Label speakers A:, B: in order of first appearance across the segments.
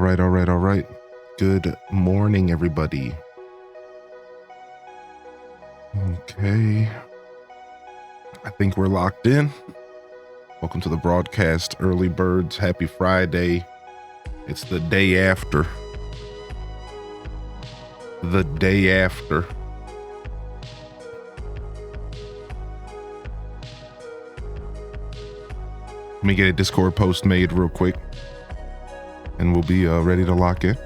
A: All right. Good morning, everybody. Okay. I think we're locked in. Welcome to the broadcast, early birds. Happy Friday. It's the day after. The day after. Let me get a Discord post made real quick, and we'll be ready to lock in.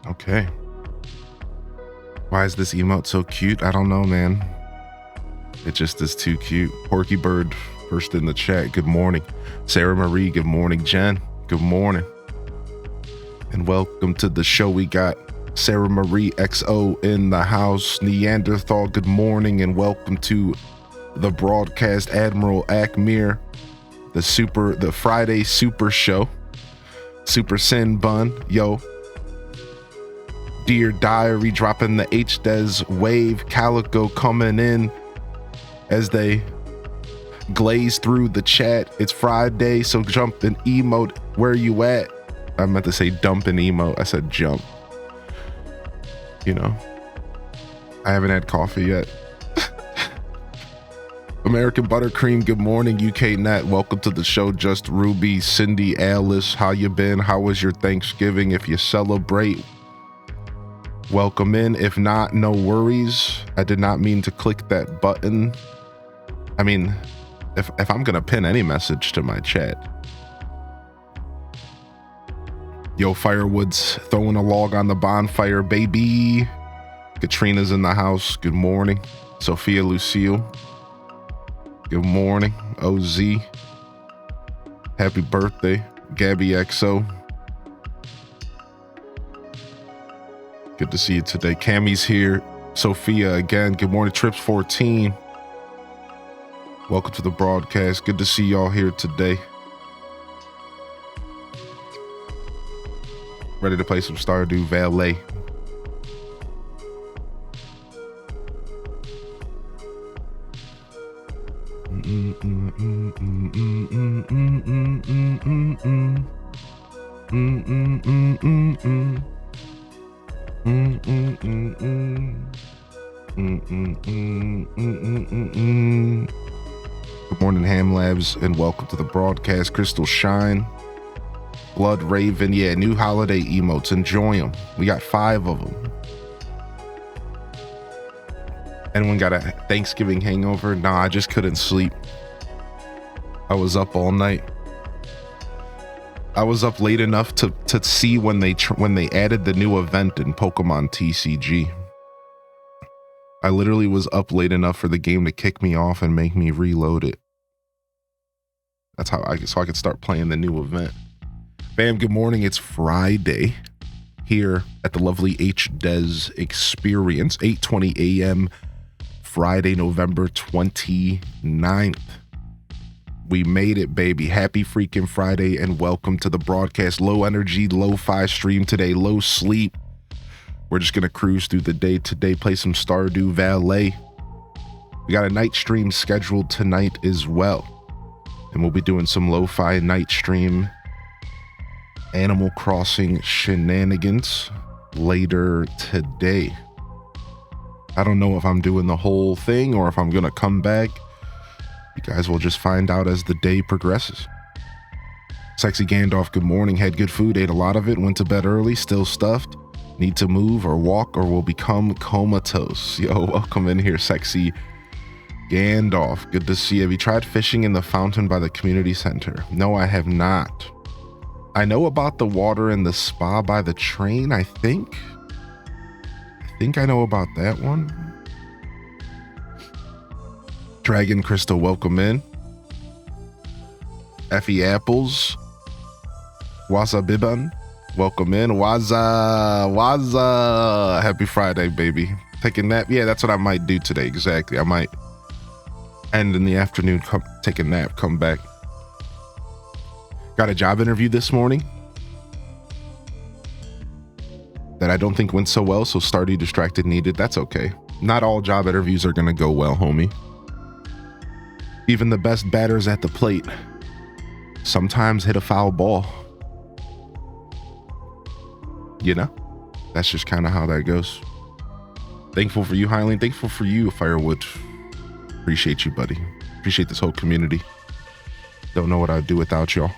A: Okay. Why is this emote so cute? I don't know, man. It just is too cute. Porky Bird, first in the chat. Good morning. Sarah Marie, good morning. Jen, good morning. And welcome to the show. We got Sarah Marie XO in the house. Neanderthal, good morning. And welcome to the broadcast. Admiral Akmir, the Friday Super Show. Super Sin Bun, yo. Dear Diary dropping the HDES wave. Calico coming in as they glaze through the chat. It's Friday, so jump an emote. Where you at? I meant to say dump an emote. I said jump. You know, I haven't had coffee yet. American Buttercream, good morning. UK Net, welcome to the show. Just Ruby, Cindy, Alice, how you been? How was your Thanksgiving? If you celebrate, welcome in. If not, no worries. I did not mean to click that button. I mean, if I'm gonna pin any message to my chat. Yo, Firewood's throwing a log on the bonfire, baby. Katrina's in the house. Good morning. Sophia Lucille, good morning. OZ, happy birthday. Gabby XO, good to see you today. Cammy's here. Sophia again. Good morning. Trips 14. Welcome to the broadcast. Good to see y'all here today. Ready to play some Stardew Valley. Good morning, Ham Labs, and welcome to the broadcast. Crystal Shine, Blood Raven, yeah, new holiday emotes. Enjoy them. We got 5 of them. Anyone got a Thanksgiving hangover? Nah, I just couldn't sleep. I was up all night. I was up late enough to see when they added the new event in Pokemon TCG. I literally was up late enough for the game to kick me off and make me reload it. That's how I could start playing the new event. Fam, good morning. It's Friday here at the lovely HDES Experience, 8:20 a.m. Friday, November 29th. We made it, baby. Happy freaking Friday, and welcome to the broadcast. Low energy, lo-fi stream today, low sleep. We're just gonna cruise through the day today, play some Stardew Valley. We got a night stream scheduled tonight as well, and we'll be doing some lo-fi night stream Animal Crossing shenanigans later today. I don't know if I'm doing the whole thing or if I'm gonna come back. You guys will just find out as the day progresses. Sexy Gandalf, good morning. Had good food, ate a lot of it, went to bed early, still stuffed. Need to move or walk or will become comatose. Yo, welcome in here, Sexy Gandalf. Good to see you. Have you tried fishing in the fountain by the community center? No, I have not. I know about the water in the spa by the train, I think. I know about that one. Dragon Crystal, welcome in. Effie Apples. Wasabiban, welcome in. Waza. Happy Friday, baby. Take a nap. Yeah, that's what I might do today. Exactly. I might end in the afternoon, take a nap, come back. Got a job interview this morning that I don't think went so well, so Stardew distracted needed. That's okay. Not all job interviews are gonna go well, homie. Even the best batters at the plate sometimes hit a foul ball. You know? That's just kind of how that goes. Thankful for you, Highland. Thankful for you, Firewood. Appreciate you, buddy. Appreciate this whole community. Don't know what I'd do without y'all.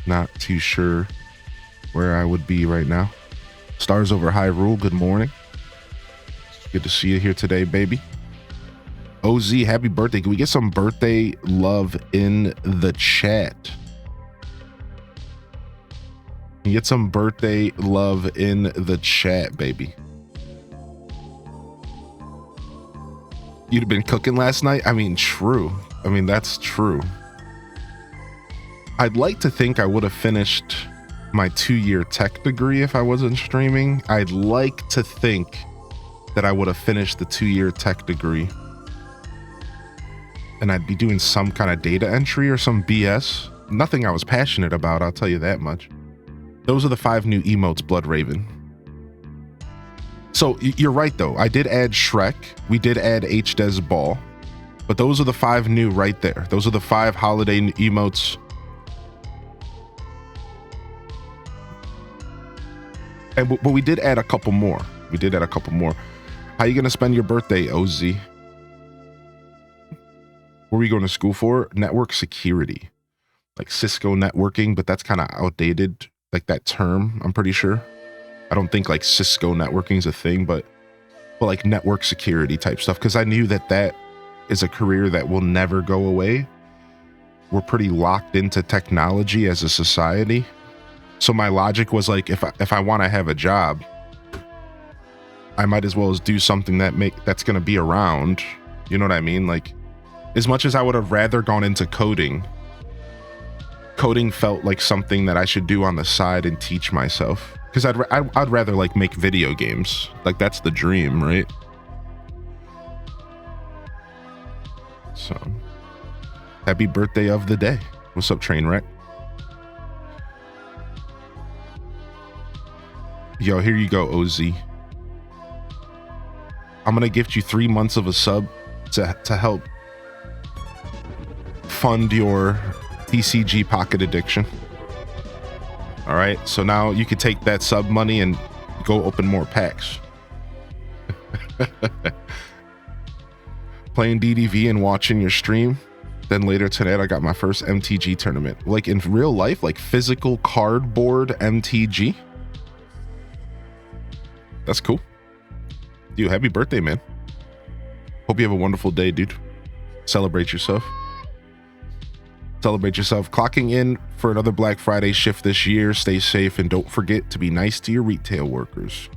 A: Not too sure where I would be right now. Stars over Hyrule, good morning. Good to see you here today, baby. OZ, happy birthday. Can we get some birthday love in the chat? Can you get some birthday love in the chat, baby? You'd have been cooking last night? I mean, true. I mean, that's true. I'd like to think I would have finished my 2-year tech degree if I wasn't streaming. I'd like to think that I would have finished the 2-year tech degree and I'd be doing some kind of data entry or some BS. Nothing I was passionate about, I'll tell you that much. Those are the 5 new emotes, Blood Raven. So you're right though. I did add Shrek. We did add HDes Ball, but those are the 5 new right there. Those are the 5 holiday emotes. But we did add a couple more. How you gonna spend your birthday, OZ? What are you going to school for? Network security, like Cisco networking, but that's kind of outdated, like that term, I'm pretty sure. I don't think like Cisco networking is a thing, but like network security type stuff, because I knew that is a career that will never go away. We're pretty locked into technology as a society. So my logic was like, if I want to have a job, I might as well as do something that's going to be around. You know what I mean? Like, as much as I would have rather gone into coding felt like something that I should do on the side and teach myself. Because I'd rather like make video games. Like that's the dream, right? So, happy birthday of the day. What's up, Trainwreck? Yo, here you go, OZ. I'm gonna gift you 3 months of a sub to help fund your TCG pocket addiction. All right, so now you can take that sub money and go open more packs. Playing DDV and watching your stream. Then later tonight, I got my first MTG tournament. Like in real life, like physical cardboard MTG. That's cool. Dude, happy birthday, man. Hope you have a wonderful day, dude. Celebrate yourself. Celebrate yourself. Clocking in for another Black Friday shift this year. Stay safe and don't forget to be nice to your retail workers.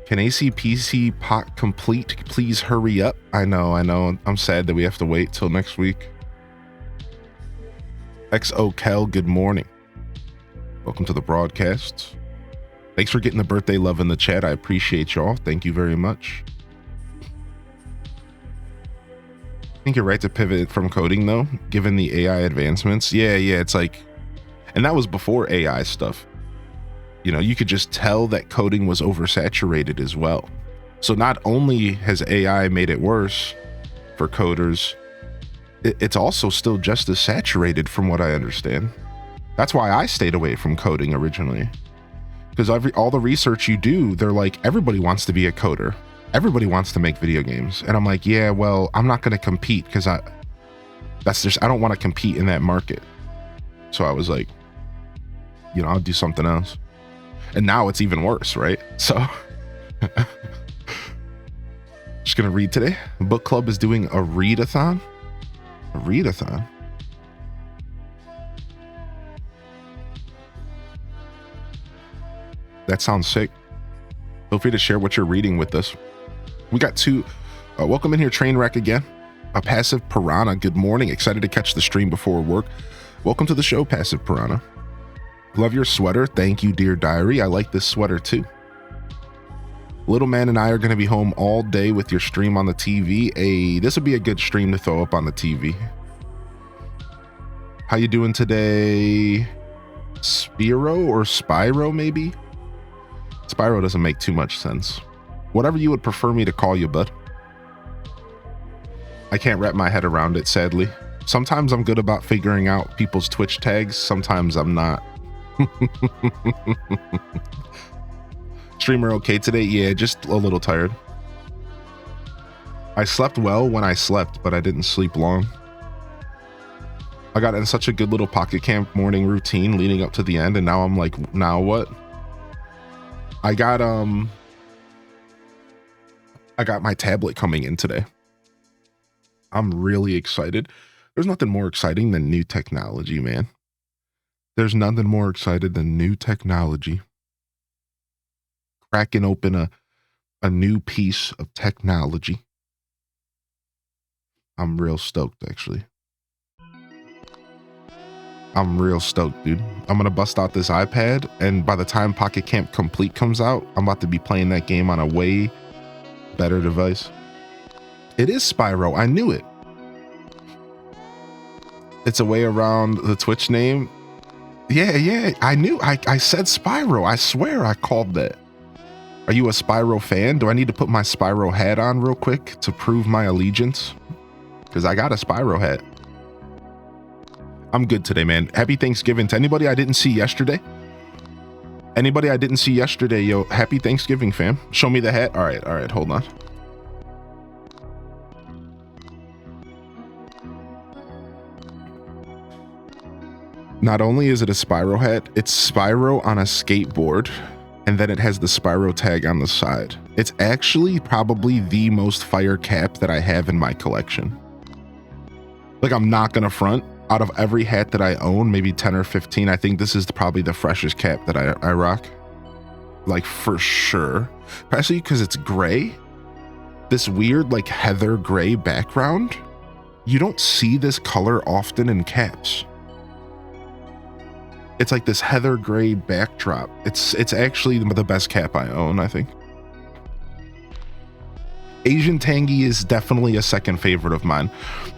A: Can ACPC pot complete? Please hurry up. I know. I'm sad that we have to wait till next week. XO Kel, good morning. Welcome to the broadcast. Thanks for getting the birthday love in the chat. I appreciate y'all. Thank you very much. I think you're right to pivot from coding though, given the AI advancements. Yeah, it's like, and that was before AI stuff. You know, you could just tell that coding was oversaturated as well. So not only has AI made it worse for coders, it's also still just as saturated from what I understand. That's why I stayed away from coding originally. Because all the research you do, they're like, everybody wants to be a coder. Everybody wants to make video games. And I'm like, yeah, well, I'm not going to compete because I don't want to compete in that market. So I was like, you know, I'll do something else. And now it's even worse, right? So just going to read today. Book club is doing a readathon. A readathon. That sounds sick. Feel free to share what you're reading with us. We got 2. Welcome in here, Trainwreck again. A Passive Piranha. Good morning. Excited to catch the stream before work. Welcome to the show, Passive Piranha. Love your sweater. Thank you, dear diary. I like this sweater too. Little man and I are going to be home all day with your stream on the TV. This would be a good stream to throw up on the TV. How you doing today? Spiro or Spyro, maybe? Spyro doesn't make too much sense. Whatever you would prefer me to call you, bud. I can't wrap my head around it, sadly. Sometimes I'm good about figuring out people's Twitch tags. Sometimes I'm not. Streamer okay today? Yeah, just a little tired. I slept well when I slept, but I didn't sleep long. I got in such a good little Pocket Camp morning routine leading up to the end, and now I'm like, now what? I got my tablet coming in today. I'm really excited. There's nothing more exciting than new technology, man. There's nothing more excited than new technology. Cracking open a new piece of technology. I'm real stoked, actually. I'm real stoked, dude. I'm gonna bust out this iPad, and by the time Pocket Camp Complete comes out, I'm about to be playing that game on a way better device. It is Spyro. I knew it. It's a way around the Twitch name. Yeah. I knew. I said Spyro. I swear I called that. Are you a Spyro fan? Do I need to put my Spyro hat on real quick to prove my allegiance? Because I got a Spyro hat. I'm good today, man. Happy Thanksgiving to anybody I didn't see yesterday. Anybody I didn't see yesterday, yo, happy Thanksgiving, fam. Show me the hat. All right, hold on. Not only is it a Spyro hat, it's Spyro on a skateboard, and then it has the Spyro tag on the side. It's actually probably the most fire cap that I have in my collection. Like, I'm not gonna front. Out of every hat that I own, maybe 10 or 15, I think this is probably the freshest cap that I rock. Like, for sure. Especially because it's gray. This weird, like, heather gray background. You don't see this color often in caps. It's like this heather gray backdrop. It's actually the best cap I own, I think. Asian Tangy is definitely a second favorite of mine.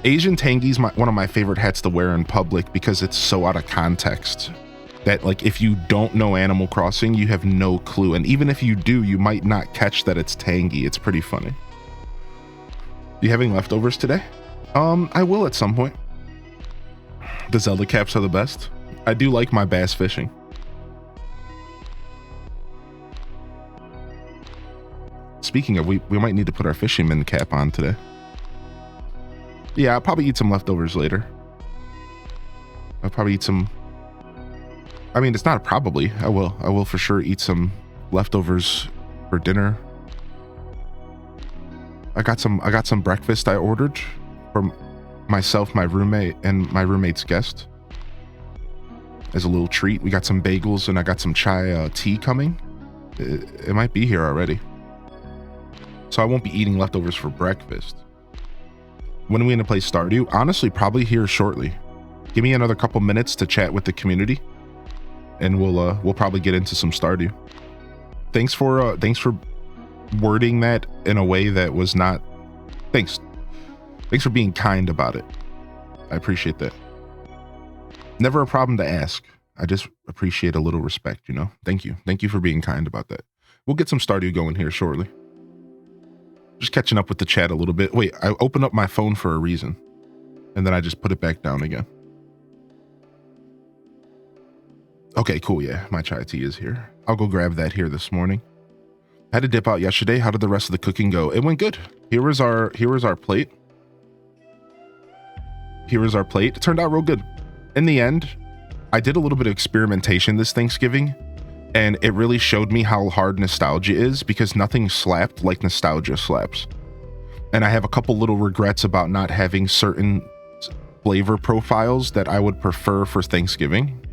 A: Asian Tangy is one of my favorite hats to wear in public because it's so out of context that, like, if you don't know Animal Crossing, you have no clue. And even if you do, you might not catch that it's Tangy. It's pretty funny. You having leftovers today? I will at some point. The Zelda caps are the best. I do like my bass fishing. Speaking of, we might need to put our fisherman cap on today. Yeah, I'll probably eat some leftovers later. I'll probably eat some. I mean, it's not probably. I will for sure eat some leftovers for dinner. I got some breakfast I ordered for myself, my roommate, and my roommate's guest. As a little treat, we got some bagels and I got some chai tea coming. It might be here already. So I won't be eating leftovers for breakfast. When are we gonna play Stardew? Honestly, probably here shortly. Give me another couple minutes to chat with the community, and we'll probably get into some Stardew. Thanks for wording that in a way that was not. Thanks for being kind about it. I appreciate that. Never a problem to ask. I just appreciate a little respect, you know. Thank you for being kind about that. We'll get some Stardew going here shortly. Just catching up with the chat a little bit. Wait, I opened up my phone for a reason, and then I just put it back down again. Okay, cool. Yeah, my chai tea is here. I'll go grab that here this morning. I had to dip out yesterday. How did the rest of the cooking go? It went good. Here was our plate. It turned out real good. In the end, I did a little bit of experimentation this Thanksgiving, and it really showed me how hard nostalgia is, because nothing slapped like nostalgia slaps. And I have a couple little regrets about not having certain flavor profiles that I would prefer for Thanksgiving.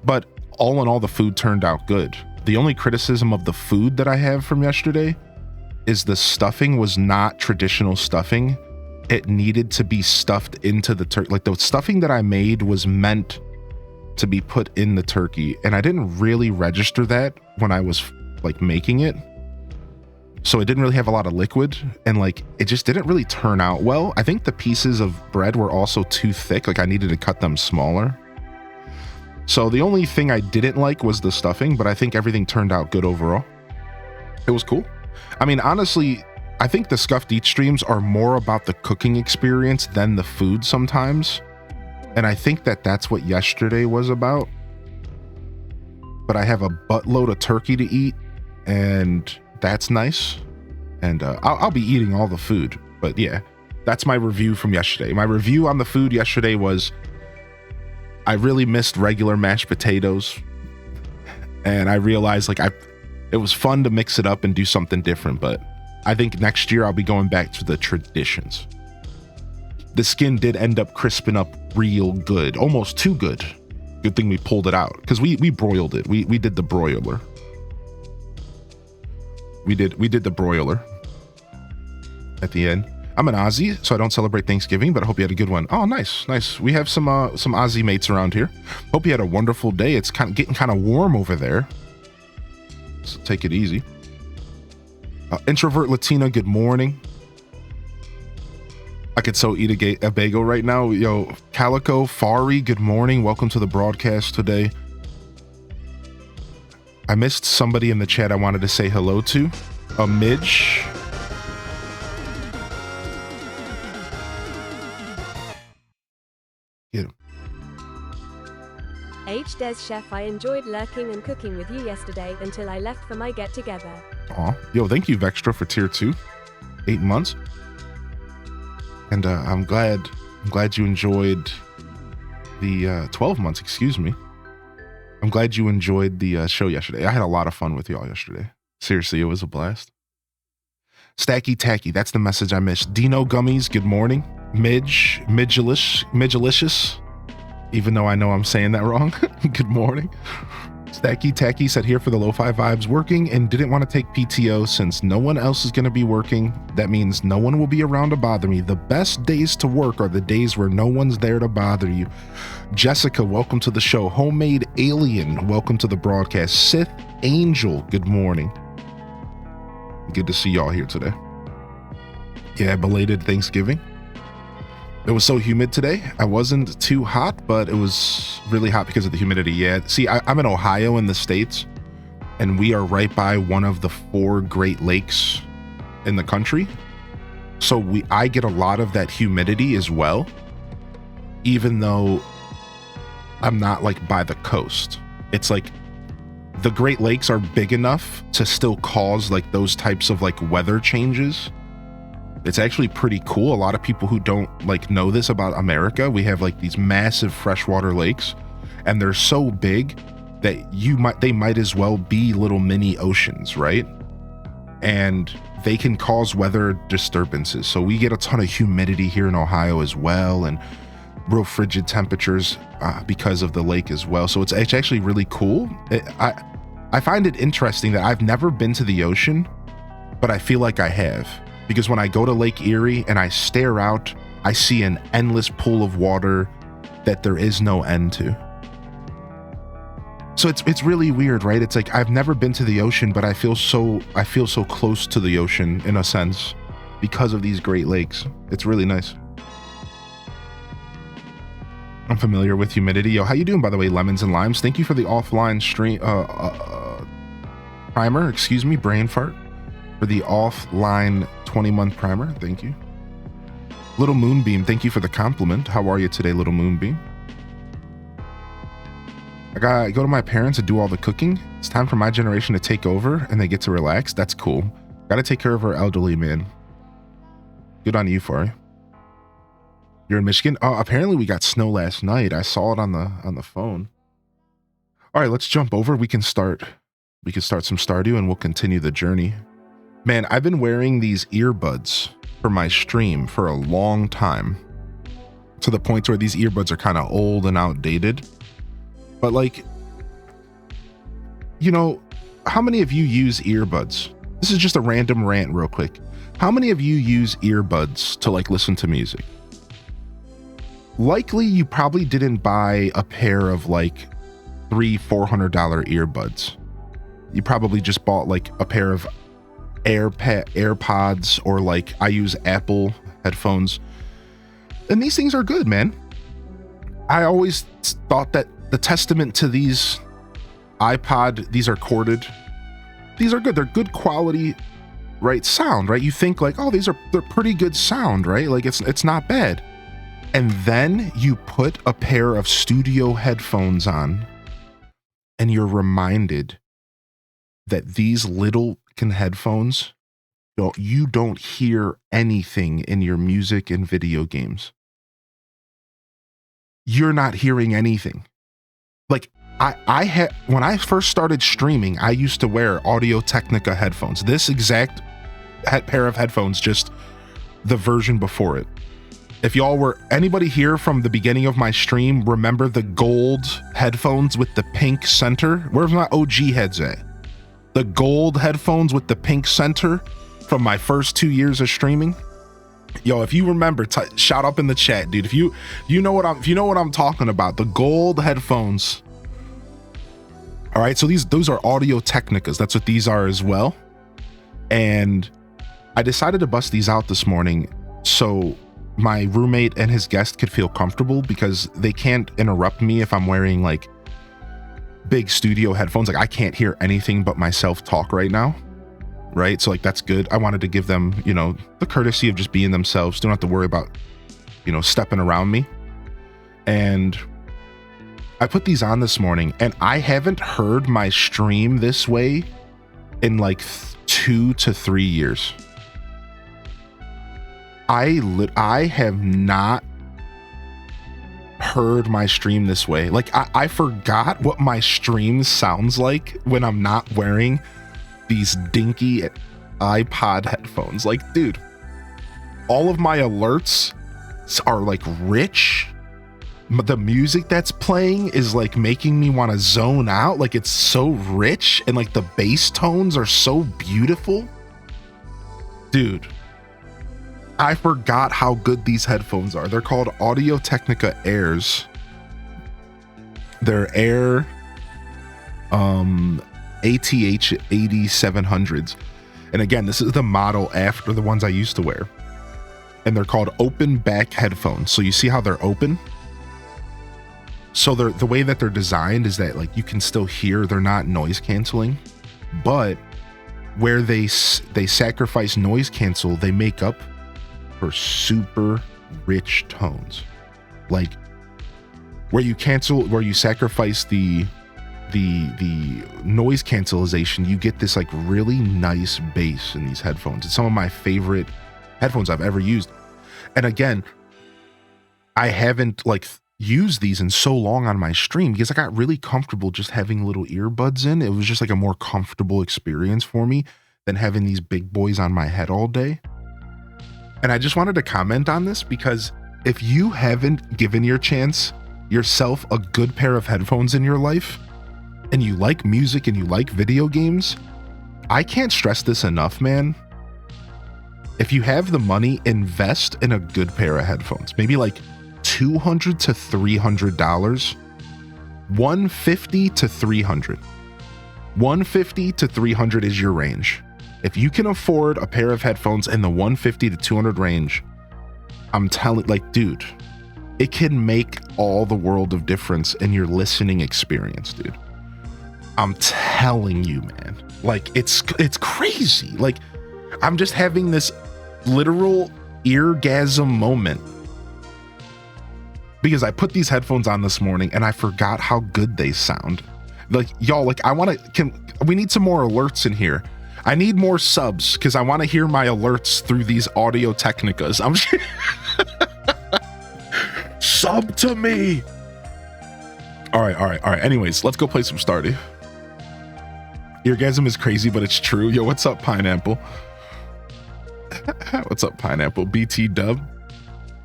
A: But all in all, the food turned out good. The only criticism of the food that I have from yesterday is the stuffing was not traditional stuffing. It needed to be stuffed into the turkey. Like, the stuffing that I made was meant to be put in the turkey, and I didn't really register that when I was like making it. So it didn't really have a lot of liquid, and like it just didn't really turn out well. I think the pieces of bread were also too thick. Like I needed to cut them smaller. So the only thing I didn't like was the stuffing, but I think everything turned out good overall. It was cool. I mean, honestly, I think the Scuffed Eat streams are more about the cooking experience than the food sometimes. And I think that that's what yesterday was about. But I have a buttload of turkey to eat, and that's nice. And I'll be eating all the food. But yeah, that's my review from yesterday. My review on the food yesterday was I really missed regular mashed potatoes. And I realized like it was fun to mix it up and do something different. But I think next year I'll be going back to the traditions. The skin did end up crisping up real good, almost too good. Good thing we pulled it out because we broiled it. We did the broiler. We did the broiler at the end. I'm an Aussie, so I don't celebrate Thanksgiving, but I hope you had a good one. Oh, nice. We have some Aussie mates around here. Hope you had a wonderful day. It's getting kind of warm over there, so take it easy. Introvert Latina, good morning. I could so eat a bagel right now. Yo, Calico Fari, good morning. Welcome to the broadcast today. I missed somebody in the chat I wanted to say hello to. A Midge. Yeah.
B: H. Des Chef, I enjoyed lurking and cooking with you yesterday until I left for my get-together.
A: Aw. Yo, thank you, Vextra, for tier 2. 8 months. And I'm glad you enjoyed the 12 months, excuse me. I'm glad you enjoyed the show yesterday. I had a lot of fun with y'all yesterday. Seriously, it was a blast. Stacky Tacky, that's the message I missed. Dino Gummies, good morning. Midgelicious, even though I know I'm saying that wrong. Good morning. Stacky Tacky said here for the lo-fi vibes, working and didn't want to take PTO since no one else is going to be working. That means no one will be around to bother me. The best days to work are the days where no one's there to bother you. Jessica, welcome to the show. Homemade Alien, welcome to the broadcast. Sith Angel, good morning. Good to see y'all here today. Yeah, belated Thanksgiving. It was so humid today. I wasn't too hot, but it was really hot because of the humidity. Yeah, see, I'm in Ohio in the States, and we are right by one of the 4 Great Lakes in the country. So I get a lot of that humidity as well, even though I'm not like by the coast. It's like the Great Lakes are big enough to still cause like those types of like weather changes. It's actually pretty cool. A lot of people who don't like know this about America, we have like these massive freshwater lakes, and they're so big that they might as well be little mini oceans, right? And they can cause weather disturbances. So we get a ton of humidity here in Ohio as well, and real frigid temperatures because of the lake as well. So it's actually really cool. I find it interesting that I've never been to the ocean, but I feel like I have. Because when I go to Lake Erie and I stare out, I see an endless pool of water that there is no end to. So it's really weird, right? It's like I've never been to the ocean, but I feel so close to the ocean in a sense because of these Great Lakes. It's really nice. I'm familiar with humidity. Yo, how you doing, by the way, Lemons and Limes? Thank you for the offline stream primer. Excuse me, brain fart. For the offline 20-month primer. Thank you. Little Moonbeam, thank you for the compliment. How are you today, Little Moonbeam? I gotta go to my parents and do all the cooking. It's time for my generation to take over and they get to relax. That's cool. Gotta take care of our elderly, man. Good on you, Fari. You're in Michigan? Oh, apparently we got snow last night. I saw it on the phone. All right, let's jump over. We can start some Stardew and we'll continue the journey. Man, I've been wearing these earbuds for my stream for a long time, to the point where these earbuds are kind of old and outdated. But like, you know, how many of you use earbuds? This is just a random rant real quick. How many of you use earbuds to like listen to music? Likely you probably didn't buy a pair of like $300-400 earbuds. You probably just bought like a pair of AirPods, or like I use Apple headphones. And these things are good, man. I always thought that the testament to these these are corded. These are good. They're good quality, right? Sound, right? You think like, oh, they're pretty good sound, right? Like it's not bad. And then you put a pair of studio headphones on and you're reminded that these little headphones, you don't hear anything in your music and video games. You're not hearing anything. Like when I first started streaming, I used to wear Audio-Technica headphones. This exact pair of headphones, just the version before it. If anybody here from the beginning of my stream, remember the gold headphones with the pink center? Where's my OG heads at? The gold headphones with the pink center from my first 2 years of streaming. Yo, if you remember, shout up in the chat, dude. If you know what I'm talking about, the gold headphones. All right, so those are Audio-Technicas. That's what these are as well. And I decided to bust these out this morning so my roommate and his guest could feel comfortable, because they can't interrupt me if I'm wearing like big studio headphones. Like I can't hear anything but myself talk right now, right? So like that's good. I wanted to give them, the courtesy of just being themselves. Don't have to worry about, stepping around me. And I put these on this morning, and I haven't heard my stream this way in like 2 to 3 years. I have not heard my stream this way. Like I forgot what my stream sounds like when I'm not wearing these dinky iPod headphones. Like, dude, all of my alerts are like rich. The music that's playing is like making me want to zone out. Like it's so rich, and like the bass tones are so beautiful. Dude, I forgot how good these headphones are. They're called Audio-Technica Airs. They're Air ATH 8700s. And again, this is the model after the ones I used to wear. And they're called open back headphones. So you see how they're open? So the way that they're designed is that like you can still hear, they're not noise canceling, but where they sacrifice noise cancel, they make up for super rich tones. Like where you sacrifice the noise cancellation, you get this like really nice bass in these headphones. It's some of my favorite headphones I've ever used. And again, I haven't like used these in so long on my stream because I got really comfortable just having little earbuds in. It was just like a more comfortable experience for me than having these big boys on my head all day. And I just wanted to comment on this because if you haven't given yourself a good pair of headphones in your life, and you like music and you like video games, I can't stress this enough, man. If you have the money, invest in a good pair of headphones. Maybe like $200 to $300. $150 to $300. $150 to $300 is your range. If you can afford a pair of headphones in the $150 to $200 range, I'm telling, like, dude, it can make all the world of difference in your listening experience, dude. I'm telling you, man. Like, it's crazy. Like, I'm just having this literal eargasm moment because I put these headphones on this morning and I forgot how good they sound. Like, y'all, like, we need some more alerts in here. I need more subs because I want to hear my alerts through these Audio-Technicas. Sub to me. All right. Anyways, let's go play some Stardew. Eargasm is crazy, but it's true. Yo, what's up, Pineapple? What's up, Pineapple? BT Dub.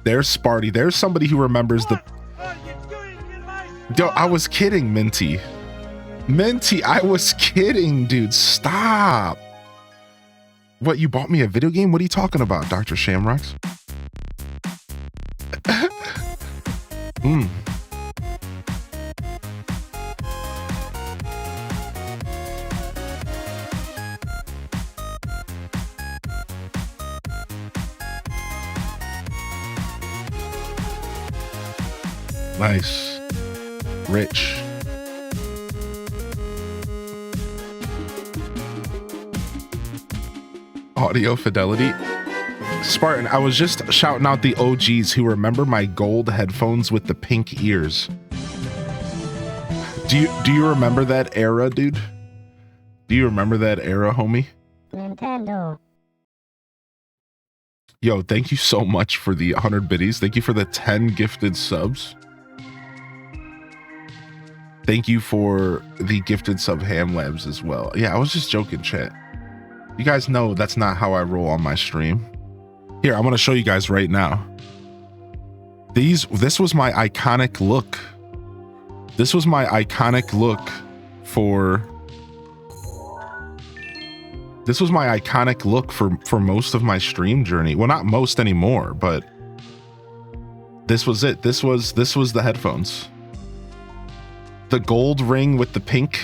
A: There's Sparty. There's somebody who remembers the... Yo, I was kidding, Minty. Minty, I was kidding, dude. Stop. What, you bought me a video game? What are you talking about, Dr. Shamrocks? Nice. Rich. Audio fidelity. Spartan, I was just shouting out the OGs who remember my gold headphones with the pink ears. Do you remember that era, dude? Do you remember that era, homie?
C: Nintendo.
A: Yo, thank you so much for the 100 biddies. Thank you for the 10 gifted subs. Thank you for the gifted sub Ham Labs as well. Yeah, I was just joking, chat. You guys know that's not how I roll on my stream. Here, I'm going to show you guys right now. This was my iconic look. This was my iconic look for... This was my iconic look for most of my stream journey. Well, not most anymore, but this was it. This was the headphones. The gold ring with the pink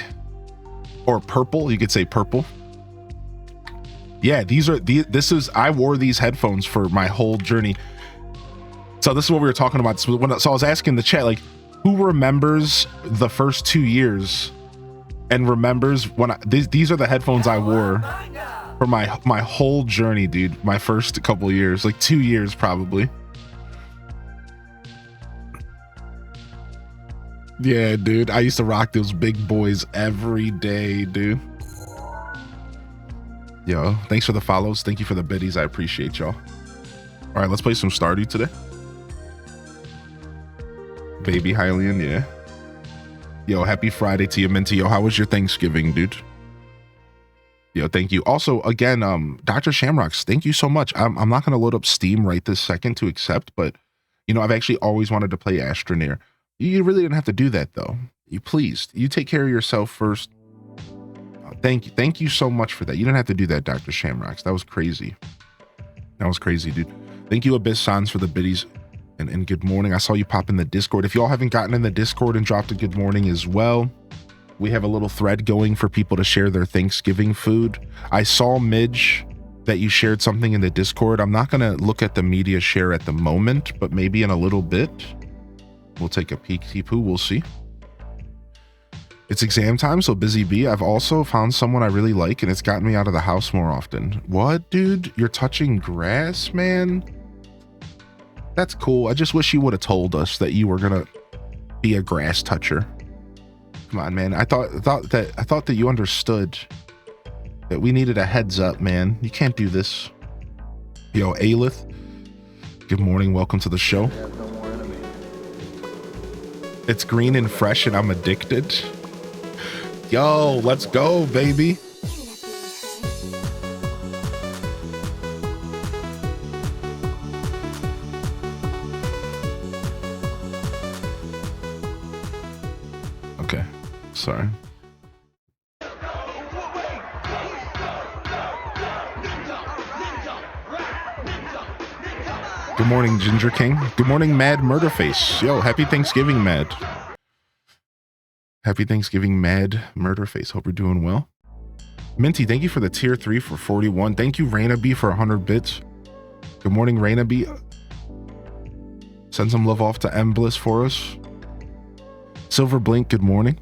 A: or purple, you could say purple. Yeah, I wore these headphones for my whole journey. So this is what we were talking about. So I was asking the chat, like, who remembers the first 2 years and remembers when these are the headphones I wore for my whole journey, dude. My first couple of years, like 2 years probably. Yeah, dude, I used to rock those big boys every day, dude. Yo, thanks for the follows. Thank you for the biddies. I appreciate y'all. All right, let's play some Stardew today. Baby Hylian, yeah. Yo, happy Friday to you, Minty. Yo, how was your Thanksgiving, dude? Yo, thank you. Also, again, Dr. Shamrocks, thank you so much. I'm not going to load up Steam right this second to accept, but, you know, I've actually always wanted to play Astroneer. You really didn't have to do that, though. You take care of yourself first. Thank you so much for that. You didn't have to do that, Dr. Shamrocks. That was crazy. That was crazy, dude. Thank you, Abyss Sans, for the biddies. And good morning. I saw you pop in the Discord. If y'all haven't gotten in the Discord and dropped a good morning as well, we have a little thread going for people to share their Thanksgiving food. I saw, Midge, that you shared something in the Discord. I'm not going to look at the media share at the moment, but maybe in a little bit. We'll take a peek. Tipu, we'll see. It's exam time, so busy bee. I've also found someone I really like, and it's gotten me out of the house more often. What, dude? You're touching grass, man? That's cool. I just wish you would have told us that you were gonna be a grass toucher. Come on, man. I thought that you understood that we needed a heads up, man. You can't do this. Yo, Alith. Good morning. Welcome to the show. It's green and fresh, and I'm addicted. Yo, let's go, baby. Okay, sorry. Good morning, Ginger King. Good morning, Mad Murderface. Yo, happy Thanksgiving, Mad. Happy Thanksgiving, Mad Murderface. Hope you're doing well. Minty, thank you for the tier 3 for 41. Thank you, Raina B, for 100 bits. Good morning, Raina B. Send some love off to M Bliss for us. Silver Blink, good morning.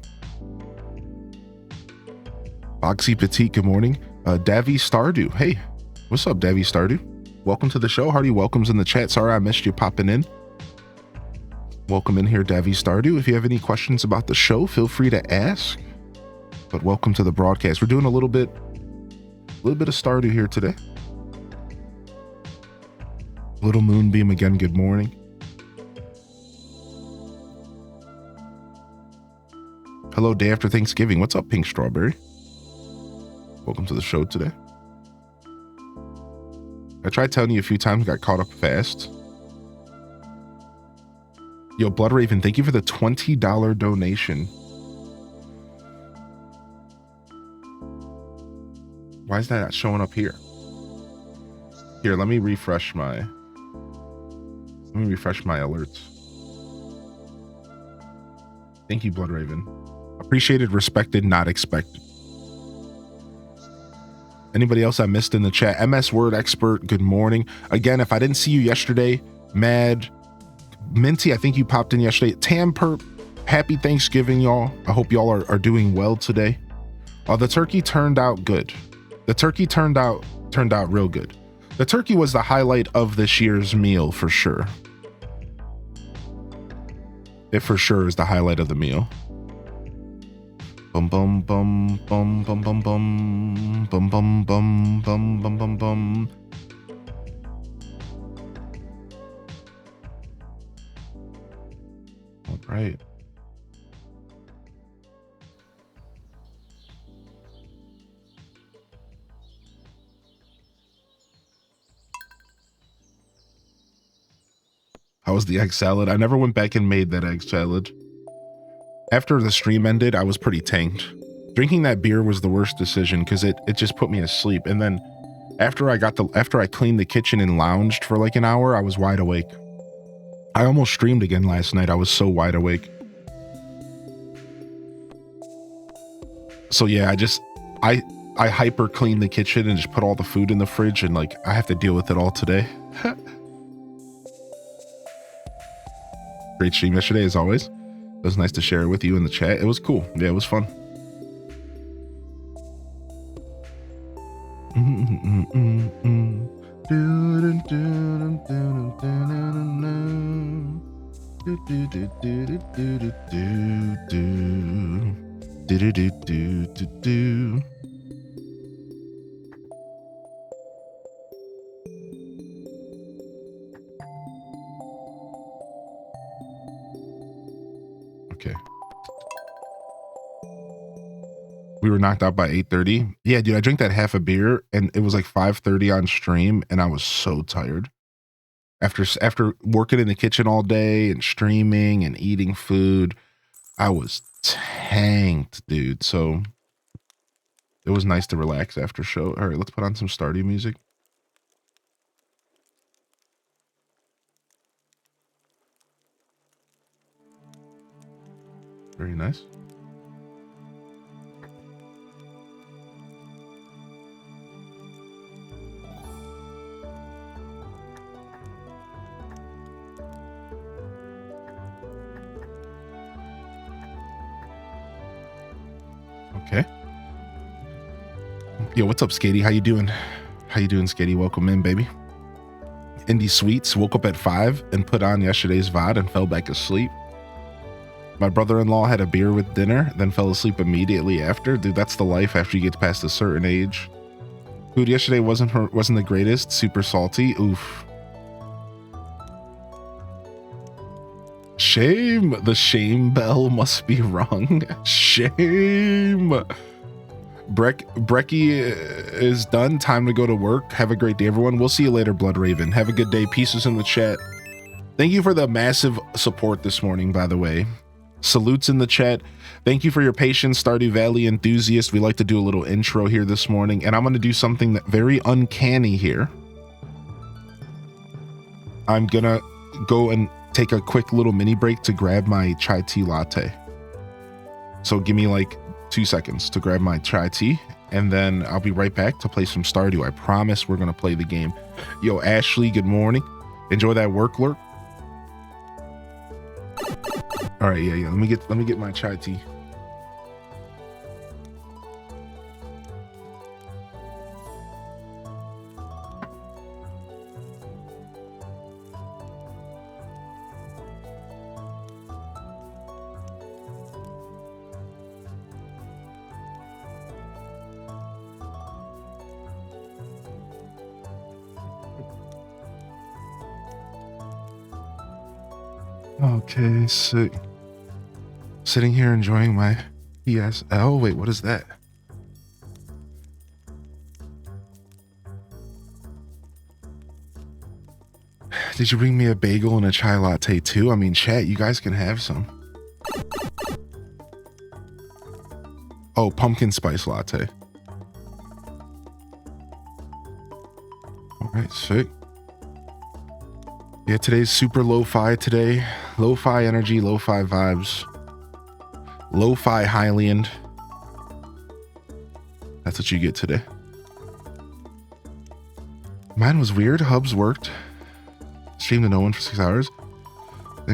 A: Boxy Petite, good morning. Davy Stardew. Hey, what's up, Davy Stardew? Welcome to the show. Hearty welcomes in the chat. Sorry I missed you popping in. Welcome in here, Davy Stardew. If you have any questions about the show, feel free to ask. But welcome to the broadcast. We're doing a little bit of Stardew here today. Little Moonbeam again, good morning. Hello, day after Thanksgiving. What's up, Pink Strawberry? Welcome to the show today. I tried telling you a few times, got caught up fast. Yo, Blood Raven, thank you for the $20 donation. Why is that not showing up here? Here, let me refresh my alerts. Thank you, Blood Raven. Appreciated, respected, not expected. Anybody else I missed in the chat? MS Word Expert, good morning. Again, if I didn't see you yesterday, Mad, Minty, I think you popped in yesterday. Tamper, happy Thanksgiving, y'all. I hope y'all are doing well today. The turkey turned out good. The turkey turned out real good. The turkey was the highlight of this year's meal for sure. It for sure is the highlight of the meal. Bum bum bum bum bum bum bum bum bum bum bum bum bum bum. All right. How was the egg salad? I never went back and made that egg salad. After the stream ended, I was pretty tanked. Drinking that beer was the worst decision because it just put me to sleep. And then after I cleaned the kitchen and lounged for like an hour, I was wide awake. I almost streamed again last night. I was so wide awake. So yeah, I hyper cleaned the kitchen and just put all the food in the fridge, and like I have to deal with it all today. Great stream yesterday, as always. It was nice to share it with you in the chat. It was cool. Yeah, it was fun. Okay. We were knocked out by 8:30. Yeah, dude, I drank that half a beer and it was like 5:30 on stream and I was so tired. After working in the kitchen all day and streaming and eating food, I was tanked, dude. So it was nice to relax after show. All right, let's put on some Stardew music. Very nice. Okay. Yo, what's up, Skatey? How you doing? How you doing, Skatey? Welcome in, baby. Indie Sweets woke up at 5 and put on yesterday's VOD and fell back asleep. My brother-in-law had a beer with dinner, then fell asleep immediately after. Dude, that's the life after you get past a certain age. Food yesterday wasn't the greatest. Super salty. Oof. Shame. The shame bell must be rung. Shame. Brecky is done. Time to go to work. Have a great day, everyone. We'll see you later, Blood Raven. Have a good day. Pieces in the chat. Thank you for the massive support this morning, by the way. Salutes in the chat. Thank you for your patience, Stardew Valley enthusiast. We like to do a little intro here this morning, and I'm going to do something that very uncanny here. I'm going to go and take a quick little mini break to grab my chai tea latte. So give me like 2 seconds to grab my chai tea, and then I'll be right back to play some Stardew. I promise we're going to play the game. Yo, Ashley, good morning. Enjoy that work lurk. All right, yeah. Let me get my chai tea. Okay, sick. Sitting here enjoying my PSL. Wait, what is that? Did you bring me a bagel and a chai latte too? I mean, chat, you guys can have some. Oh, pumpkin spice latte. All right, sick. Yeah, today's super lo-fi today. Lo-fi energy, lo-fi vibes. Lo-fi Hylian. That's what you get today. Mine was weird. Hubs worked. Streamed to no one for 6 hours. Then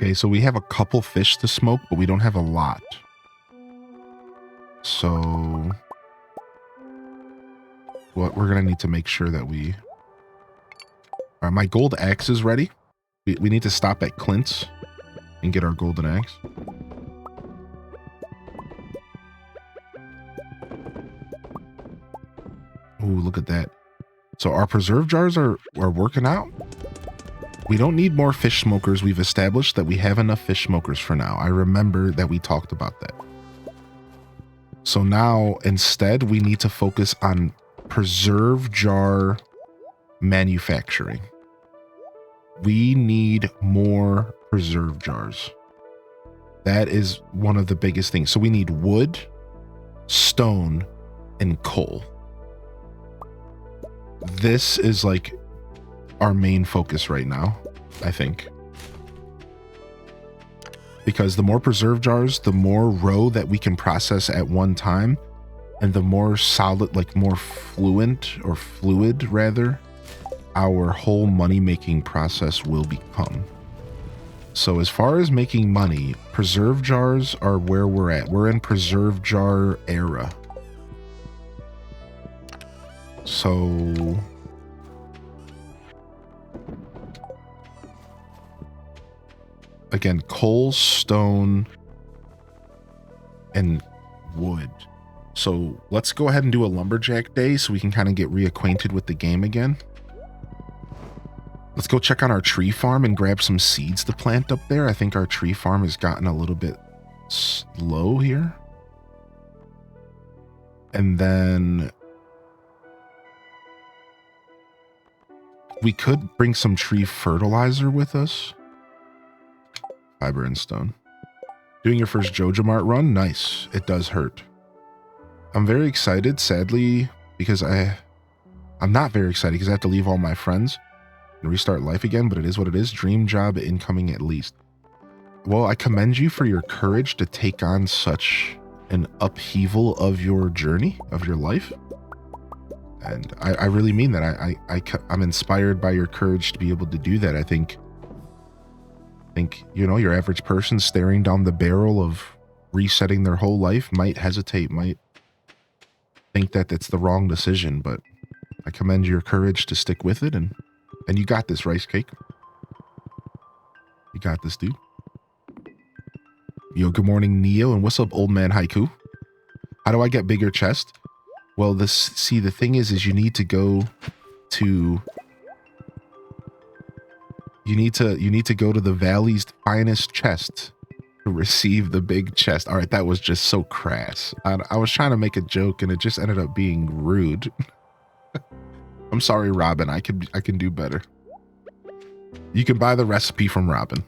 A: Okay, so we have a couple fish to smoke, but we don't have a lot. So what we're gonna need to make sure that we... All right, my gold axe is ready. We need to stop at Clint's and get our golden axe. Ooh, look at that. So our preserve jars are working out. We don't need more fish smokers. We've established that we have enough fish smokers for now. I remember that we talked about that. So now instead we need to focus on preserve jar manufacturing. We need more preserve jars. That is one of the biggest things. So we need wood, stone, and coal. This is like our main focus right now, I think. Because the more preserve jars, the more row that we can process at one time, and the more solid, like more fluid rather, our whole money-making process will become. So as far as making money, preserve jars are where we're at. We're in preserve jar era. So again, coal, stone, and wood. So let's go ahead and do a lumberjack day so we can kind of get reacquainted with the game again. Let's go check on our tree farm and grab some seeds to plant up there. I think our tree farm has gotten a little bit slow here. And then we could bring some tree fertilizer with us. Fiber and stone. Doing your first Jojo Mart run? Nice. It does hurt. I'm very excited, sadly, because I'm not very excited because I have to leave all my friends and restart life again, but it is what it is. Dream job incoming at least. Well, I commend you for your courage to take on such an upheaval of your journey, of your life. And I really mean that. I'm inspired by your courage to be able to do that. I think, you know, your average person staring down the barrel of resetting their whole life might hesitate, might think that it's the wrong decision, but I commend your courage to stick with it, and you got this, Rice Cake. You got this, dude. Yo, good morning, Neo, and what's up, Old Man Haiku? How do I get bigger chest? Well, the thing is you need to go to... You need to go to the Valley's finest chest to receive the big chest. All right, that was just so crass. I was trying to make a joke and it just ended up being rude. I'm sorry, Robin. I can do better. You can buy the recipe from Robin.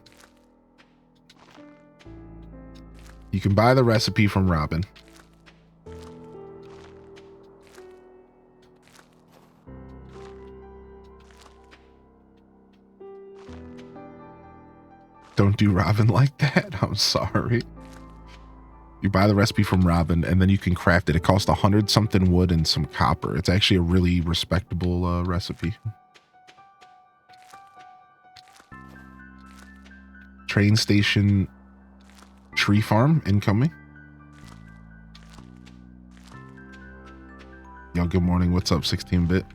A: You can buy the recipe from Robin. Don't do Robin like that. I'm sorry. You buy the recipe from Robin and then you can craft it. It costs 100 something wood and some copper. It's actually a really respectable recipe. Train station tree farm incoming. Yo, good morning. What's up, 16-bit?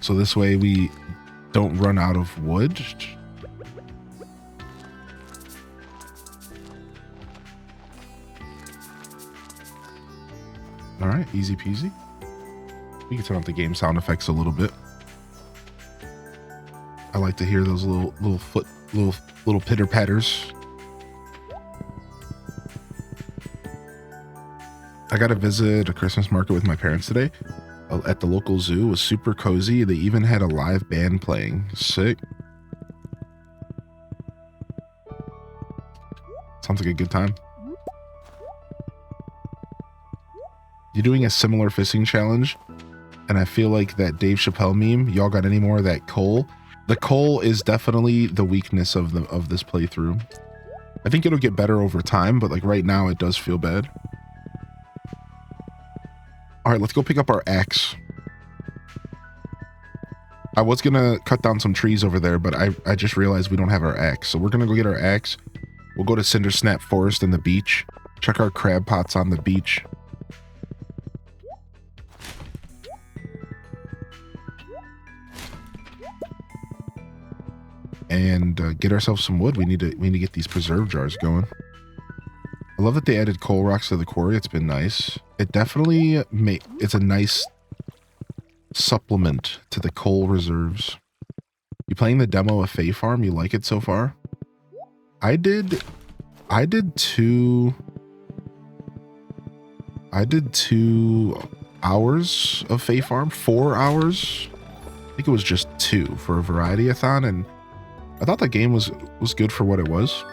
A: So this way we don't run out of wood. All right, easy peasy. We can turn up the game sound effects a little bit. I like to hear those little pitter patters. I got to visit a Christmas market with my parents today. At the local zoo. It was super cozy. They even had a live band playing. Sick. Sounds like a good time. You're doing a similar fishing challenge, and I feel like that Dave Chappelle meme. Y'all got any more of that coal? The coal is definitely the weakness of this playthrough. I think it'll get better over time, but like right now it does feel bad. All right, let's go pick up our axe. I was gonna cut down some trees over there, but I just realized we don't have our axe. So we're gonna go get our axe. We'll go to Cindersnap Forest and the beach. Check our crab pots on the beach. And get ourselves some wood. We need to get these preserve jars going. I love that they added coal rocks to the quarry. It's been nice. It definitely it's a nice supplement to the coal reserves. You playing the demo of Fae Farm? You like it so far? I did 2 hours of Fae Farm, 4 hours. I think it was just 2 for a variety-a-thon, and I thought that game was good for what it was.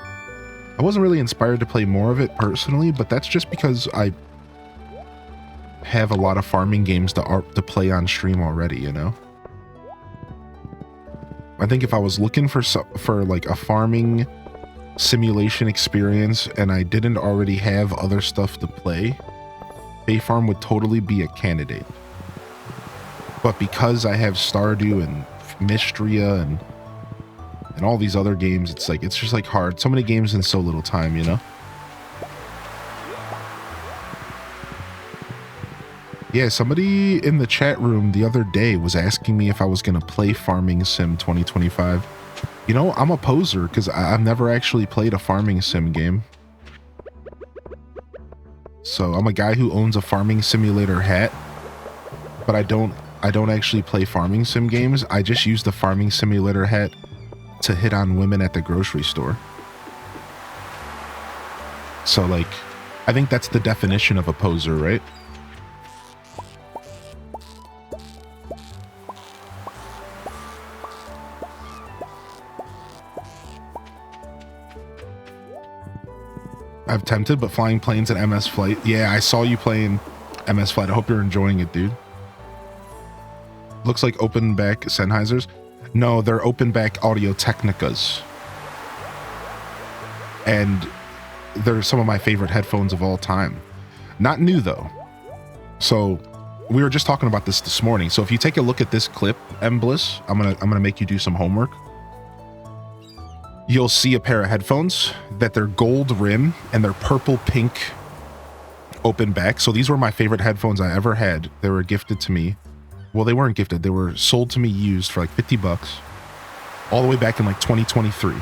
A: I wasn't really inspired to play more of it personally, but that's just because I have a lot of farming games to play on stream already, you know? I think if I was looking for like a farming simulation experience and I didn't already have other stuff to play, Fae Farm would totally be a candidate. But because I have Stardew and Mystria and all these other games, it's just like hard. So many games in so little time, you know? Yeah, somebody in the chat room the other day was asking me if I was going to play Farming Sim 2025. You know, I'm a poser because I've never actually played a farming sim game. So I'm a guy who owns a farming simulator hat, but I don't actually play farming sim games. I just use the farming simulator hat to hit on women at the grocery store. So like, I think that's the definition of a poser, right? I've tempted, but flying planes and MS Flight. Yeah, I saw you playing MS Flight. I hope you're enjoying it, dude. Looks like open back Sennheisers. No, they're open back Audio Technicas. And they're some of my favorite headphones of all time. Not new though. So we were just talking about this morning. So if you take a look at this clip, Bliss, I'm gonna make you do some homework. You'll see a pair of headphones that they're gold rim and they're purple pink open back. So these were my favorite headphones I ever had. They were gifted to me. Well, they weren't gifted. They were sold to me used for like 50 bucks all the way back in like 2023.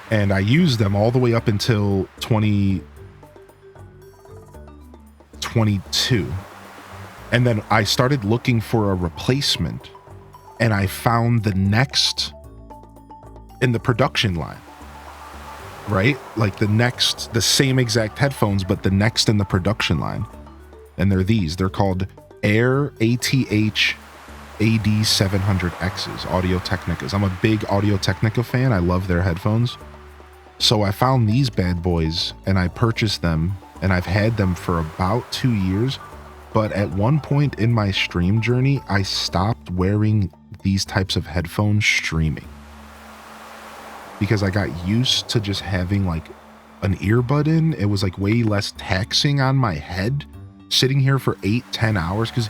A: And I used them all the way up until 2022. And then I started looking for a replacement and I found the next in the production line, right? Like the same exact headphones, but the next in the production line. And they're these. They're called Air ATH AD700Xs, Audio Technicas. I'm a big Audio Technica fan. I love their headphones. So I found these bad boys and I purchased them and I've had them for about 2 years. But at one point in my stream journey, I stopped wearing these types of headphones streaming because I got used to just having like an earbud in. It was like way less taxing on my head sitting here for 8-10 hours, because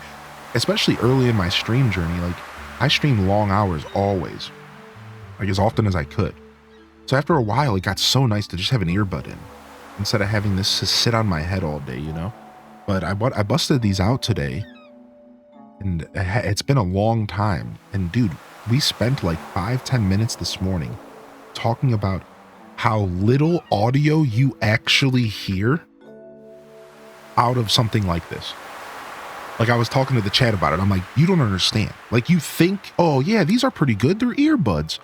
A: especially early in my stream journey, like I stream long hours always, like as often as I could. So after a while, it got so nice to just have an earbud in instead of having this to sit on my head all day, you know? But I busted these out today and it's been a long time. And dude, we spent like 5-10 minutes this morning talking about how little audio you actually hear out of something like this. Like I was talking to the chat about it. I'm like, you don't understand. Like you think, oh yeah, these are pretty good. They're earbuds,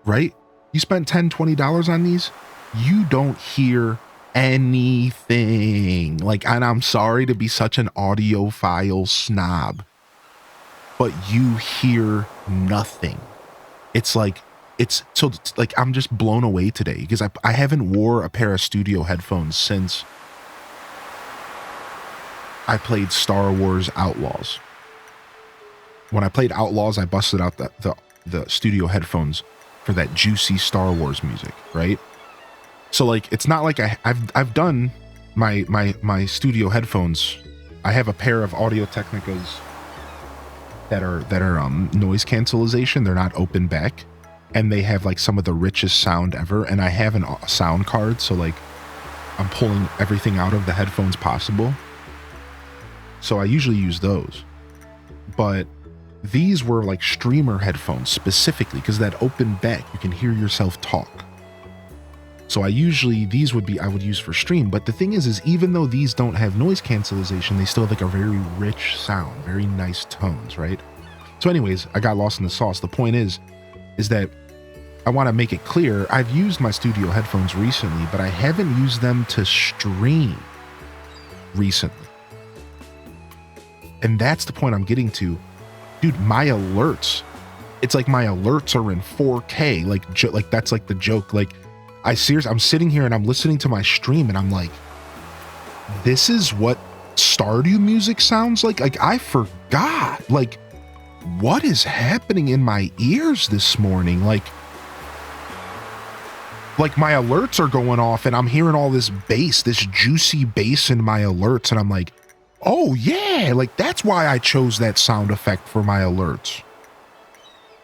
A: right? You spent $10-$20 on these. You don't hear anything. Like, and I'm sorry to be such an audiophile snob, but you hear nothing. It's like, I'm just blown away today because I haven't wore a pair of studio headphones since I played Star Wars Outlaws. When I played Outlaws, I busted out the studio headphones for that juicy Star Wars music, right? So like, it's not like I've done my studio headphones. I have a pair of Audio Technicas that are noise cancellation. They're not open back, and they have like some of the richest sound ever. And I have a sound card, so like I'm pulling everything out of the headphones possible. So I usually use those, but these were like streamer headphones specifically because that open back, you can hear yourself talk. So I would use for stream. But the thing is even though these don't have noise cancellation, they still have like a very rich sound, very nice tones, right? So anyways, I got lost in the sauce. The point is that I want to make it clear, I've used my studio headphones recently, but I haven't used them to stream recently. And that's the point I'm getting to. Dude, my alerts, it's like my alerts are in 4K. Like that's like the joke. Like, I'm sitting here and I'm listening to my stream and I'm like, this is what Stardew music sounds like? Like, I forgot. Like, what is happening in my ears this morning? Like my alerts are going off and I'm hearing all this bass, this juicy bass in my alerts. And I'm like, oh yeah, like that's why I chose that sound effect for my alerts.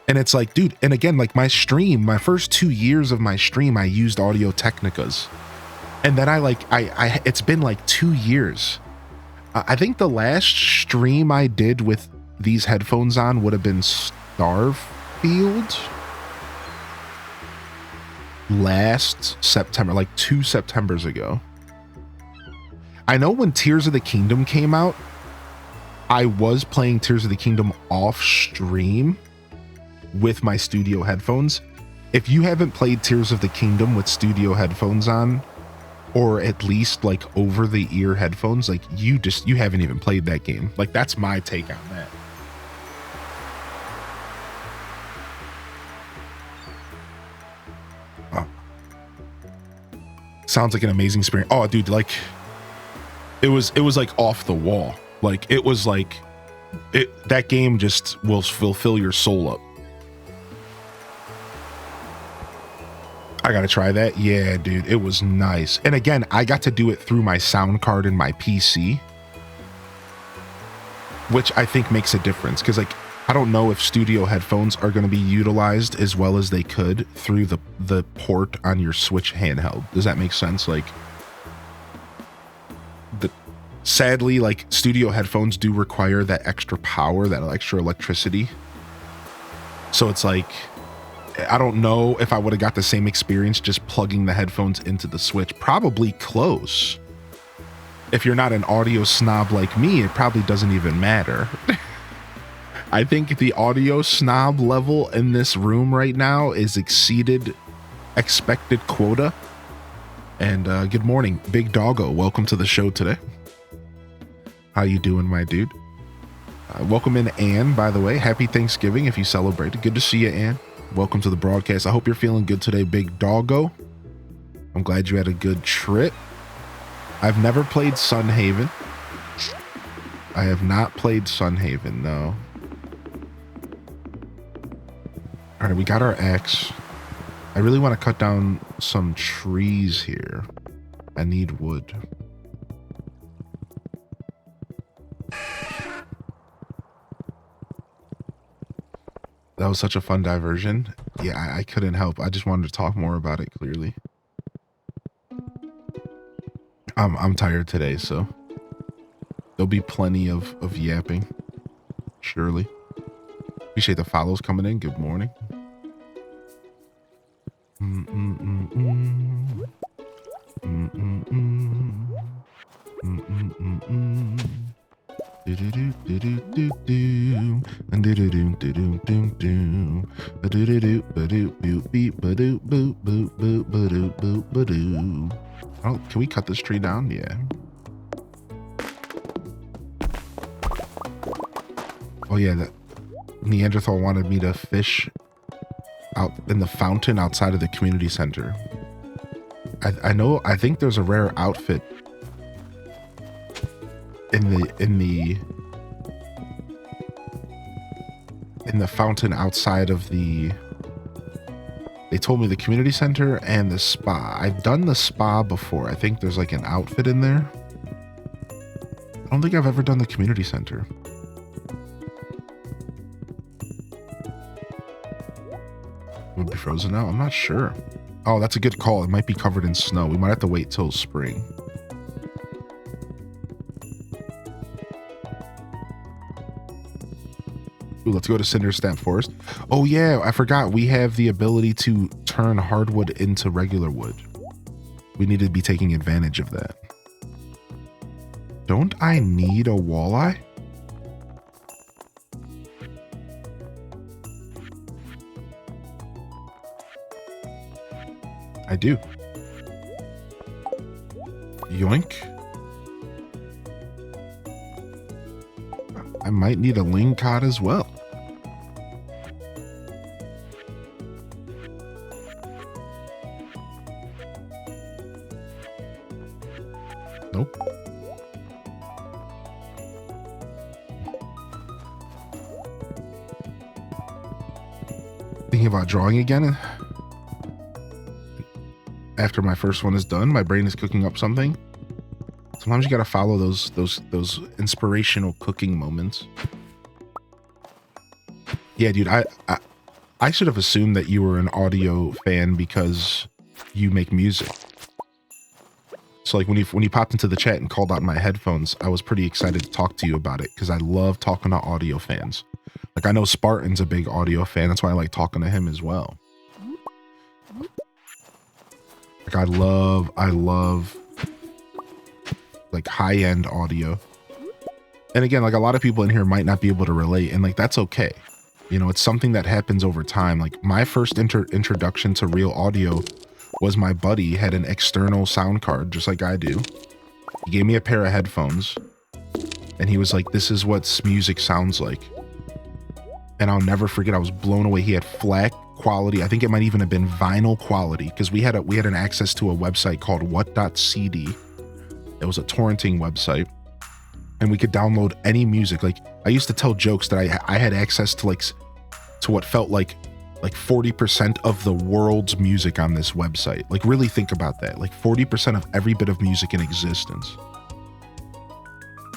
A: And it's like, dude, and again, like my first 2 years of my stream, I used Audio Technicas. And then it's been like 2 years. I think the last stream I did with these headphones on would have been Starfield last September, like 2 Septembers ago. I know when Tears of the Kingdom came out, I was playing Tears of the Kingdom off stream with my studio headphones. If you haven't played Tears of the Kingdom with studio headphones on, or at least like over the ear headphones, like you haven't even played that game. Like that's my take on that. Oh. Sounds like an amazing experience. Oh dude, like it was like off the wall. Like it was like that game just will fill your soul up. I gotta try that. Yeah, dude, it was nice. And again, I got to do it through my sound card in my PC, which I think makes a difference. Because like, I don't know if studio headphones are going to be utilized as well as they could through the port on your Switch handheld. Does that make sense? Like, sadly, like studio headphones do require that extra power, that extra electricity. So it's like, I don't know if I would have got the same experience just plugging the headphones into the Switch. Probably close. If you're not an audio snob like me, it probably doesn't even matter. I think the audio snob level in this room right now is exceeded expected quota. And good morning, Big Doggo. Welcome to the show today. How you doing, my dude? Welcome in, Ann, by the way. Happy Thanksgiving if you celebrated. Good to see you, Ann. Welcome to the broadcast. I hope you're feeling good today, Big Doggo. I'm glad you had a good trip. I've never played Sunhaven. I have not played Sunhaven, no. All right, we got our axe. I really want to cut down some trees here. I need wood. That was such a fun diversion. Yeah, I couldn't help. I just wanted to talk more about it clearly. I'm tired today, so there'll be plenty of yapping. Surely. Appreciate the follows coming in. Good morning. Oh, can we cut this tree down? Yeah. Oh yeah, that Neanderthal wanted me to fish out in the fountain outside of the community center. I think there's a rare outfit in the fountain outside of the They told me the community center and the spa. I've done the spa before. I think there's like an outfit in there. I don't think I've ever done the community center. Would be frozen now? I'm not sure. Oh, that's a good call. It might be covered in snow. We might have to wait till spring. Ooh, let's go to Cinderstamp Forest. Oh yeah, I forgot. We have the ability to turn hardwood into regular wood. We need to be taking advantage of that. Don't I need a walleye? I do. Yoink. I might need a lingcod as well. Nope. Thinking about drawing again. After my first one is done, my brain is cooking up something. Sometimes you gotta follow those inspirational cooking moments. Yeah, dude, I should have assumed that you were an audio fan because you make music. So like when you popped into the chat and called out my headphones, I was pretty excited to talk to you about it because I love talking to audio fans. Like I know Spartan's a big audio fan, that's why I like talking to him as well. Like I love like high-end audio. And again, like a lot of people in here might not be able to relate, and like that's okay. You know, it's something that happens over time. Like my first introduction to real audio was my buddy had an external sound card just like I do. He gave me a pair of headphones and he was like, this is what music sounds like. And I'll never forget, I was blown away. He had FLAC quality. I think it might even have been vinyl quality because we had an access to a website called what.cd. It was a torrenting website and we could download any music. Like I used to tell jokes that I had access to to what felt like 40% of the world's music on this website. Like really think about that. Like 40% of every bit of music in existence.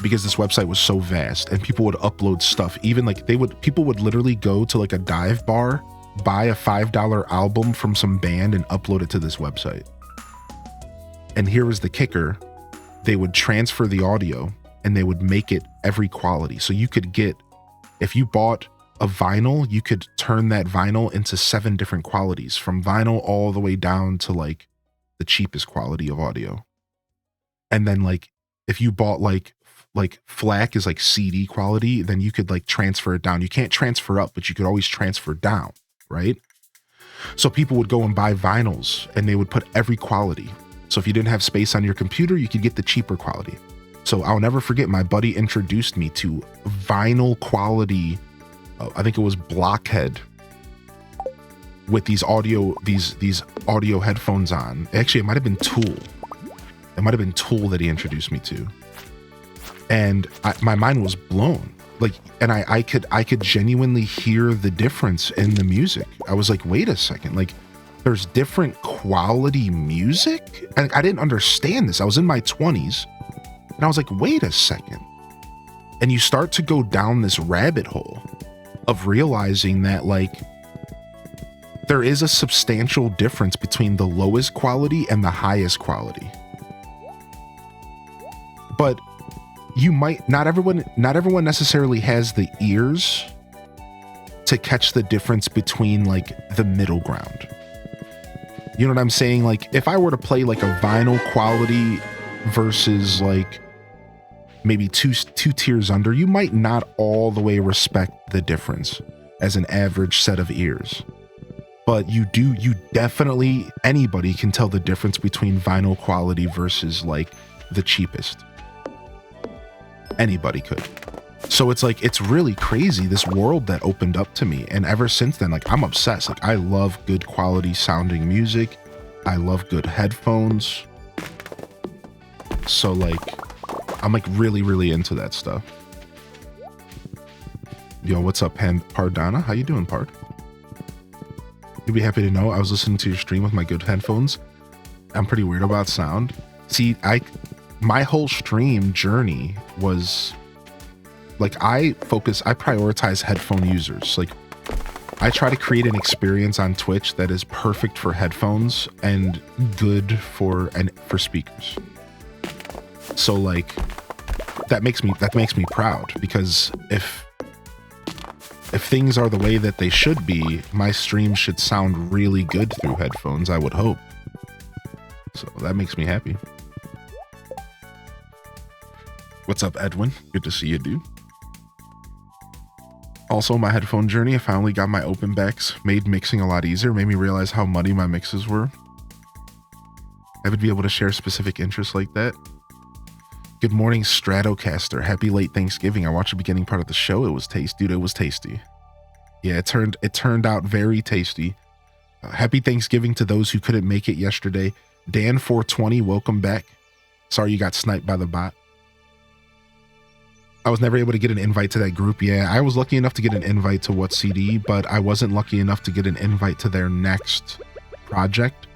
A: Because this website was so vast and people would upload stuff. Even like people would literally go to like a dive bar, buy a $5 album from some band and upload it to this website. And here was the kicker. They would transfer the audio and they would make it every quality. So you could get, if you bought a vinyl, you could turn that vinyl into 7 different qualities, from vinyl all the way down to like the cheapest quality of audio. And then like if you bought like FLAC is like CD quality, then you could like transfer it down. You can't transfer up, but you could always transfer down, right? So people would go and buy vinyls and they would put every quality. So if you didn't have space on your computer, you could get the cheaper quality. So I'll never forget, my buddy introduced me to vinyl quality. I think it was Blockhead with these audio headphones on. Actually, it might have been Tool. It might have been Tool that he introduced me to. And my mind was blown. Like, and I could genuinely hear the difference in the music. I was like, wait a second, like there's different quality music? And I didn't understand this. I was in my 20s and I was like, wait a second. And you start to go down this rabbit hole of realizing that like there is a substantial difference between the lowest quality and the highest quality. But you might not everyone necessarily has the ears to catch the difference between like the middle ground. You know what I'm saying? Like if I were to play like a vinyl quality versus like maybe two tiers under, you might not all the way respect the difference as an average set of ears. But you definitely, anybody can tell the difference between vinyl quality versus like the cheapest. Anybody could. So it's like, it's really crazy, this world that opened up to me. And ever since then, like I'm obsessed. Like I love good quality sounding music. I love good headphones. So like, I'm like really, really into that stuff. Yo, what's up, Pardana? How you doing, Pard? You'd be happy to know I was listening to your stream with my good headphones. I'm pretty weird about sound. See, my whole stream journey was like, I prioritize headphone users. Like, I try to create an experience on Twitch that is perfect for headphones and good for speakers. So like, that makes me proud, because if things are the way that they should be, my stream should sound really good through headphones, I would hope. So that makes me happy. What's up, Edwin? Good to see you, dude. Also, my headphone journey, I finally got my open backs, made mixing a lot easier, made me realize how muddy my mixes were. I would be able to share specific interests like that. Good morning, Stratocaster. Happy late Thanksgiving. I watched the beginning part of the show. It was tasty, dude. It was tasty. Yeah, it turned out very tasty. Happy Thanksgiving to those who couldn't make it yesterday. Dan420, welcome back. Sorry you got sniped by the bot. I was never able to get an invite to that group. Yeah, I was lucky enough to get an invite to What CD, but I wasn't lucky enough to get an invite to their next project.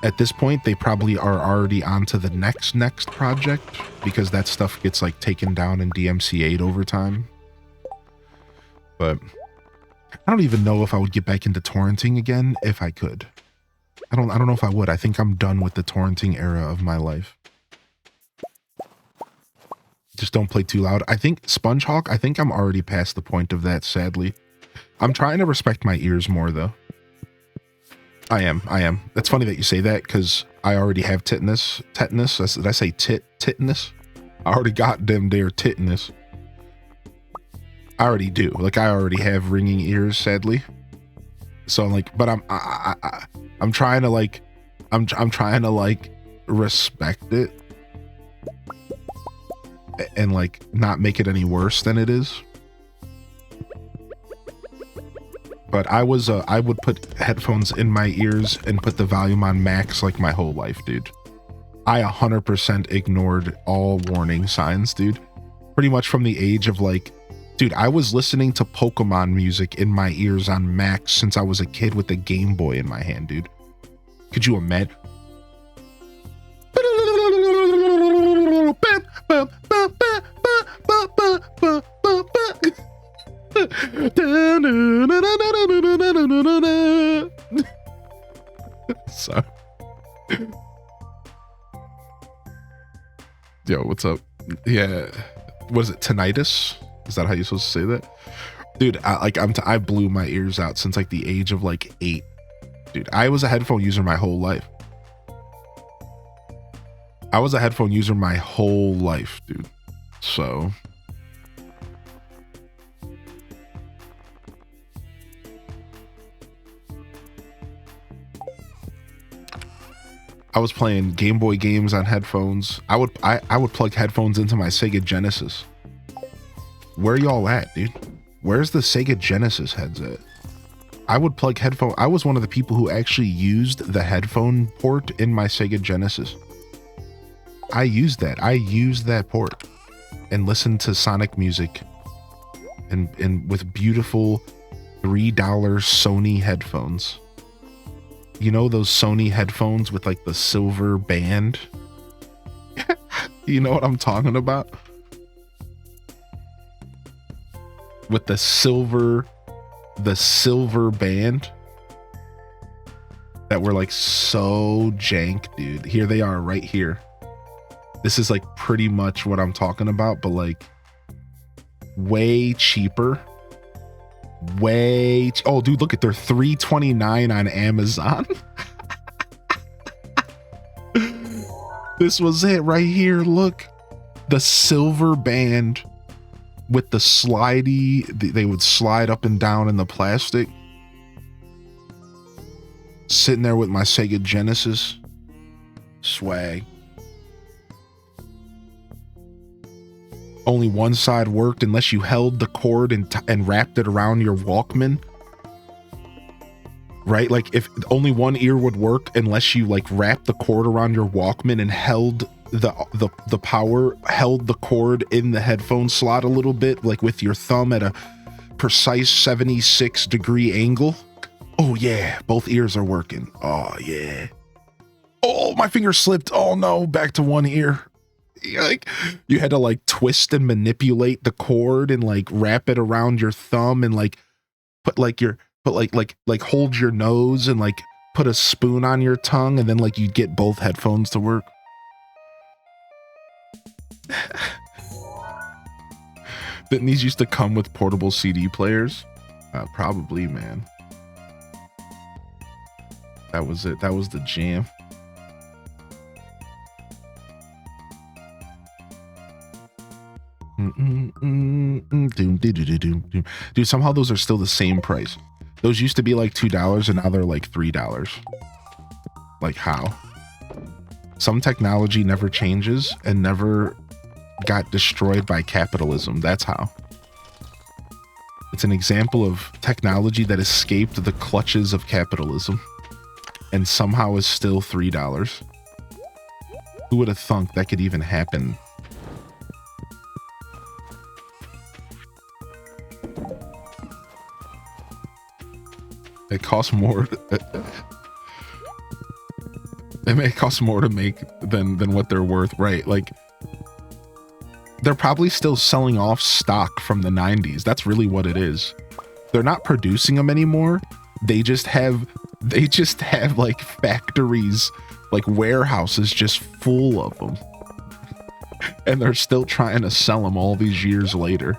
A: At this point, they probably are already on to the next project, because that stuff gets like taken down in DMCA'd over time. But I don't even know if I would get back into torrenting again if I could. I don't know if I would. I think I'm done with the torrenting era of my life. Just don't play too loud. I think SpongeHawk, I think I'm already past the point of that, sadly. I'm trying to respect my ears more, though. I am. That's funny that you say that, because I already have tetanus. Did I say tetanus? I already got them there tetanus. I already do. Like, I already have ringing ears, sadly. So I'm like, but I'm trying to like, I'm trying to like respect it. And like not make it any worse than it is. But I would put headphones in my ears and put the volume on max like my whole life, dude. I 100% ignored all warning signs, dude. Pretty much from the age of like, dude, I was listening to Pokemon music in my ears on max since I was a kid with a Game Boy in my hand, dude. Could you imagine? Sorry. Yo, what's up? Yeah, what is it? Tinnitus? Is that how you're supposed to say that? Dude, I blew my ears out since like the age of like 8. Dude, I was a headphone user my whole life. Dude. So I was playing Game Boy games on headphones. I would plug headphones into my Sega Genesis. Where y'all at, dude? Where's the Sega Genesis heads at? I would plug headphone. I was one of the people who actually used the headphone port in my Sega Genesis. I used that port and listened to Sonic music and with beautiful $3 Sony headphones. You know those Sony headphones with like the silver band? You know what I'm talking about? With the silver band that were like so jank, dude. Here they are right here. This is like pretty much what I'm talking about, but like way cheaper. Oh, dude, look at they're $3.29 on Amazon. This was it right here. Look, the silver band with the slidey. They would slide up and down in the plastic. Sitting there with my Sega Genesis. Swag. Only one side worked unless you held the cord and wrapped it around your Walkman. Right? Like if only one ear would work unless you like wrapped the cord around your Walkman and held the power, held the cord in the headphone slot a little bit, like with your thumb at a precise 76-degree angle. Oh yeah, both ears are working. Oh yeah. Oh, my finger slipped. Oh no, back to one ear. Like you had to like twist and manipulate the cord and like wrap it around your thumb and like put like your like hold your nose and like put a spoon on your tongue and then like you'd get both headphones to work. Didn't these used to come with portable CD players? Probably, man. That was it. That was the jam. Dude, somehow those are still the same price. Those used to be like $2 and now they're like $3. Like how? Some technology never changes and never got destroyed by capitalism. That's how. It's an example of technology that escaped the clutches of capitalism and somehow is still $3. Who would have thunk that could even happen? It costs more. It may cost more to make than what they're worth, right? Like, they're probably still selling off stock from the 90s. That's really what it is. They're not producing them anymore. They just have like factories, like warehouses just full of them. And they're still trying to sell them all these years later.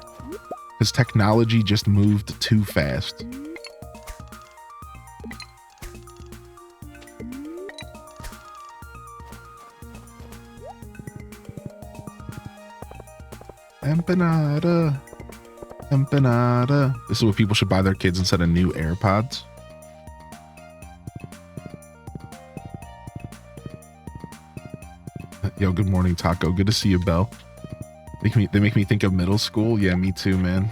A: Because technology just moved too fast. Empanada. Empanada. This is what people should buy their kids instead of new AirPods. Yo, good morning, Taco. Good to see you, Belle. They make me think of middle school. Yeah, me too, man.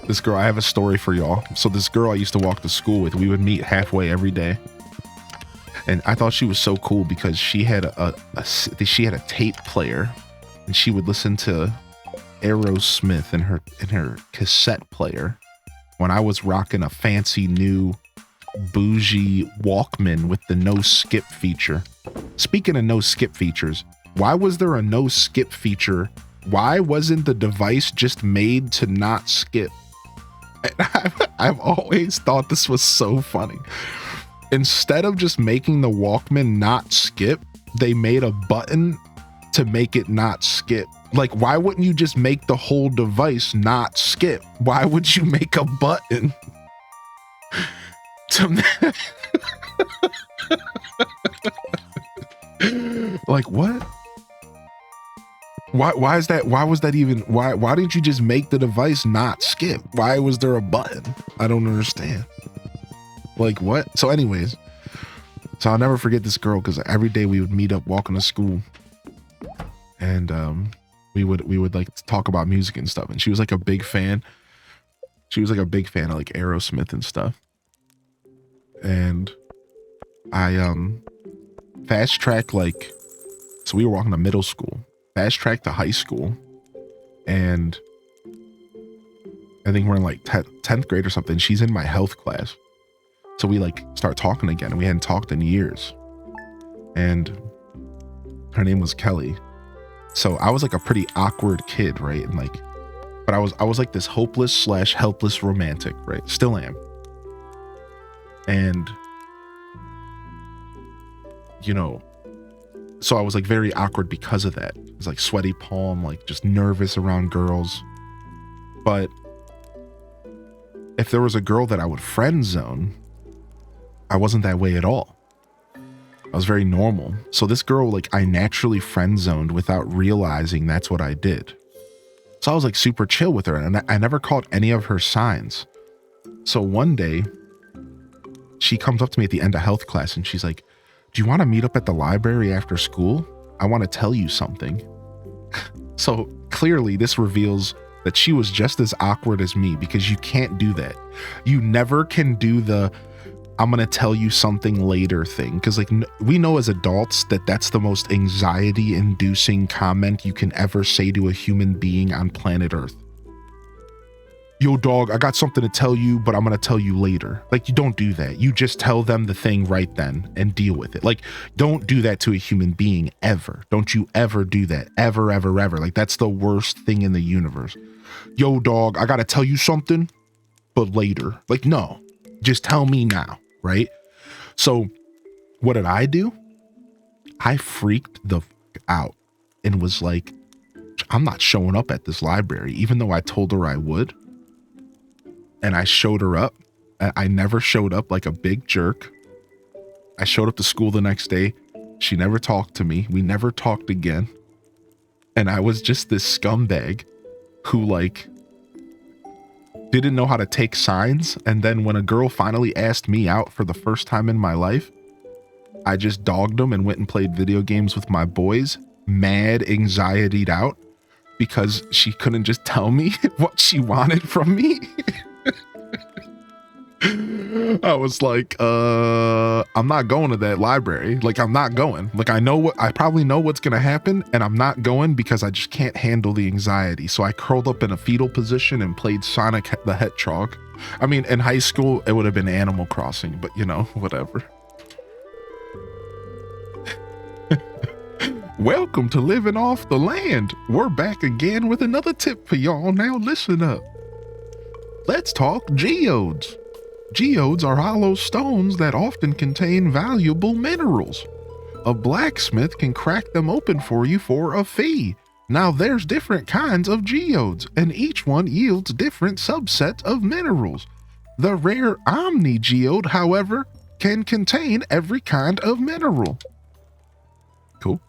A: This girl, I have a story for y'all. So this girl I used to walk to school with, we would meet halfway every day. And I thought she was so cool because she had a tape player and she would listen to Aerosmith in her cassette player when I was rocking a fancy new bougie Walkman with the no skip feature. Speaking of no skip features, why was there a no skip feature? Why wasn't the device just made to not skip? I've always thought this was so funny. Instead of just making the Walkman not skip, they made a button to make it not skip. Like, why wouldn't you just make the whole device not skip? Why would you make a button to like what? Why is that? Why was that even? Why didn't you just make the device not skip? Why was there a button? I don't understand. Like what? So anyways, so I'll never forget this girl because every day we would meet up walking to school, and we would like talk about music and stuff. And she was like a big fan. She was like a big fan of like Aerosmith and stuff. And I fast track like, so we were walking to middle school, fast track to high school, and I think we're in like 10th grade or something. She's in my health class. So we like start talking again and we hadn't talked in years. And her name was Kelly. So I was like a pretty awkward kid, right? And like, but I was like this hopeless / helpless romantic, right? Still am. And, you know, so I was like very awkward because of that. It was like sweaty palm, like just nervous around girls. But if there was a girl that I would friend zone, I wasn't that way at all. I was very normal. So this girl, like I naturally friend zoned without realizing that's what I did. So I was like super chill with her and I never caught any of her signs. So one day she comes up to me at the end of health class and she's like, do you want to meet up at the library after school? I want to tell you something. So clearly this reveals that she was just as awkward as me because you can't do that. You never can do the, I'm going to tell you something later thing. Because like we know as adults that that's the most anxiety inducing comment you can ever say to a human being on planet Earth. Yo, dog, I got something to tell you, but I'm going to tell you later. Like, you don't do that. You just tell them the thing right then and deal with it. Like, don't do that to a human being ever. Don't you ever do that. Ever, ever, ever. Like, that's the worst thing in the universe. Yo, dog, I got to tell you something, but later. Like, no, just tell me now, right? So what did I do? I freaked the fuck out and was like, I'm not showing up at this library, even though I told her I would. And I showed her up. I never showed up like a big jerk. I showed up to school the next day. She never talked to me. We never talked again. And I was just this scumbag who like didn't know how to take signs. And then when a girl finally asked me out for the first time in my life, I just dogged them and went and played video games with my boys, mad, anxietied out because she couldn't just tell me what she wanted from me. I was like, I'm not going to that library. Like, I'm not going. Like, I probably know what's going to happen, and I'm not going because I just can't handle the anxiety. So I curled up in a fetal position and played Sonic the Hedgehog. I mean, in high school, it would have been Animal Crossing, but you know, whatever. Welcome to Living Off the Land. We're back again with another tip for y'all. Now listen up. Let's talk geodes. Geodes are hollow stones that often contain valuable minerals. A blacksmith can crack them open for you for a fee. Now there's different kinds of geodes, and each one yields different subsets of minerals. The rare Omni geode, however, can contain every kind of mineral. Cool.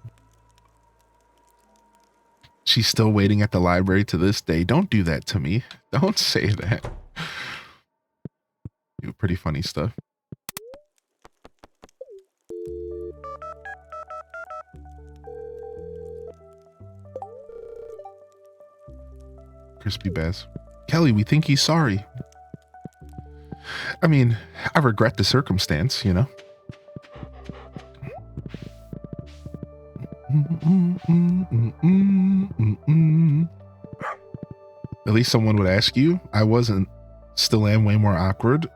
A: She's still waiting at the library to this day. Don't do that to me. Don't say that. Pretty funny stuff. Crispy Bass. Kelly, we think he's sorry. I mean, I regret the circumstance, you know. At least someone would ask you. I wasn't. Still am way more awkward.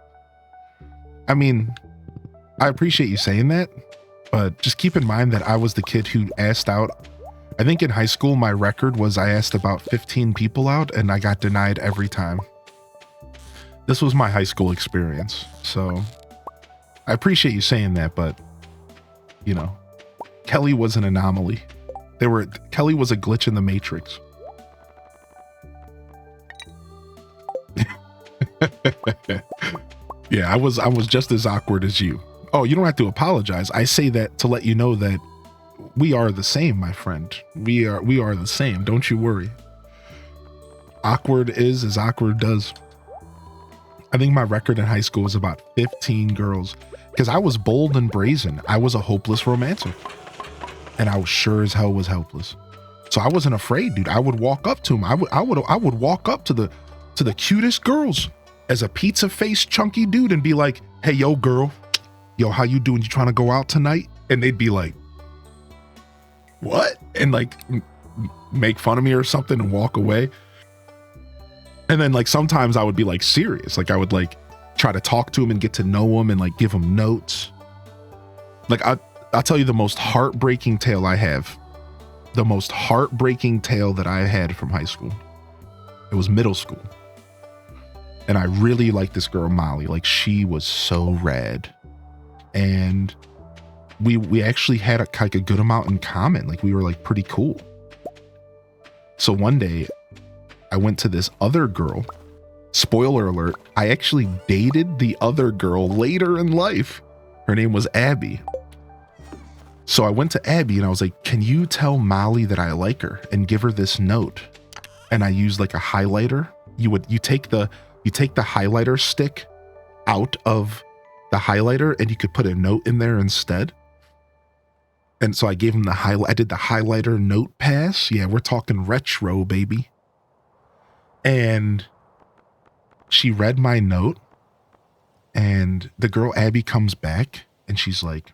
A: I mean, I appreciate you saying that, but just keep in mind that I was the kid who asked out. I think in high school, my record was I asked about 15 people out and I got denied every time. This was my high school experience. So I appreciate you saying that, but you know, Kelly was an anomaly. Kelly was a glitch in the matrix. Yeah, I was just as awkward as you. Oh, you don't have to apologize. I say that to let you know that we are the same, my friend. We are the same. Don't you worry. Awkward is as awkward does. I think my record in high school was about 15 girls because I was bold and brazen. I was a hopeless romantic, and I was sure as hell was helpless. So I wasn't afraid, dude. I would walk up to them. I would walk up to the cutest girls as a pizza face chunky dude and be like, hey, yo, girl, yo, how you doing? You trying to go out tonight? And they'd be like, what? And like make fun of me or something and walk away. And then like sometimes I would be like serious. Like I would like try to talk to him and get to know him and like give him notes. Like I'll tell you the most heartbreaking tale I have. The most heartbreaking tale that I had from high school. It was middle school. And I really liked this girl, Molly. Like she was so rad. And we actually had like a good amount in common. Like we were like pretty cool. So one day I went to this other girl. Spoiler alert, I actually dated the other girl later in life. Her name was Abby. So I went to Abby and I was like, can you tell Molly that I like her and give her this note? And I used like a highlighter. You take the highlighter stick out of the highlighter and you could put a note in there instead. And so I gave him I did the highlighter note pass. Yeah, we're talking retro, baby. And she read my note And the girl Abby comes back and she's like,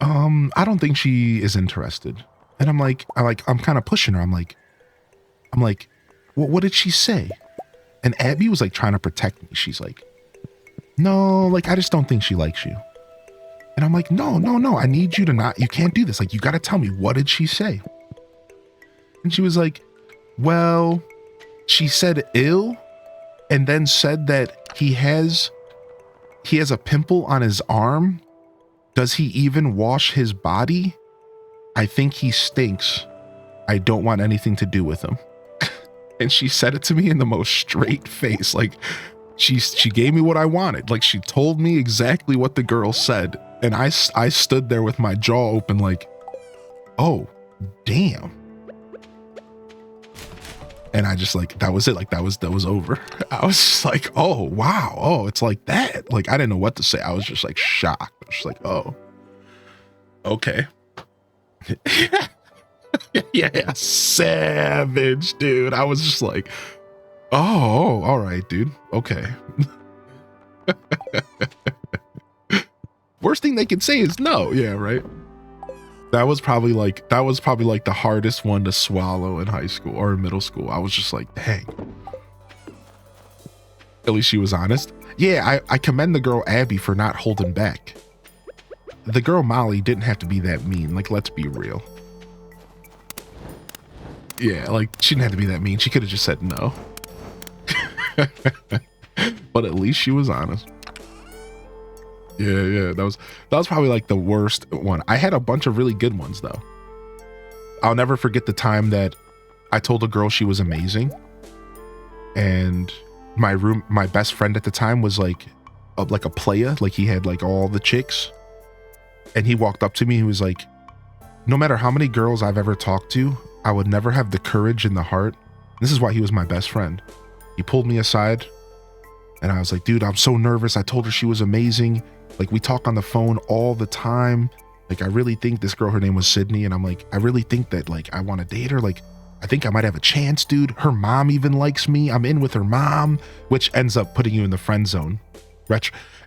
A: I don't think she is interested. And I'm kind of pushing her. I'm like, well, what did she say? And Abby was like trying to protect me. She's like, no, like, I just don't think she likes you. And I'm like, no, I need you to not, you can't do this. Like, you got to tell me, what did she say? And she was like, well, she said ill and then said that he has a pimple on his arm. Does he even wash his body? I think he stinks. I don't want anything to do with him. And she said it to me in the most straight face. Like, she gave me what I wanted. Like, she told me exactly what the girl said. And I stood there with my jaw open like, oh, damn. And I just like, that was it. Like, that was over. I was just like, oh, wow. Oh, it's like that. Like, I didn't know what to say. I was just like shocked. I was just like, oh, okay. Yeah, savage, dude. I was just like, oh, all right, dude. Okay. Worst thing they could say is no. Yeah, right. That was probably like the hardest one to swallow in high school or in middle school. I was just like, dang. At least she was honest. Yeah, I commend the girl Abby for not holding back. The girl Molly didn't have to be that mean. Like, let's be real. Yeah, like, she didn't have to be that mean. She could have just said no. But at least she was honest. Yeah, that was probably like the worst one. I had a bunch of really good ones though. I'll never forget the time that I told a girl she was amazing, and my best friend at the time was like a playa, like he had like all the chicks, and he walked up to me. He was like, no matter how many girls I've ever talked to, I would never have the courage in the heart. This is why he was my best friend. He pulled me aside and I was like, dude, I'm so nervous. I told her she was amazing. Like, we talk on the phone all the time. Like, I really think this girl, her name was Sydney. And I'm like, I really think that, like, I want to date her. Like, I think I might have a chance, dude. Her mom even likes me. I'm in with her mom, which ends up putting you in the friend zone.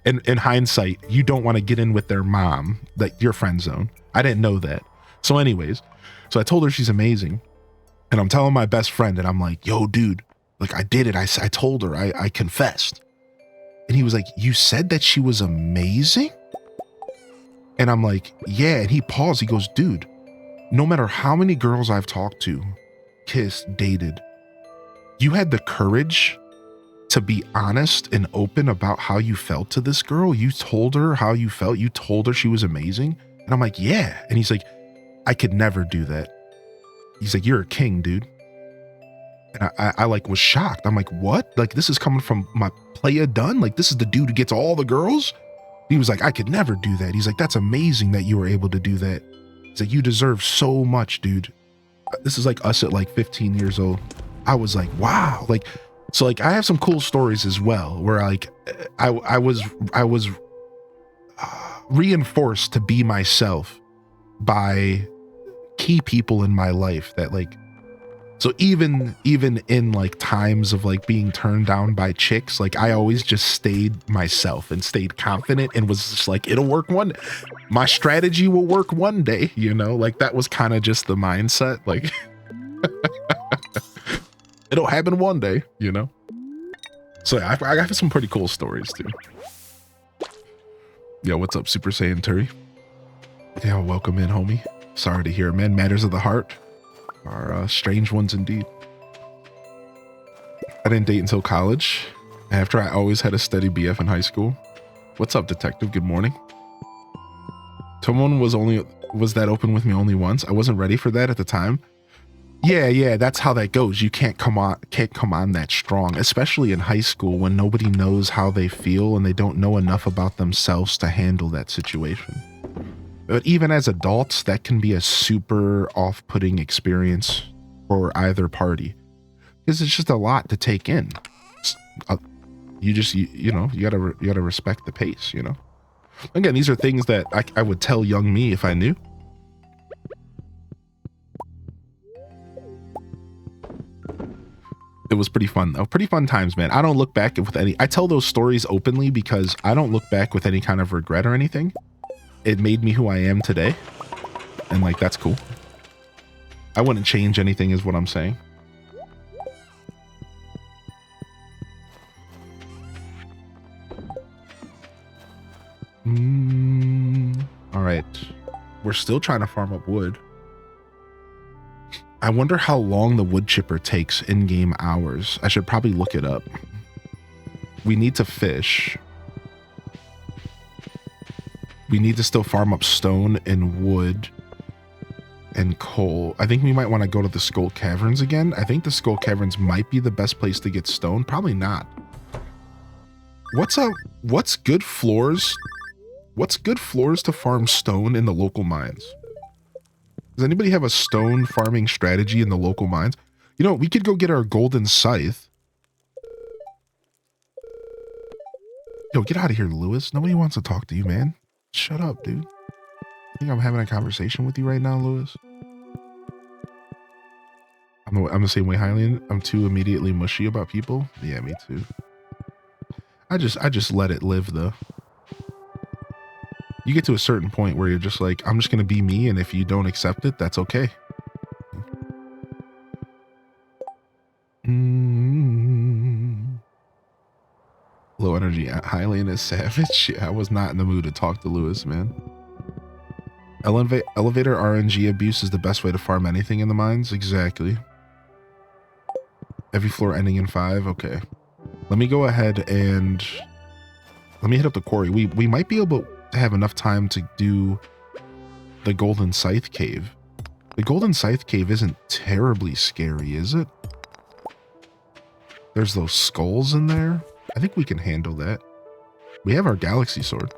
A: In hindsight, you don't want to get in with their mom, like your friend zone. I didn't know that. So anyways, so I told her she's amazing. And I'm telling my best friend, and I'm like, yo, dude, like, I did it. I told her, I confessed. And he was like, you said that she was amazing? And I'm like, yeah. And he paused. He goes, dude, no matter how many girls I've talked to, kissed, dated, you had the courage to be honest and open about how you felt to this girl. You told her how you felt. You told her she was amazing. And I'm like, yeah. And he's like, I could never do that. He's like, you're a king, dude. And I like was shocked. I'm like, what? Like, this is coming from my playa done? Like, this is the dude who gets all the girls? He was like, I could never do that. He's like, that's amazing that you were able to do that. He's like, you deserve so much, dude. This is like us at like 15 years old. I was like, wow. Like, so like, I have some cool stories as well, where like, I was reinforced to be myself by key people in my life that like, so even in like times of like being turned down by chicks, like I always just stayed myself and stayed confident and was just like, it'll work my strategy will work one day, you know, like that was kind of just the mindset. Like it'll happen one day, you know? So yeah, I got some pretty cool stories too. Yo, what's up, Super Saiyan Turi? Yeah, welcome in, homie. Sorry to hear, man. Matters of the heart are strange ones indeed. I didn't date until college, after I always had a steady BF in high school. What's up, detective? Good morning. Someone was that open with me only once. I wasn't ready for that at the time. Yeah, that's how that goes. You can't come on that strong, especially in high school when nobody knows how they feel and they don't know enough about themselves to handle that situation. But even as adults, that can be a super off-putting experience for either party, because it's just a lot to take in. You gotta respect the pace, you know? Again, these are things that I would tell young me if I knew. It was pretty fun though. Pretty fun times, man. I don't look back with any, I tell those stories openly because I don't look back with any kind of regret or anything. It made me who I am today. And like, that's cool. I wouldn't change anything is what I'm saying. All right. We're still trying to farm up wood. I wonder how long the wood chipper takes in-game hours. I should probably look it up. We need to fish. We need to still farm up stone and wood and coal. I think we might want to go to the Skull Caverns again. I think the Skull Caverns might be the best place to get stone. Probably not. What's good floors? What's good floors to farm stone in the local mines? Does anybody have a stone farming strategy in the local mines? You know, we could go get our golden scythe. Yo, get out of here, Lewis. Nobody wants to talk to you, man. Shut up, dude. I think I'm having a conversation with you right now, Lewis. I'm the same way, Hylian. I'm too immediately mushy about people. Yeah, me too. I just let it live, though. You get to a certain point where you're just like, I'm just going to be me, and if you don't accept it, that's okay. Low energy. Hylian is savage. Yeah, I was not in the mood to talk to Lewis, man. Elevator RNG abuse is the best way to farm anything in the mines. Exactly. Every floor ending in 5. Okay. Let me go ahead and let me hit up the quarry. We might be able to have enough time to do the Golden Scythe Cave. The Golden Scythe Cave isn't terribly scary, is it? There's those skulls in there. I think we can handle that. We have our Galaxy Sword.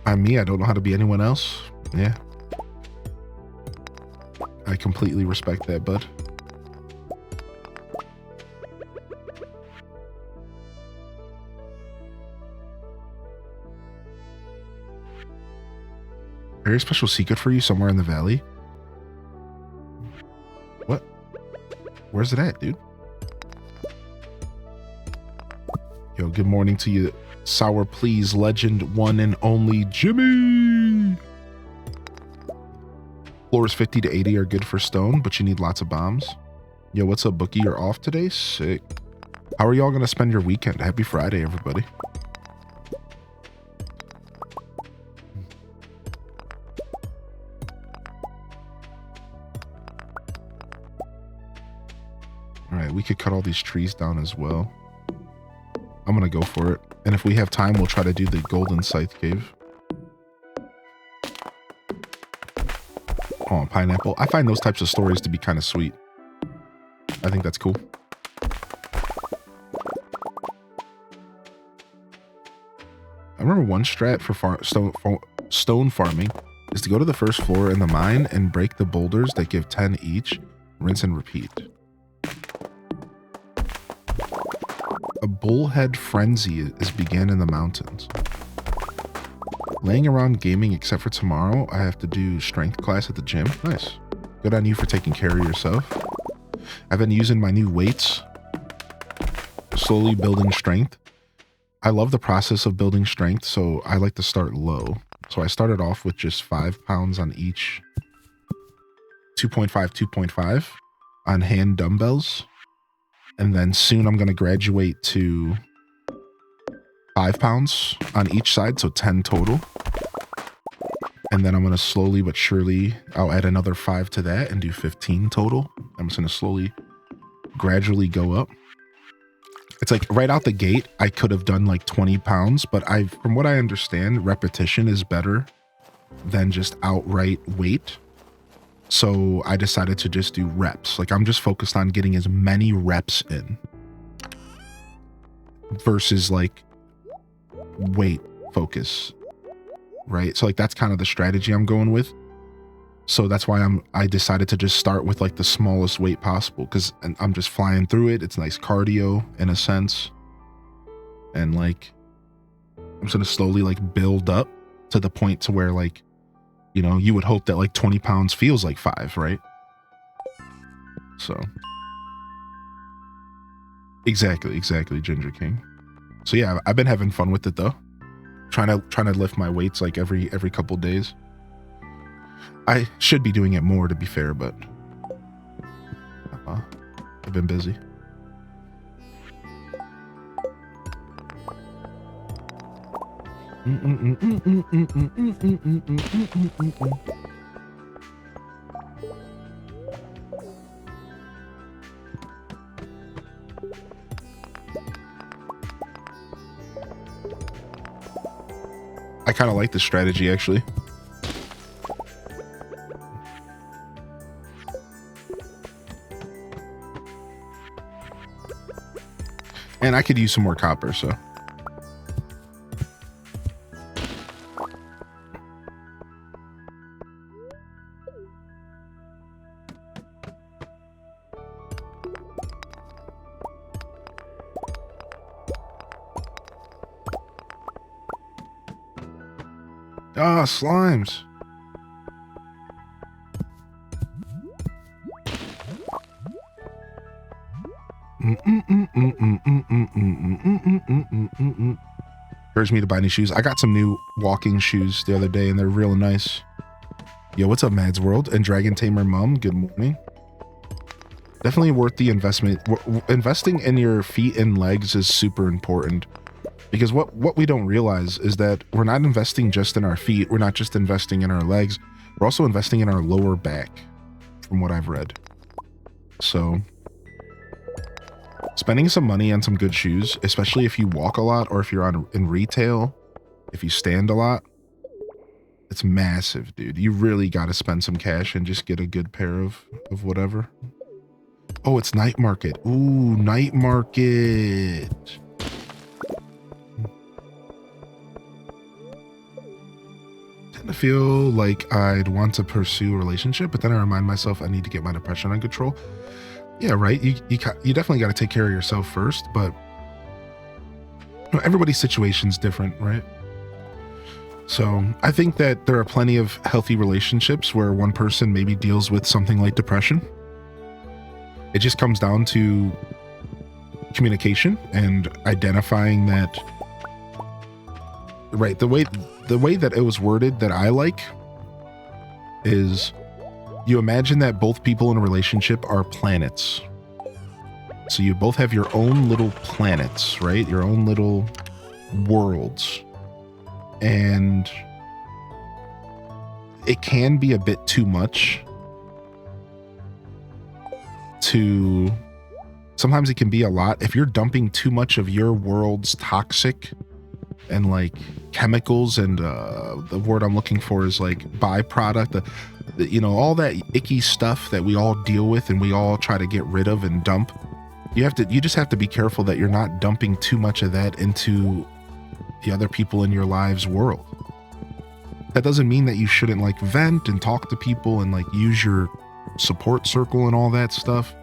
A: I'm me. I don't know how to be anyone else. Yeah. I completely respect that, bud. Very special secret for you somewhere in the valley. What? Where's it at, dude? Yo, good morning to you, Sour Please legend, one and only Jimmy. Floors 50 to 80 are good for stone, but you need lots of bombs. Yo, what's up, Bookie? You're off today? Sick. How are y'all gonna spend your weekend? Happy Friday, everybody. All right, we could cut all these trees down as well. I'm gonna go for it. And if we have time, we'll try to do the Golden Scythe Cave. Oh, pineapple. I find those types of stories to be kind of sweet. I think that's cool. I remember one strat for stone farming is to go to the first floor in the mine and break the boulders that give 10 each, rinse and repeat. A bullhead frenzy is began in the mountains. Laying around gaming except for tomorrow, I have to do strength class at the gym. Nice. Good on you for taking care of yourself. I've been using my new weights, slowly building strength. I love the process of building strength, so I like to start low. So I started off with just 5 pounds on each 2.5, 2.5 on hand dumbbells. And then soon I'm going to graduate to 5 pounds on each side, so 10 total. And then I'm going to slowly but surely, I'll add another 5 to that and do 15 total. I'm just going to slowly, gradually go up. It's like right out the gate, I could have done like 20 pounds, but from what I understand, repetition is better than just outright weight. So I decided to just do reps. Like I'm just focused on getting as many reps in versus like weight focus, right? So like that's kind of the strategy I'm going with. So that's why I decided to just start with like the smallest weight possible, because I'm just flying through it. It's nice cardio in a sense. And like I'm just gonna slowly like build up to the point to where like You know, you would hope that like 20 pounds feels like 5, right? So exactly, Ginger King. So yeah, I've been having fun with it though. Trying to lift my weights like every couple days. I should be doing it more to be fair, but I've been busy. I kind of like this strategy actually. And I could use some more copper, so. Ah, slimes. Urged me to buy new shoes. I got some new walking shoes the other day and they're real nice. Yo, what's up, Mads World and Dragon Tamer Mom? Good morning. Definitely worth the investment. Investing in your feet and legs is super important. Because what we don't realize is that we're not investing just in our feet. We're not just investing in our legs. We're also investing in our lower back, from what I've read. So, spending some money on some good shoes, especially if you walk a lot or if you're in retail, if you stand a lot, it's massive, dude. You really got to spend some cash and just get a good pair of whatever. Oh, it's night market. Ooh, night market. I feel like I'd want to pursue a relationship, but then I remind myself I need to get my depression under control. Yeah, right. You definitely got to take care of yourself first, but everybody's situation's different, right? So I think that there are plenty of healthy relationships where one person maybe deals with something like depression. It just comes down to communication and identifying that. Right, the way that it was worded that I like is you imagine that both people in a relationship are planets. So you both have your own little planets, right? Your own little worlds. And it can be a bit too much to... Sometimes it can be a lot. If you're dumping too much of your world's toxic and like chemicals and the word I'm looking for is like byproduct, you know, all that icky stuff that we all deal with and we all try to get rid of and dump. You just have to be careful that you're not dumping too much of that into the other people in your lives world. That doesn't mean that you shouldn't like vent and talk to people and like use your support circle and all that stuff.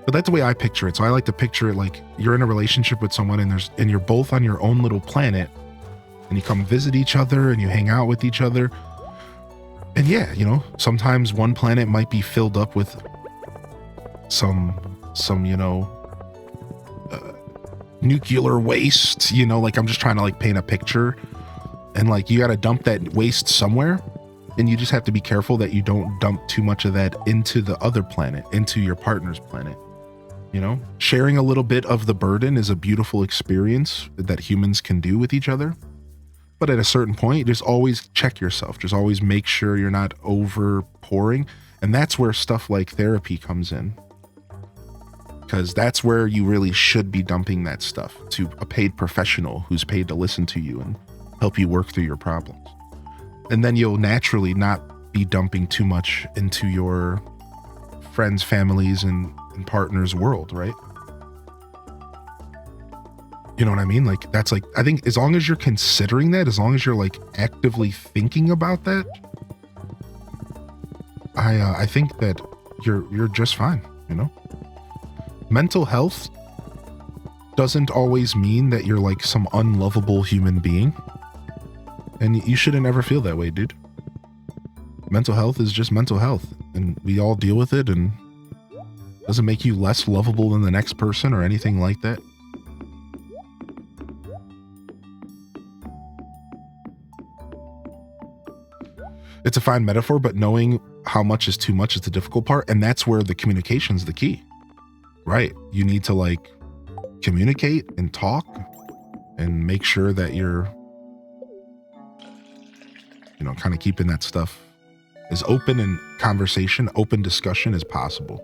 A: But that's the way I picture it. So I like to picture it like you're in a relationship with someone and you're both on your own little planet and you come visit each other and you hang out with each other. And yeah, you know, sometimes one planet might be filled up with some, you know, nuclear waste, you know, like I'm just trying to like paint a picture and like you got to dump that waste somewhere. And you just have to be careful that you don't dump too much of that into the other planet, into your partner's planet. You know, sharing a little bit of the burden is a beautiful experience that humans can do with each other. But at a certain point, just always check yourself. Just always make sure you're not over pouring. And that's where stuff like therapy comes in. Because that's where you really should be dumping that stuff to a paid professional who's paid to listen to you and help you work through your problems. And then you'll naturally not be dumping too much into your friends, families, and partners' world, right? You know what I mean? Like, that's like, I think as long as you're considering that, as long as you're like actively thinking about that, I think that you're just fine, you know? Mental health doesn't always mean that you're like some unlovable human being. And you shouldn't ever feel that way, dude. Mental health is just mental health, and we all deal with it, and doesn't make you less lovable than the next person or anything like that. It's a fine metaphor, but knowing how much is too much is the difficult part, and that's where the communication is the key, right? You need to like communicate and talk and make sure that you're, you know, kind of keeping that stuff as open and conversation, open discussion as possible,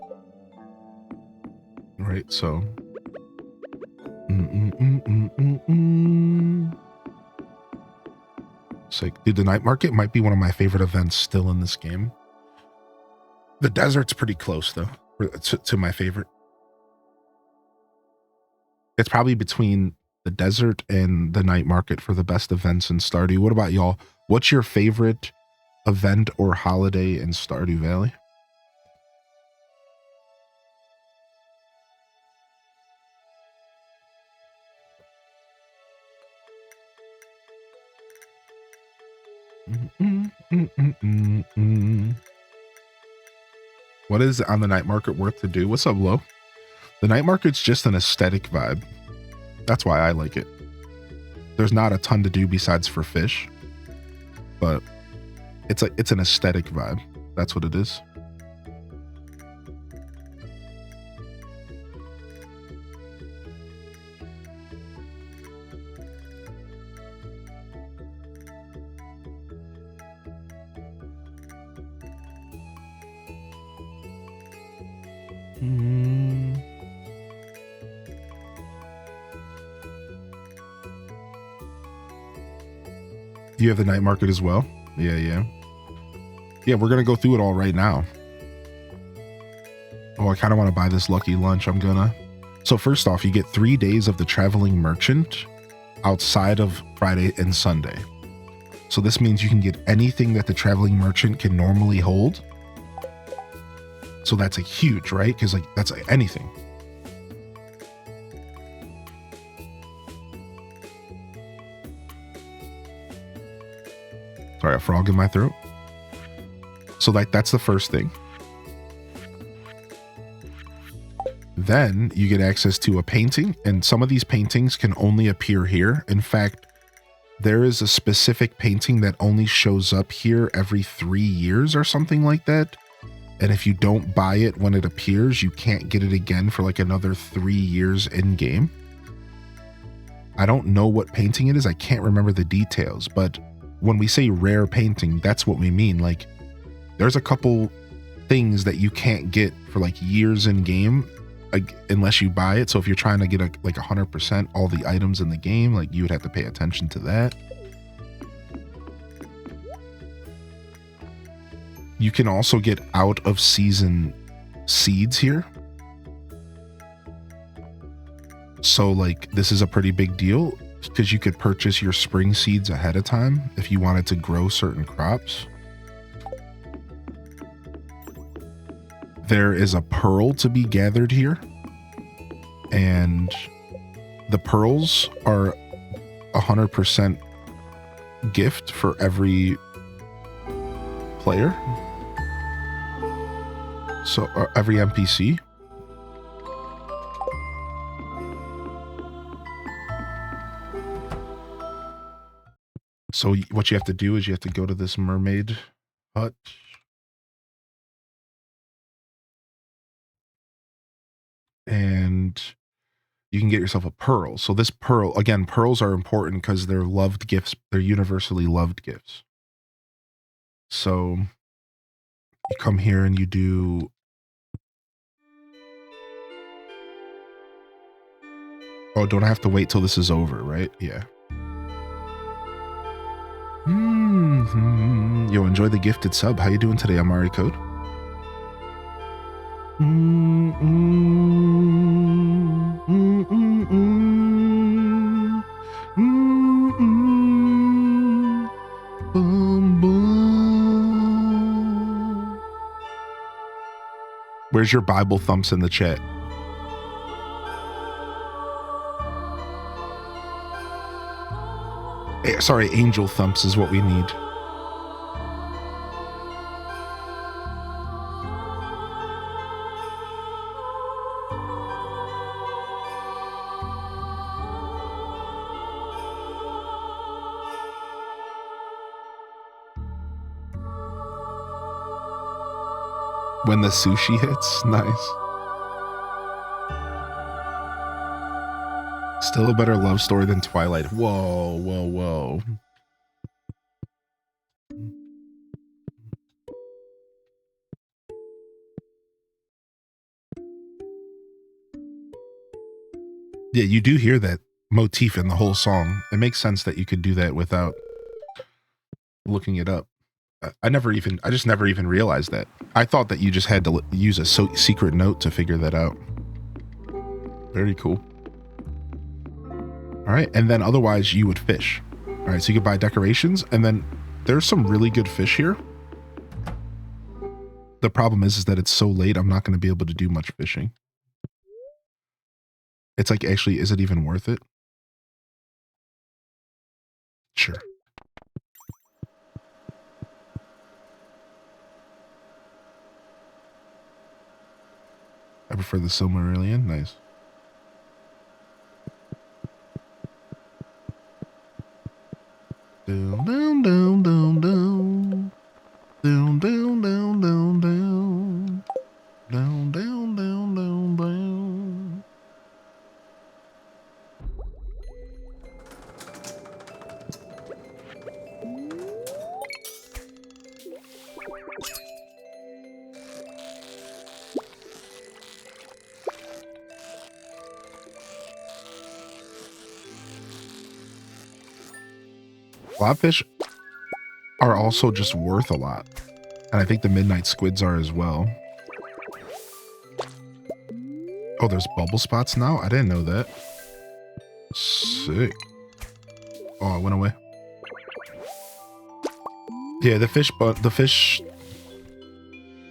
A: right? So, It's like, dude, the night market might be one of my favorite events still in this game. The desert's pretty close though to my favorite. It's probably between the desert and the night market for the best events in Stardew. What about y'all? What's your favorite event or holiday in Stardew Valley? What is on the night market worth to do? What's up, Lo? The night market's just an aesthetic vibe. That's why I like it. There's not a ton to do besides for fish, but it's an aesthetic vibe. That's what it is. You have the night market as well? Yeah, we're gonna go through it all right now. Oh, I kind of want to buy this lucky lunch. I'm gonna. So first off, you get 3 days of the traveling merchant outside of Friday and Sunday. So this means you can get anything that the traveling merchant can normally hold. So that's a huge, right? Because like that's anything. Sorry, a frog in my throat. So like that's the first thing. Then you get access to a painting, and some of these paintings can only appear here. In fact, there is a specific painting that only shows up here every 3 years or something like that. And if you don't buy it when it appears, you can't get it again for like another 3 years in game. I don't know what painting it is. I can't remember the details, but when we say rare painting, that's what we mean. Like there's a couple things that you can't get for like years in game, like, unless you buy it. So if you're trying to get like 100% all the items in the game, like you would have to pay attention to that. You can also get out of season seeds here. So like this is a pretty big deal because you could purchase your spring seeds ahead of time if you wanted to grow certain crops. There is a pearl to be gathered here, and the pearls are 100% gift for every player. So every NPC. So what you have to do is you have to go to this mermaid hut. And you can get yourself a pearl. So this pearl, again, pearls are important because they're loved gifts. They're universally loved gifts. So you come here and you do. Oh, don't I have to wait till this is over, right? Yeah. Yo, enjoy the gifted sub. How you doing today, Amari Code? Where's your Bible thumps in the chat? Sorry, angel thumps is what we need. When the sushi hits, nice. Still a better love story than Twilight. Whoa, whoa, whoa. Yeah, you do hear that motif in the whole song. It makes sense that you could do that without looking it up. I just never even realized that. I thought that you just had to use a secret note to figure that out. Very cool. All right, and then otherwise you would fish. All right, so you could buy decorations, and then there's some really good fish here. The problem is that it's so late, I'm not going to be able to do much fishing. It's like, actually, is it even worth it? Sure. I prefer the Silmarillion. Nice. Down, down, down, down, down. Down, down, down, down, down. Down, down, down, down, down. Blobfish are also just worth a lot. And I think the midnight squids are as well. Oh, there's bubble spots now? I didn't know that. Sick. Oh, it went away. Yeah, the fish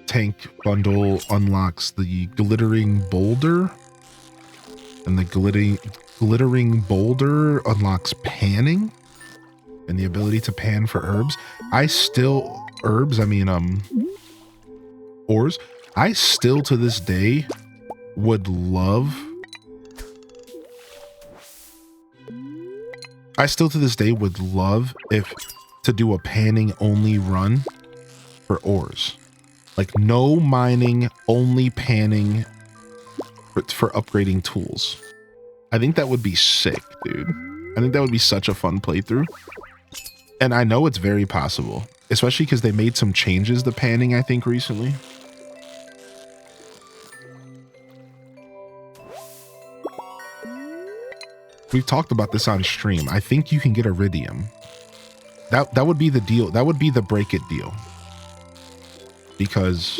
A: tank bundle unlocks the glittering boulder. And the glittering boulder unlocks panning. And the ability to pan for herbs. Ores. I still to this day would love if to do a panning only run for ores. Like no mining, only panning for upgrading tools. I think that would be sick, dude. I think that would be such a fun playthrough. And I know it's very possible, especially because they made some changes to panning, I think, recently. We've talked about this on stream. I think you can get iridium. That would be the deal. That would be the break it deal. Because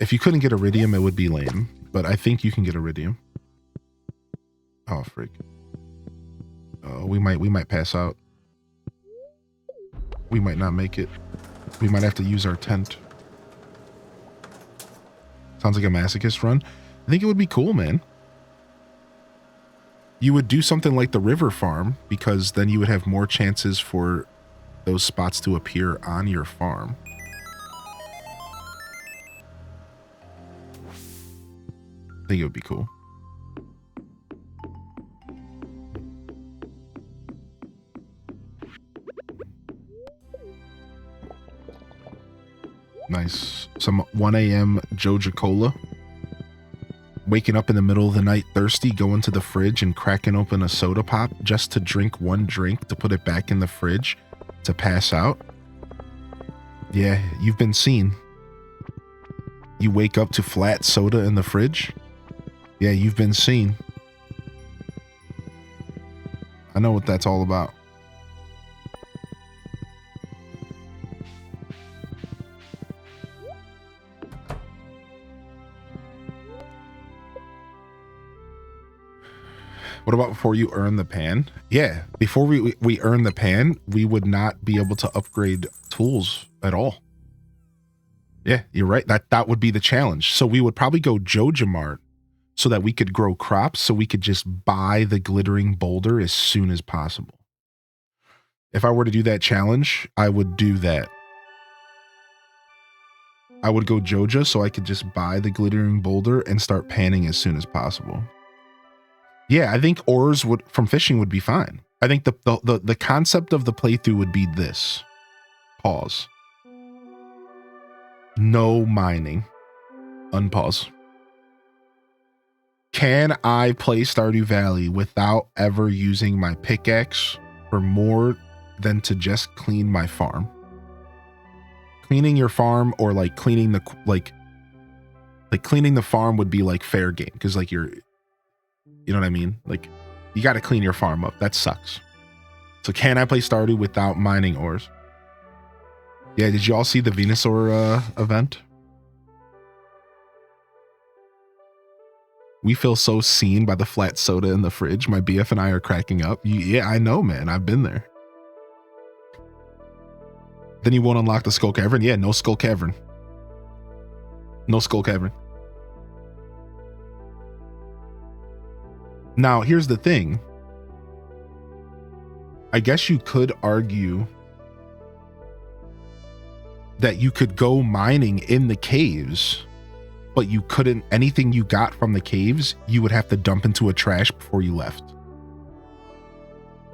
A: if you couldn't get iridium, it would be lame. But I think you can get iridium. Oh, freak. Oh, we might pass out. We might not make it. We might have to use our tent. Sounds like a masochist run. I think it would be cool, man. You would do something like the river farm, because then you would have more chances for those spots to appear on your farm. I think it would be cool. Nice. Some 1 a.m. Joja Cola. Waking up in the middle of the night thirsty, going to the fridge and cracking open a soda pop just to drink one drink to put it back in the fridge to pass out. Yeah, you've been seen. You wake up to flat soda in the fridge. Yeah, you've been seen. I know what that's all about. What about before you earn the pan? Yeah, before we earn the pan, we would not be able to upgrade tools at all. Yeah, you're right. That would be the challenge. So we would probably go Jojamart so that we could grow crops, so we could just buy the glittering boulder as soon as possible. If I were to do that challenge, I would do that. I would go Joja so I could just buy the glittering boulder and start panning as soon as possible. Yeah, I think ores from fishing would be fine. I think the concept of the playthrough would be this. Pause. No mining. Unpause. Can I play Stardew Valley without ever using my pickaxe for more than to just clean my farm? Cleaning your farm, or like cleaning the cleaning the farm would be like fair game, because like you know what I mean? Like you got to clean your farm up. That sucks. So can I play Stardew without mining ores? Yeah, did you all see the Venusaur event? We feel so seen by the flat soda in the fridge. My BF and I are cracking up. Yeah, I know, man. I've been there. Then you won't unlock the Skull Cavern? Yeah, no Skull Cavern. No Skull Cavern. Now, here's the thing. I guess you could argue that you could go mining in the caves, but you couldn't, anything you got from the caves, you would have to dump into a trash before you left.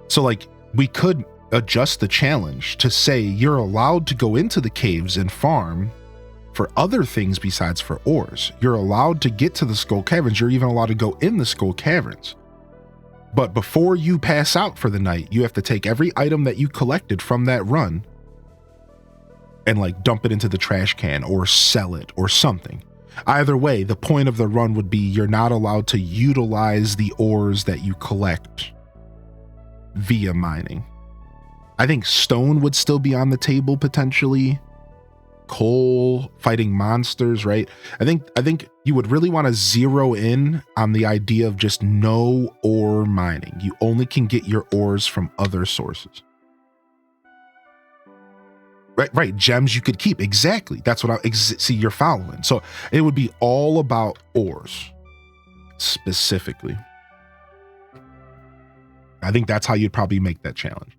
A: So like, we could adjust the challenge to say you're allowed to go into the caves and farm for other things besides for ores. You're allowed to get to the Skull Caverns. You're even allowed to go in the Skull Caverns. But before you pass out for the night, you have to take every item that you collected from that run and like dump it into the trash can or sell it or something. Either way, the point of the run would be you're not allowed to utilize the ores that you collect via mining. I think stone would still be on the table potentially. Coal, fighting monsters, right? I think you would really want to zero in on the idea of just no ore mining. You only can get your ores from other sources. Right. Gems you could keep. Exactly. That's what see, you're following. So it would be all about ores specifically. I think that's how you'd probably make that challenge.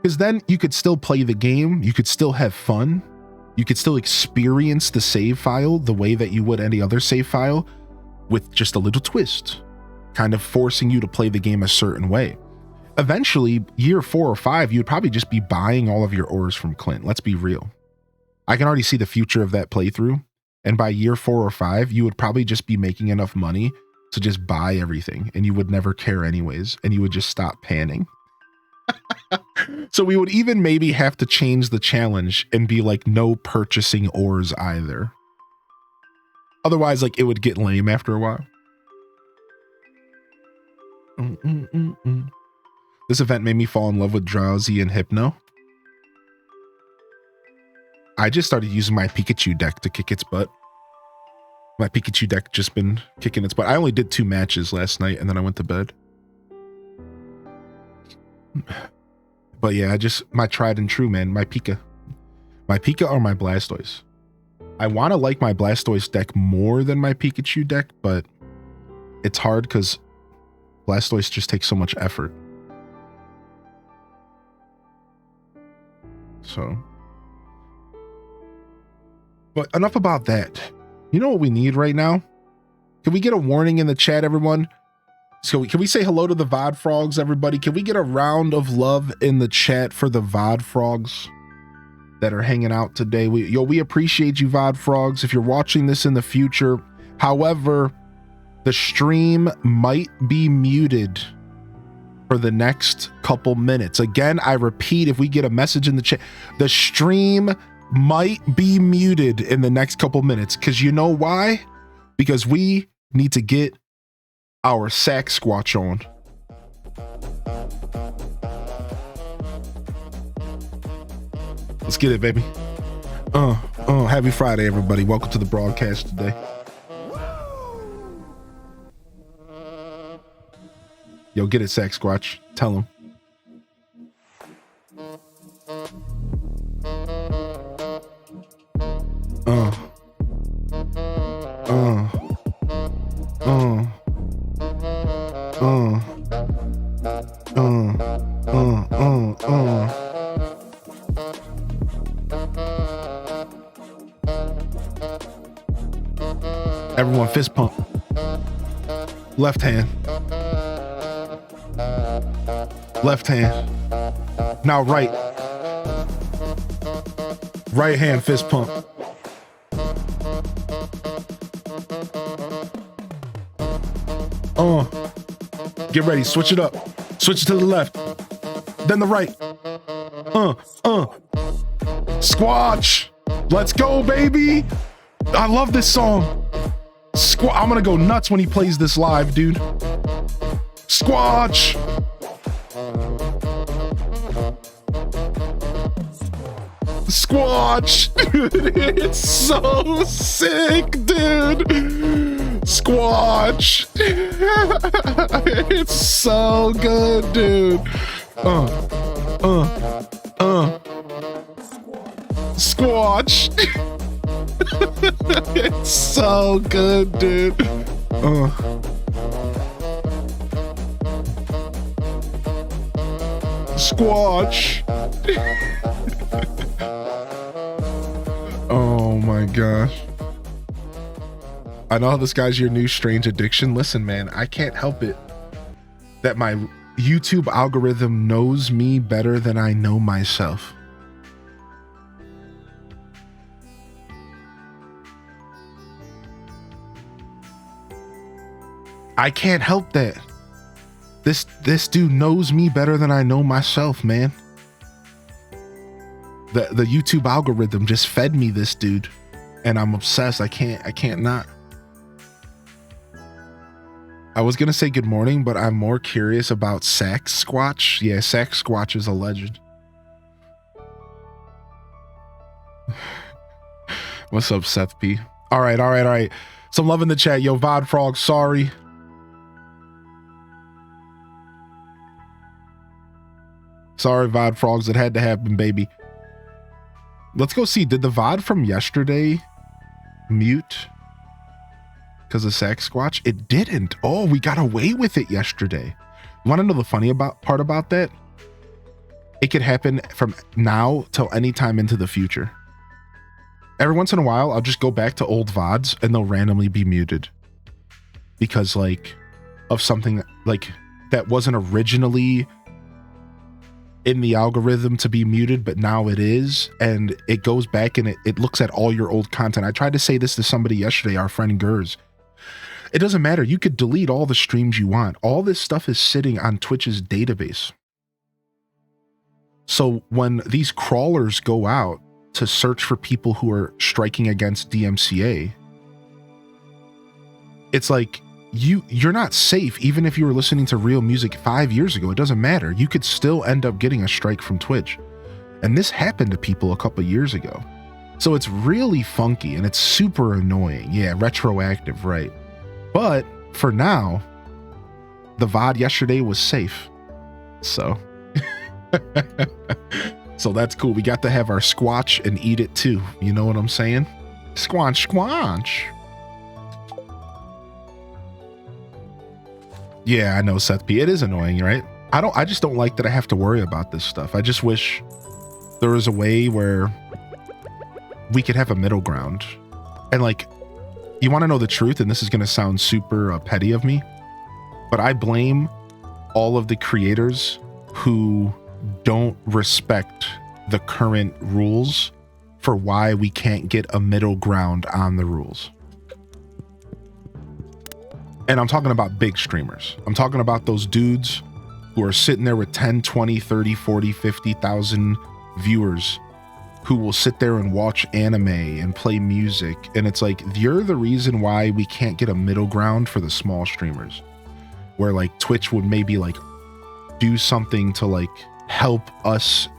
A: Because then you could still play the game. You could still have fun. You could still experience the save file the way that you would any other save file, with just a little twist, kind of forcing you to play the game a certain way. Eventually, year 4 or 5, you'd probably just be buying all of your ores from Clint. Let's be real. I can already see the future of that playthrough. And by year 4 or 5, you would probably just be making enough money to just buy everything, and you would never care anyways, and you would just stop panning. So we would even maybe have to change the challenge and be like no purchasing ores either. Otherwise, like, it would get lame after a while. This event made me fall in love with Drowsy and Hypno. I just started using my Pikachu deck to kick its butt. My Pikachu deck just been kicking its butt. I only did 2 matches last night and then I went to bed. But yeah, my tried and true, man, my Pika. My Pika or my Blastoise. I want to like my Blastoise deck more than my Pikachu deck, but it's hard because Blastoise just takes so much effort. So, but enough about that. You know what we need right now? Can we get a warning in the chat, everyone? So can we say hello to the VOD frogs, everybody? Can we get a round of love in the chat for the VOD frogs that are hanging out today? We appreciate you, VOD frogs. If you're watching this in the future, however, the stream might be muted for the next couple minutes. Again, I repeat, if we get a message in the chat, the stream might be muted in the next couple minutes. Because you know why? Because we need to get our sack squatch on. Let's get it, baby. Happy Friday, everybody. Welcome to the broadcast today. Yo, get it, sack squatch. Tell him. Everyone fist pump. Left hand. Left hand. Now right. Right hand fist pump. Get ready. Switch it up. Switch it to the left. Then the right. Squatch. Let's go, baby. I love this song. I'm gonna go nuts when he plays this live, dude. Squatch. Squatch. It's so sick, dude. Squatch. It's so good, dude. Squatch. It's so good, dude. Squatch. Oh my gosh. I know this guy's your new strange addiction. Listen, man, I can't help it that my YouTube algorithm knows me better than I know myself. I can't help that. This dude knows me better than I know myself, man. The YouTube algorithm just fed me this dude, and I'm obsessed. I can't not. I was gonna say good morning, but I'm more curious about Sax Squatch. Yeah, Sax Squatch is a legend. What's up, Seth P? All right. Some love in the chat. Yo, Vod Frog, sorry. Sorry, VOD Frogs, it had to happen, baby. Let's go see, did the VOD from yesterday mute because of Sax Squatch? It didn't. Oh, we got away with it yesterday. You want to know the funny part about that? It could happen from now till any time into the future. Every once in a while, I'll just go back to old VODs and they'll randomly be muted because like of something like that wasn't originally in the algorithm to be muted, but now it is, and it goes back and it looks at all your old content. I tried to say this to somebody yesterday, our friend Gers. It doesn't matter. You could delete all the streams you want. All this stuff is sitting on Twitch's database. So when these crawlers go out to search for people who are striking against DMCA, it's like, you're not safe. Even if you were listening to real music 5 years ago, it doesn't matter. You could still end up getting a strike from Twitch. And this happened to people a couple years ago. So it's really funky and it's super annoying. Yeah, retroactive, right? But for now, the VOD yesterday was safe. So, so that's cool. We got to have our squatch and eat it too. You know what I'm saying? Squanch, squanch. Yeah, I know, Seth P. It is annoying, right? I just don't like that I have to worry about this stuff. I just wish there was a way where we could have a middle ground. And like, you want to know the truth, and this is going to sound super petty of me, but I blame all of the creators who don't respect the current rules for why we can't get a middle ground on the rules. And I'm talking about big streamers. I'm talking about those dudes who are sitting there with 10, 20, 30, 40, 50,000 viewers who will sit there and watch anime and play music. And it's like, you're the reason why we can't get a middle ground for the small streamers, where like Twitch would maybe like do something to like help us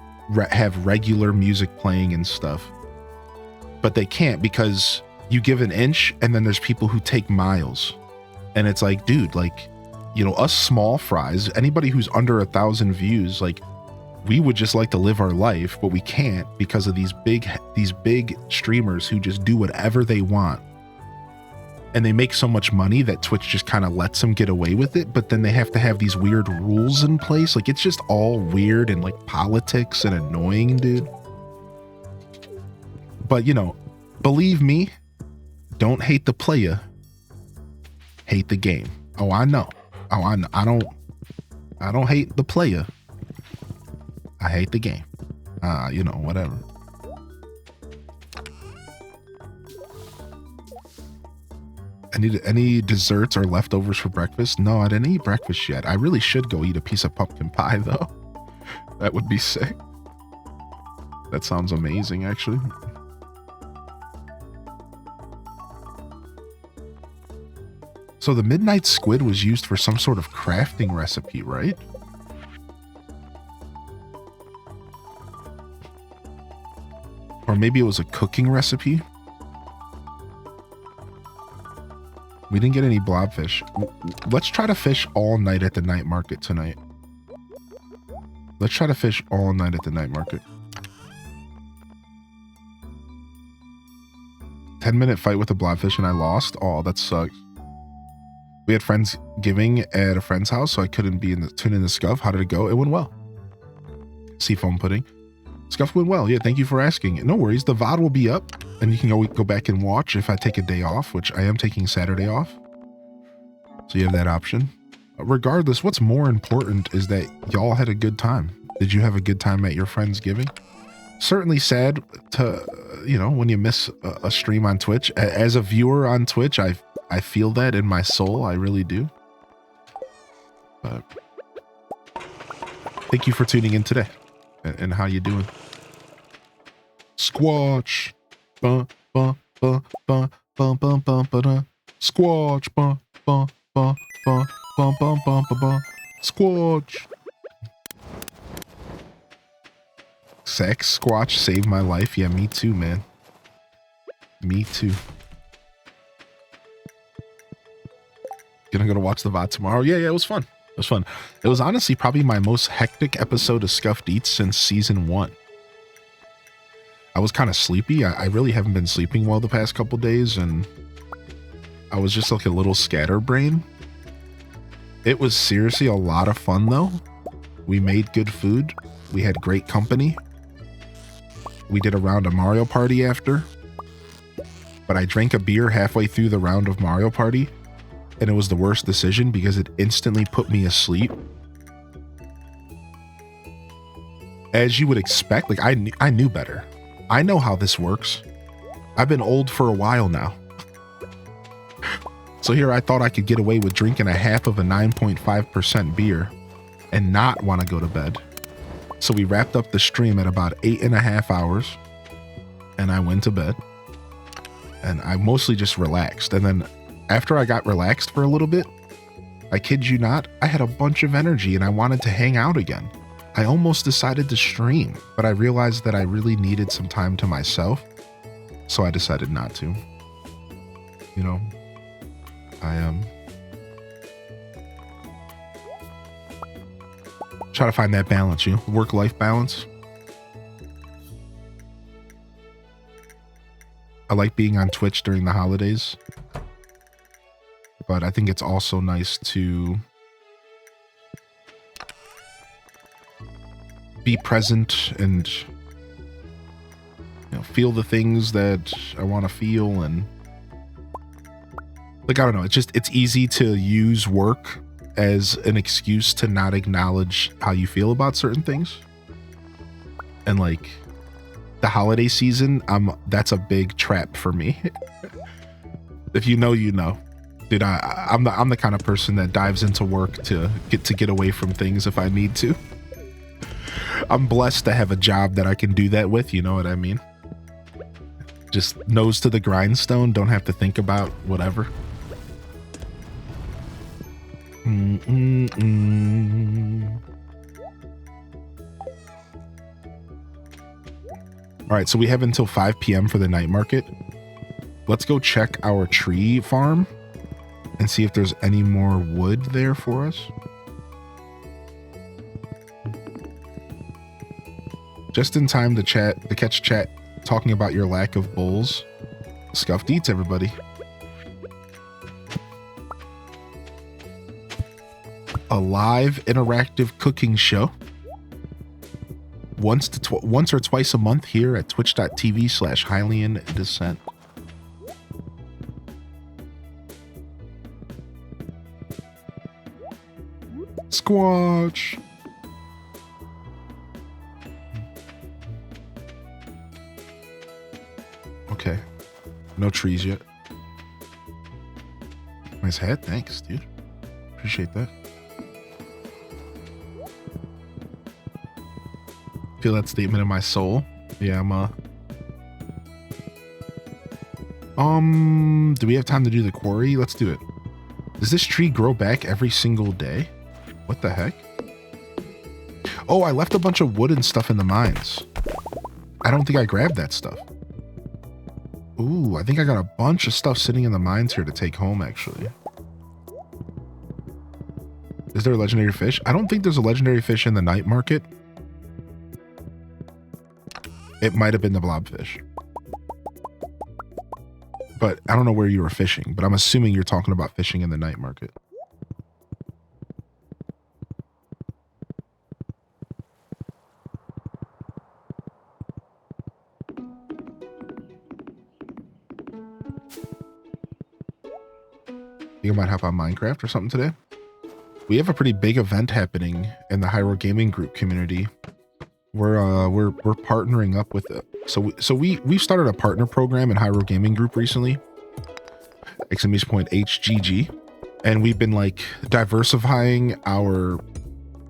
A: have regular music playing and stuff. But they can't, because you give an inch and then there's people who take miles. And it's like, dude, like, you know, us small fries, anybody who's under 1,000 views, like, we would just like to live our life, but we can't because of these big streamers who just do whatever they want. And they make so much money that Twitch just kind of lets them get away with it, but then they have to have these weird rules in place. Like, it's just all weird and like politics and annoying, dude. But, you know, believe me, don't hate the player. Hate the game. Oh, I know. Oh, I know. I don't hate the player. I hate the game. You know, whatever. Any desserts or leftovers for breakfast? No, I didn't eat breakfast yet. I really should go eat a piece of pumpkin pie though. That would be sick. That sounds amazing, actually. So the midnight squid was used for some sort of crafting recipe, right? Or maybe it was a cooking recipe. We didn't get any blobfish. Let's try to fish all night at the night market tonight. Let's try to fish all night at the night market. 10-minute fight with a blobfish and I lost. Oh, that sucks. We had Friendsgiving at a friend's house, so I couldn't be tune in the scuff. How did it go? It went well. Seafoam pudding. Scuff went well. Yeah, thank you for asking. No worries. The VOD will be up, and you can go back and watch if I take a day off, which I am taking Saturday off. So you have that option. Regardless, what's more important is that y'all had a good time. Did you have a good time at your Friendsgiving? Certainly sad to, when you miss a stream on Twitch. As a viewer on Twitch, I feel that in my soul. I really do. But thank you for tuning in today. And how you doing? Squatch. Ba, ba, ba, ba, ba, ba, ba, ba, da. Squatch. Ba, ba, ba, ba, ba, ba, ba, ba, ba. Squatch. Sex Squatch saved my life. Yeah, me too, man. Me too. Gonna watch the VOD tomorrow. Yeah, it was fun. It was fun. It was honestly probably my most hectic episode of Scuffed Eats since season 1. I was kind of sleepy. I really haven't been sleeping well the past couple days, and I was just like a little scatterbrain. It was seriously a lot of fun though. We made good food. We had great company. We did a round of Mario Party after, but I drank a beer halfway through the round of Mario Party, and it was the worst decision because it instantly put me asleep. As you would expect, like I knew better. I know how this works. I've been old for a while now. So here I thought I could get away with drinking a half of a 9.5% beer and not want to go to bed. So we wrapped up the stream at about 8.5 hours, and I went to bed, and I mostly just relaxed. And then after I got relaxed for a little bit, I kid you not, I had a bunch of energy and I wanted to hang out again. I almost decided to stream, but I realized that I really needed some time to myself, so I decided not to. Try to find that balance, work-life balance. I like being on Twitch during the holidays, but I think it's also nice to be present and feel the things that I want to feel. And like, I don't know, it's easy to use work as an excuse to not acknowledge how you feel about certain things. And like the holiday season, that's a big trap for me. If you know, dude, I'm the kind of person that dives into work to get away from things if I need to. I'm blessed to have a job that I can do that with, you know what I mean? Just nose to the grindstone, don't have to think about whatever. All right, so we have until 5 p.m. for the night market. Let's go check our tree farm and see if there's any more wood there for us. Just in time to catch chat talking about your lack of bowls. Scuffed Eats, everybody. A live interactive cooking show once or twice a month here at twitch.tv/Hylian Descent. Squatch. Okay, no trees yet. nice hat. Thanks, dude. Appreciate that. Feel that statement in my soul. Yeah, do we have time to do the quarry? Let's do it. Does this tree grow back every single day? What the heck? Oh, I left a bunch of wood and stuff in the mines. I don't think I grabbed that stuff. Ooh, I think I got a bunch of stuff sitting in the mines here to take home, actually. Is there a legendary fish? I don't think there's a legendary fish in the night market. It might have been the blobfish. But I don't know where you were fishing, but I'm assuming you're talking about fishing in the night market. You might hop on Minecraft or something today. We have a pretty big event happening in the Hyrule Gaming Group community. We're partnering up with it. So we've started a partner program in Hyrule Gaming Group recently. Exclamation point HGG. And we've been like diversifying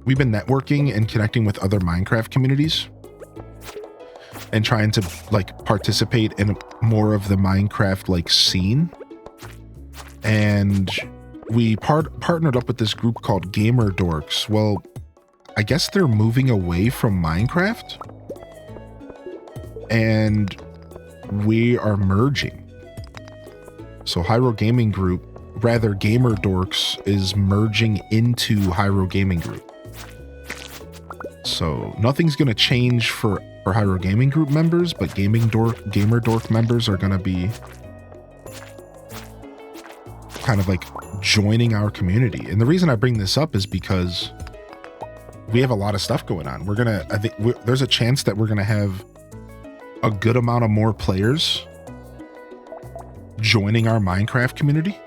A: we've been networking and connecting with other Minecraft communities and trying to like participate in more of the Minecraft like scene. And we partnered up with this group called Gamer Dorks. Well, I guess they're moving away from Minecraft and we are merging. So Hyrule Gaming Group, rather Gamer Dorks, is merging into Hyrule Gaming Group. So nothing's going to change for Hyrule Gaming Group members, but Gamer Dork members are going to be kind of like joining our community. And the reason I bring this up is because we have a lot of stuff going on. There's a chance that we're going to have a good amount of more players joining our Minecraft community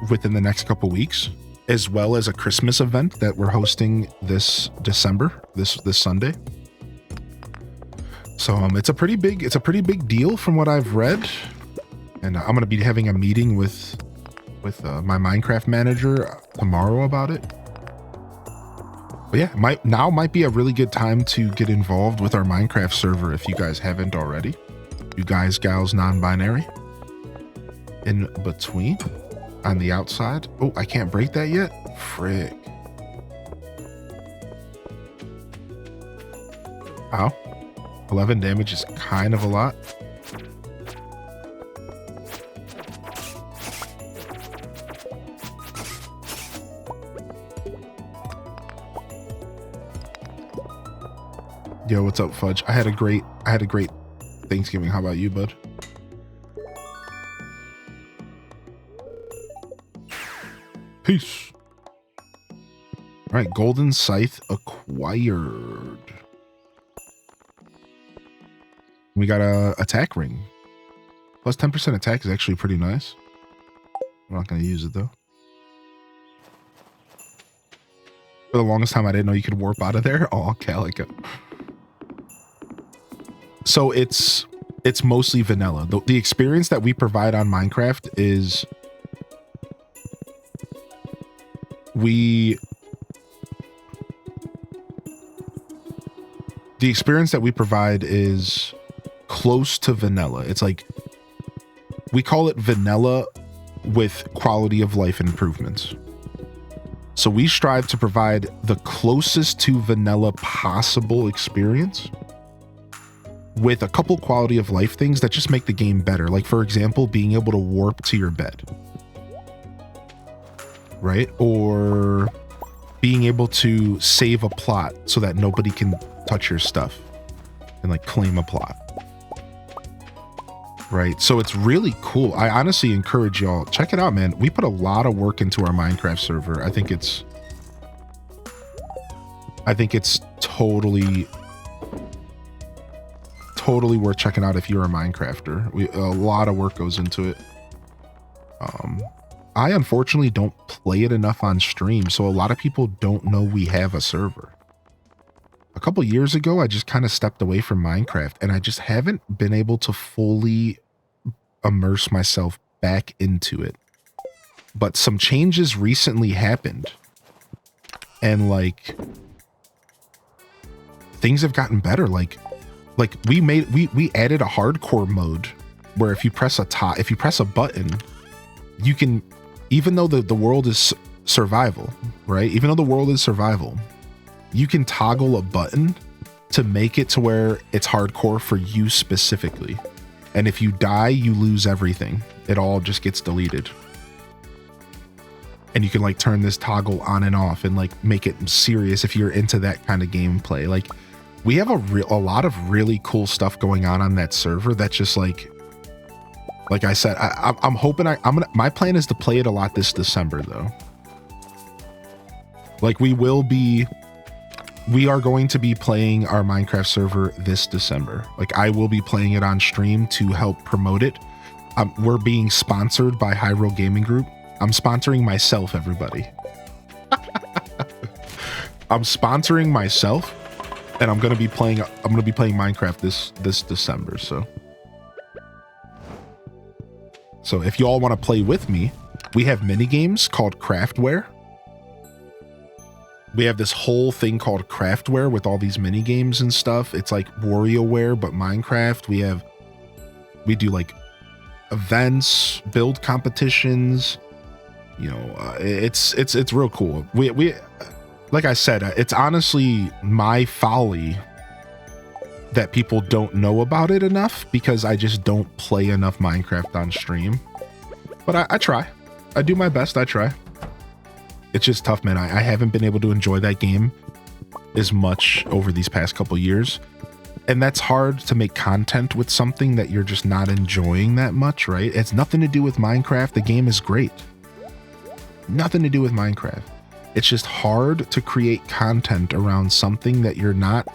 A: within the next couple weeks, as well as a Christmas event that we're hosting this December, this Sunday. So it's a pretty big deal from what I've read, and I'm going to be having a meeting with my Minecraft manager tomorrow about it. But yeah, now might be a really good time to get involved with our Minecraft server if you guys haven't already. You guys, gals, non-binary. In between, on the outside. Oh, I can't break that yet? Frick. Ow. 11 damage is kind of a lot. Yo, what's up, Fudge? I had a great Thanksgiving. How about you, bud? Peace. All right, golden scythe acquired. We got a attack ring. Plus 10% attack is actually pretty nice. I'm not going to use it though. For the longest time, I didn't know you could warp out of there. Oh, Calico. So it's mostly vanilla. The experience that we provide on Minecraft is the experience that we provide is close to vanilla. It's like, we call it vanilla with quality of life improvements. So we strive to provide the closest to vanilla possible experience with a couple quality of life things that just make the game better. Like, for example, being able to warp to your bed, right? Or being able to save a plot so that nobody can touch your stuff and like claim a plot, right? So it's really cool. I honestly encourage y'all, check it out, man. We put a lot of work into our Minecraft server. I think it's totally worth checking out if you're a Minecrafter. A lot of work goes into it. I unfortunately don't play it enough on stream, so a lot of people don't know we have a server. A couple years ago, I just kind of stepped away from Minecraft, and I just haven't been able to fully immerse myself back into it. but some changes recently happened, and like things have gotten better. Like we added a hardcore mode where if you press a button, you can, even though the world is survival, right? Even though the world is survival, you can toggle a button to make it to where it's hardcore for you specifically. And if you die, you lose everything. It all just gets deleted. And you can like turn this toggle on and off and like make it serious if you're into that kind of gameplay. Like we have a lot of really cool stuff going on that server. That's just like I said, I'm hoping my plan is to play it a lot this December though. Like we are going to be playing our Minecraft server this December. Like I will be playing it on stream to help promote it. We're being sponsored by Hyrule Gaming Group. I'm sponsoring myself, everybody. I'm sponsoring myself, and I'm gonna be playing Minecraft this December. So if you all want to play with me, we have mini games called Craftware. We have this whole thing called Craftware with all these mini games and stuff. It's like WarioWare but Minecraft. We do like events, build competitions. You know, it's real cool. We like I said, it's honestly my folly that people don't know about it enough because I just don't play enough Minecraft on stream. But I try. I do my best. I try. It's just tough, man. I haven't been able to enjoy that game as much over these past couple years. And that's hard to make content with something that you're just not enjoying that much, right? It's nothing to do with Minecraft. The game is great. Nothing to do with Minecraft. It's just hard to create content around something that you're not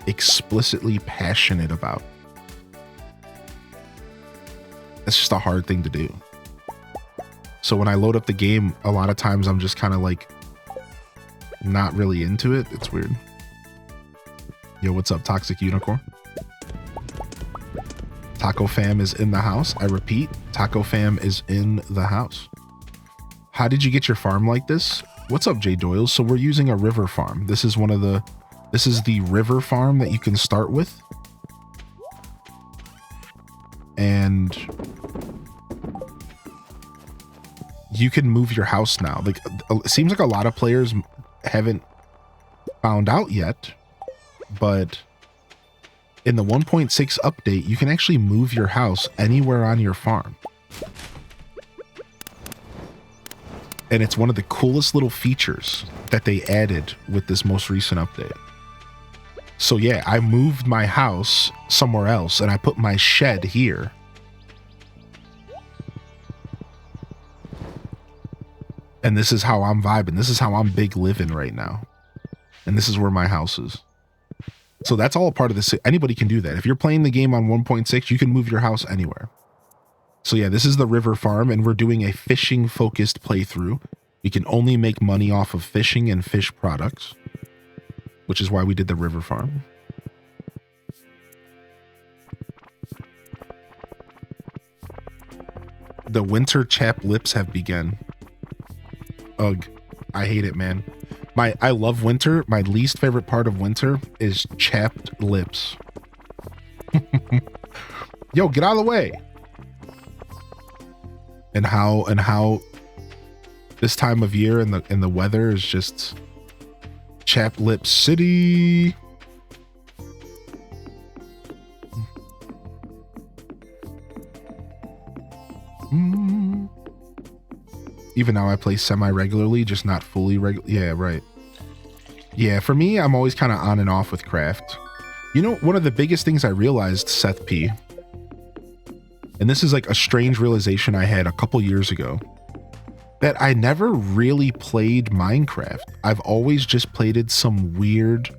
A: explicitly passionate about. It's just a hard thing to do. So when I load up the game, a lot of times I'm just kind of like not really into it. It's weird. Yo, what's up, Toxic Unicorn? Taco Fam is in the house. I repeat, Taco Fam is in the house. How did you get your farm like this? What's up, Jay Doyle? So we're using a river farm. This is the river farm that you can start with. And you can move your house now. Like, it seems like a lot of players haven't found out yet, but in the 1.6 update, you can actually move your house anywhere on your farm. And it's one of the coolest little features that they added with this most recent update. So yeah, I moved my house somewhere else and I put my shed here. And this is how I'm vibing. This is how I'm big living right now. And this is where my house is. So that's all a part of this. Anybody can do that. If you're playing the game on 1.6, you can move your house anywhere. So yeah, this is the river farm and we're doing a fishing focused playthrough. You can only make money off of fishing and fish products, which is why we did the river farm. The winter chapped lips have begun. Ugh, I hate it, man. I love winter. My least favorite part of winter is chapped lips. Yo, get out of the way. And how this time of year and the weather is just chapped lips city. Even now I play semi-regularly, just not fully regular. Yeah, right. Yeah, for me, I'm always kind of on and off with craft. You know, one of the biggest things I realized, Seth P, and this is like a strange realization I had a couple years ago, that I never really played Minecraft. I've always just played some weird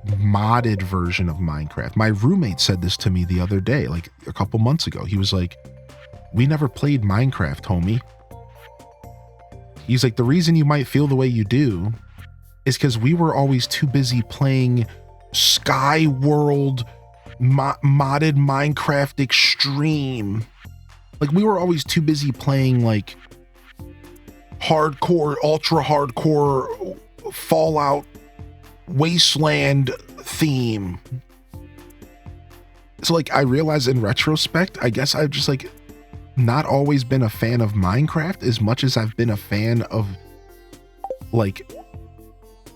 A: modded version of Minecraft. My roommate said this to me the other day, like a couple months ago. He was like, "We never played Minecraft, homie." He's like, "The reason you might feel the way you do is because we were always too busy playing Sky World modded Minecraft Extreme Like, we were always too busy playing like hardcore, ultra hardcore Fallout Wasteland theme. So like, I realize in retrospect, I guess I've just like not always been a fan of Minecraft as much as I've been a fan of like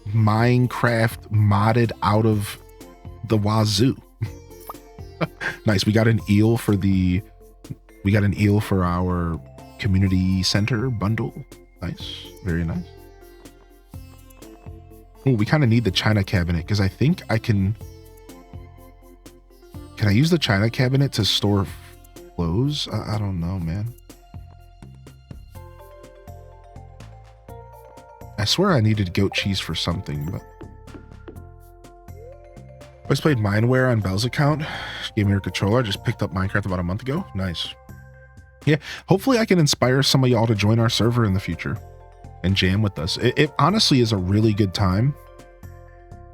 A: Minecraft modded out of the wazoo. Nice. We got an eel for our community center bundle. Nice. Very nice. Oh, we kind of need the China cabinet because I think I can I use the China cabinet to store clothes? I don't know, man. I swear I needed goat cheese for something, but I just played Mindware on Belle's account. She gave me her controller. I just picked up Minecraft about a month ago. Nice. Yeah, hopefully I can inspire some of y'all to join our server in the future and jam with us. It honestly is a really good time,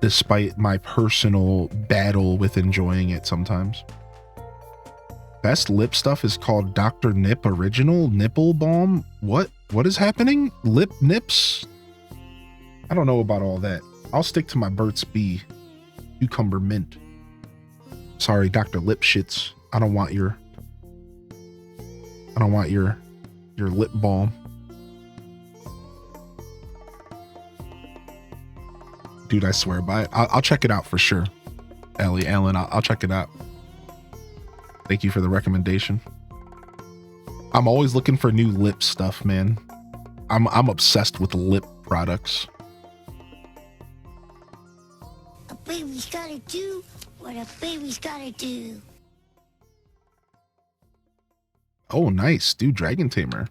A: despite my personal battle with enjoying it sometimes. Best lip stuff is called Dr. Nip Original Nipple Balm. What is happening? Lip nips? I don't know about all that. I'll stick to my Burt's Bee cucumber mint. Sorry, Dr. Lipshits. I don't want your lip balm. Dude, I swear by it. I'll check it out for sure. Alan, I'll check it out. Thank you for the recommendation. I'm always looking for new lip stuff, man. I'm obsessed with lip products.
C: A baby's gotta do what a baby's gotta do.
A: Oh, nice, dude. Dragon Tamer.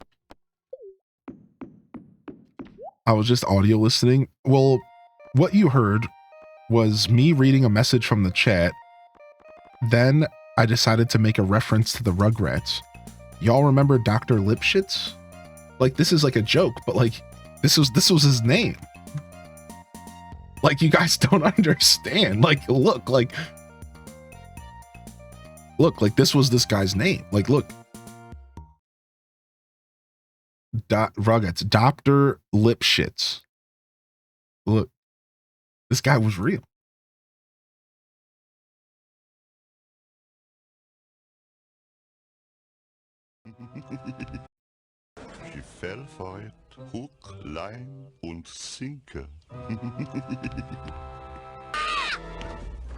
A: I was just audio listening. Well, what you heard was me reading a message from the chat. Then I decided to make a reference to the Rugrats. Y'all remember Dr. Lipshits? Like, this is like a joke, but like, this was his name. Like, you guys don't understand. Like, look, like this was this guy's name. Like, look. Rugrats, Dr. Lipshits. Look, this guy was real.
D: She fell for it, hook, line und sinker.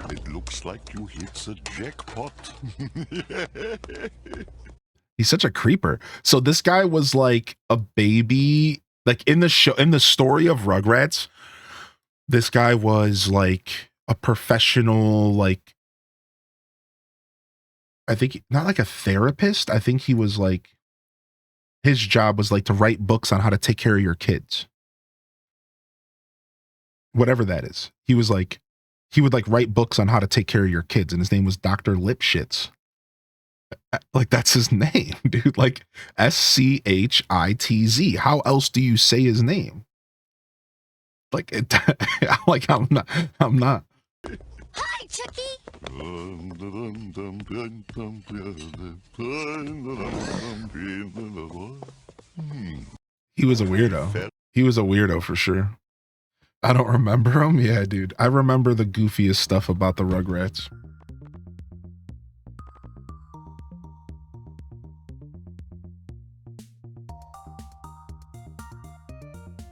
D: It looks like you hit the jackpot.
A: He's such a creeper. So this guy was like a baby, like in the show, in the story of Rugrats, this guy was like a professional, like, I think not like a therapist. I think he was like, his job was like to write books on how to take care of your kids. Whatever that is. He was like, he would like write books on how to take care of your kids. And his name was Dr. Lipshits. Like, that's his name, dude. Like, Schitz. How else do you say his name? Like, like I'm not.
C: Hi, Chucky!
A: He was a weirdo. He was a weirdo for sure. I don't remember him. Yeah, dude. I remember the goofiest stuff about the Rugrats.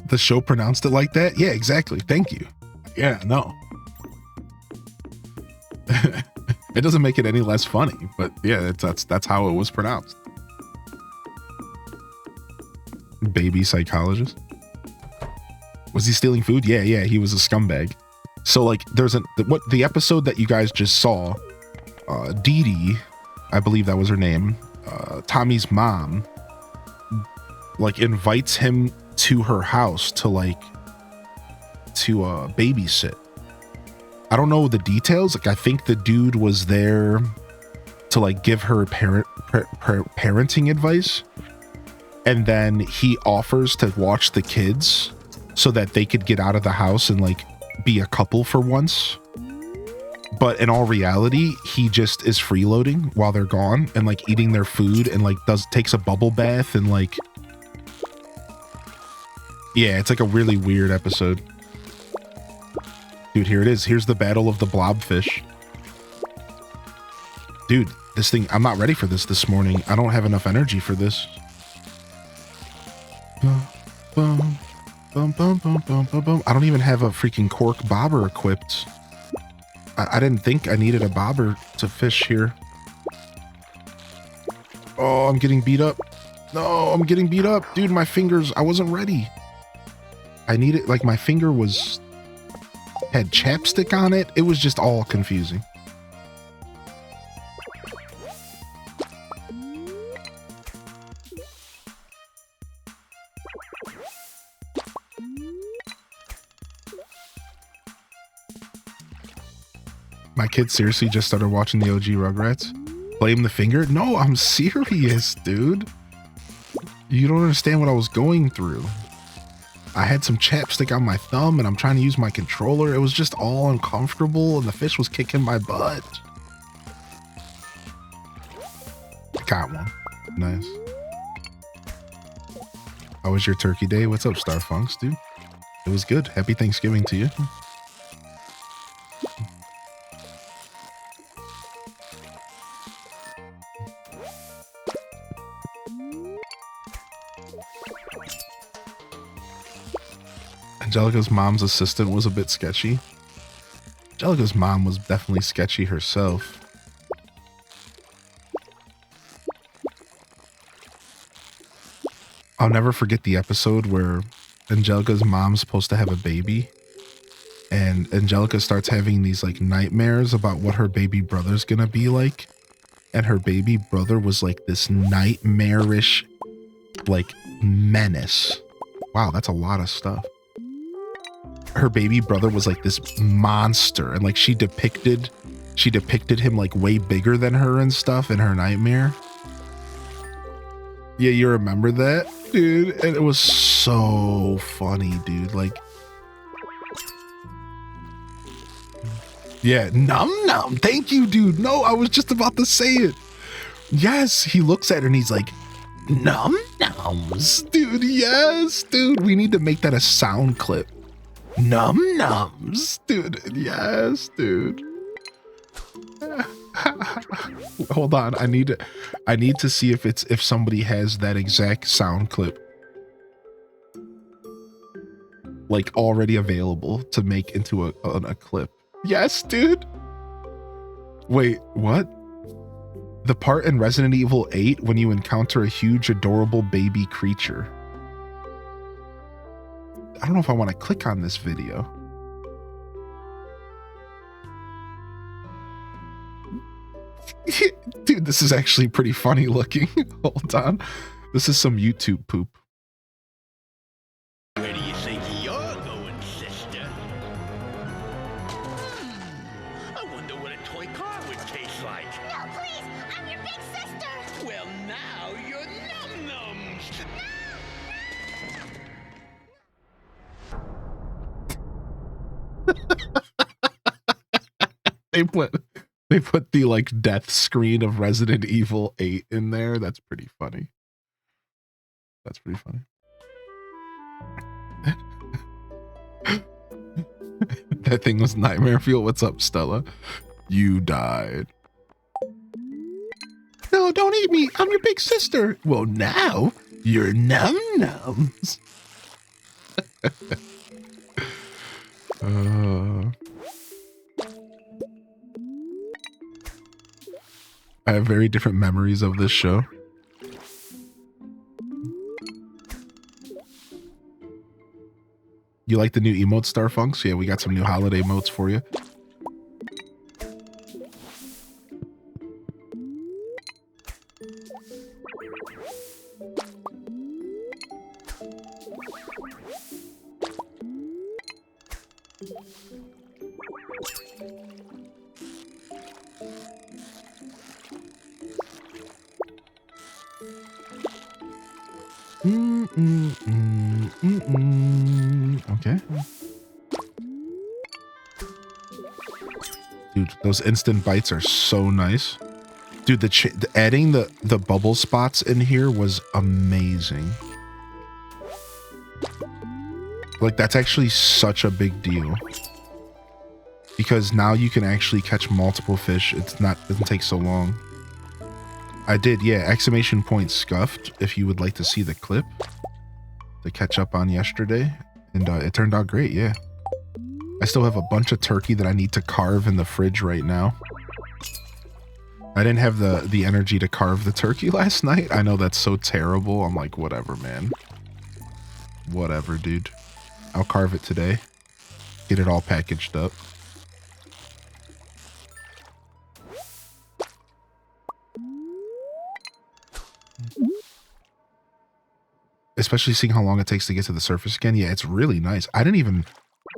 A: The show pronounced it like that? Yeah, exactly. Thank you. Yeah, no. It doesn't make it any less funny, but yeah, that's how it was pronounced. Baby psychologist. Was he stealing food? Yeah, he was a scumbag. So like, there's the episode that you guys just saw, Dee Dee, I believe that was her name, Tommy's mom, like invites him to her house to babysit. I don't know the details. Like, I think the dude was there to like give her parenting advice, and then he offers to watch the kids so that they could get out of the house and like be a couple for once. But in all reality, he just is freeloading while they're gone and like eating their food and like takes a bubble bath and like, yeah, it's like a really weird episode. Dude, here it is. Here's the battle of the blobfish. Dude, this thing, I'm not ready for this morning. I don't have enough energy for this. Bum, bum, bum, bum, bum, bum, bum. I don't even have a freaking cork bobber equipped. I didn't think I needed a bobber to fish here. Oh, I'm getting beat up. No, I'm getting beat up. Dude, my fingers, I wasn't ready. I needed, like my finger had chapstick on it. It was just all confusing. My kid seriously just started watching the OG Rugrats. Blame the finger? No, I'm serious, dude. You don't understand what I was going through. I had some chapstick on my thumb and I'm trying to use my controller. It was just all uncomfortable and the fish was kicking my butt. Got one. Nice. How was your turkey day? What's up, Starfunks, dude? It was good. Happy Thanksgiving to you. Angelica's mom's assistant was a bit sketchy. Angelica's mom was definitely sketchy herself. I'll never forget the episode where Angelica's mom's supposed to have a baby and Angelica starts having these like nightmares about what her baby brother's gonna be like. And her baby brother was like this nightmarish, like menace. Wow, that's a lot of stuff. Her baby brother was like this monster and like she depicted him like way bigger than her and stuff in her nightmare. Yeah, you remember that, dude? And it was so funny, dude. Like, yeah, num num. Thank you, dude. No, I was just about to say it. Yes, he looks at her and he's like, num nums, dude. Yes, dude. We need to make that a sound clip. Num nums, dude. Yes, dude. Hold on, I need to see if somebody has that exact sound clip like already available to make into a clip. Yes, dude. Wait, what? The part in Resident Evil 8 when you encounter a huge adorable baby creature. I don't know if I want to click on this video. Dude, this is actually pretty funny looking. Hold on. This is some YouTube poop.
E: Where do you think you're going, sister? I wonder what a toy car would taste like.
C: No, please! I'm your big sister!
E: Well, now you're num-nums.
A: They put the like death screen of Resident Evil 8 in there. That's pretty funny. That's pretty funny. That thing was nightmare fuel. What's up, Stella? You died. No, don't eat me. I'm your big sister. Well, now you're num-nums. I have very different memories of this show. You like the new emote, Starfunks? Yeah, we got some new holiday emotes for you. Okay. Dude, those instant bites are so nice. Dude, adding the bubble spots in here was amazing. Like, that's actually such a big deal. Because now you can actually catch multiple fish. Doesn't take so long. I did, yeah. Exclamation point scuffed, if you would like to see the clip to catch up on yesterday. And it turned out great, yeah. I still have a bunch of turkey that I need to carve in the fridge right now. I didn't have the energy to carve the turkey last night. I know that's so terrible. I'm like, whatever, man. Whatever, dude. I'll carve it today. Get it all packaged up. Especially seeing how long it takes to get to the surface again. Yeah, it's really nice. I didn't even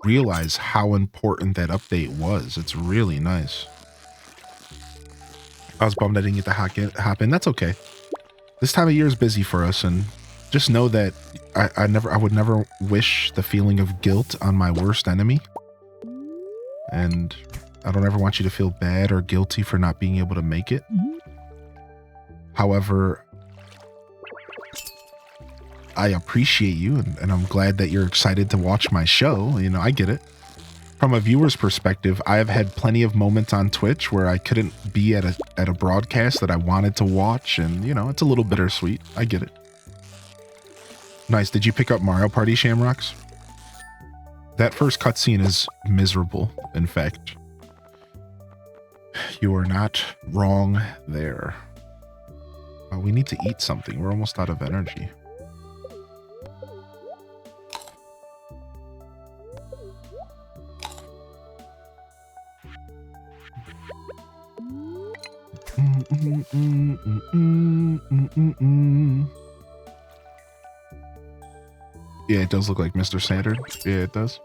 A: realize how important that update was. It's really nice. I was bummed I didn't get to hop in. That's okay. This time of year is busy for us, and just know that I would never wish the feeling of guilt on my worst enemy. And I don't ever want you to feel bad or guilty for not being able to make it. However, I appreciate you, and I'm glad that you're excited to watch my show. You know, I get it. From a viewer's perspective, I have had plenty of moments on Twitch where I couldn't be at a broadcast that I wanted to watch, and, you know, it's a little bittersweet. I get it. Nice. Did you pick up Mario Party, Shamrocks? That first cutscene is miserable, in fact. You are not wrong there. We need to eat something. We're almost out of energy. Yeah, it does look like Mr. Saturn. Yeah, it does.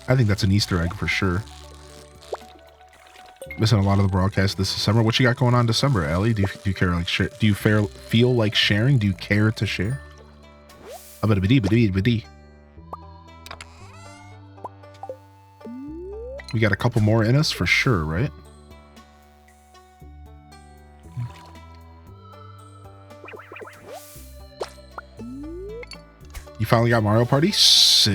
A: I think that's an Easter egg for sure. Missing a lot of the broadcast this December. What you got going on December, Ellie? Do you care like share? Do you feel like sharing? Do you care to share? We got a couple more in us for sure, right? You finally got Mario Party? Sick.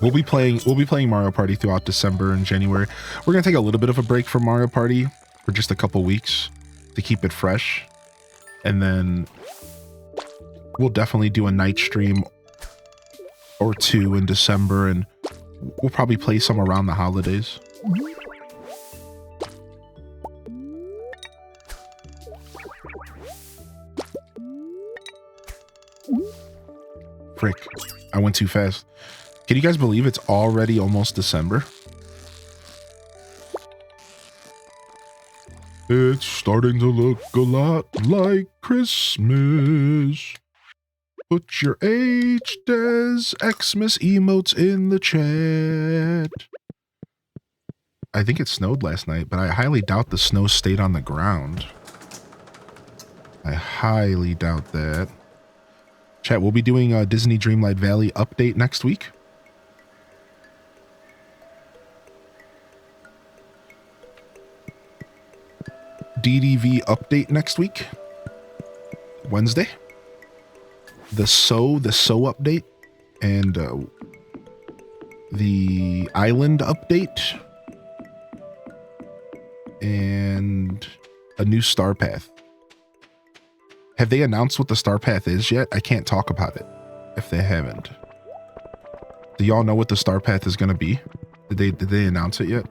A: We'll be playing Mario Party throughout December and January. We're gonna take a little bit of a break from Mario Party for just a couple weeks to keep it fresh, and then we'll definitely do a night stream or two in December, and we'll probably play some around the holidays. Frick, I went too fast. Can you guys believe it's already almost December? It's starting to look a lot like Christmas. Put your HDes Xmas emotes in the chat. I think it snowed last night, but I highly doubt the snow stayed on the ground. I highly doubt that. Chat, we'll be doing a Disney Dreamlight Valley update next week. DDV update next week. Wednesday. The So update. And the Island update. And a new Star Path. Have they announced what the Star Path is yet? I can't talk about it if they haven't. Do y'all know what the Star Path is going to be? Did they announce it yet?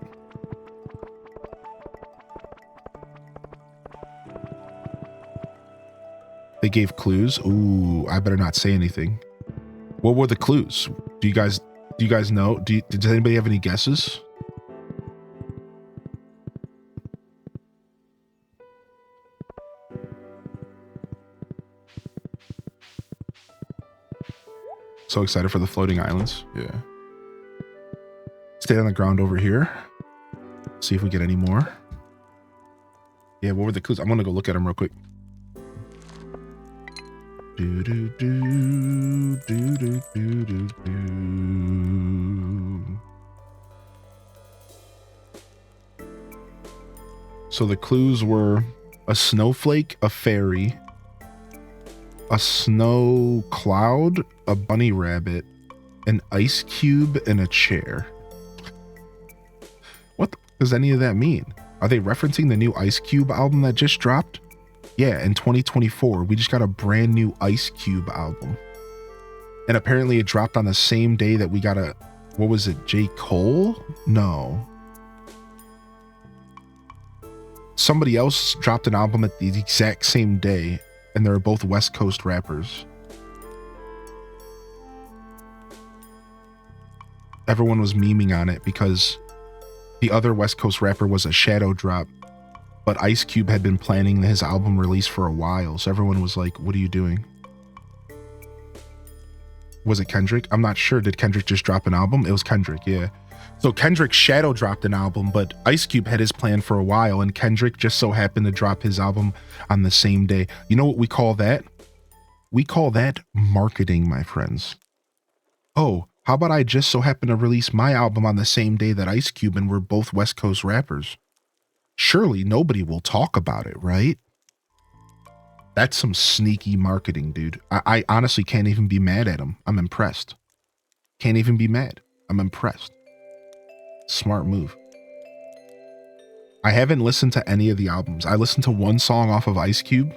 A: They gave clues. Ooh, I better not say anything. What were the clues? Do you guys know? Does anybody have any guesses? So excited for the floating islands. Yeah. Stay on the ground over here. See if we get any more. Yeah, what were the clues? I'm gonna go look at them real quick. Do do do do do do do do. So the clues were a snowflake, a fairy, a snow cloud, a bunny rabbit, an ice cube, and a chair. What does any of that mean? Are they referencing the new Ice Cube album that just dropped? Yeah, in 2024, we just got a brand new Ice Cube album. And apparently it dropped on the same day that we got a, what was it, J. Cole? No. Somebody else dropped an album at the exact same day, and they're both West Coast rappers. Everyone was memeing on it because the other West Coast rapper was a shadow drop, but Ice Cube had been planning his album release for a while, so everyone was like, what are you doing? Was it Kendrick? I'm not sure. Did Kendrick just drop an album? It was Kendrick, yeah. So Kendrick shadow dropped an album, but Ice Cube had his plan for a while, and Kendrick just so happened to drop his album on the same day. You know what we call that? We call that marketing, my friends. Oh, how about I just so happen to release my album on the same day that Ice Cube, and we're both West Coast rappers? Surely nobody will talk about it, right? That's some sneaky marketing, dude. I honestly can't even be mad at him. I'm impressed. Can't even be mad. I'm impressed. Smart move. I haven't listened to any of the albums. I listened to one song off of Ice Cube.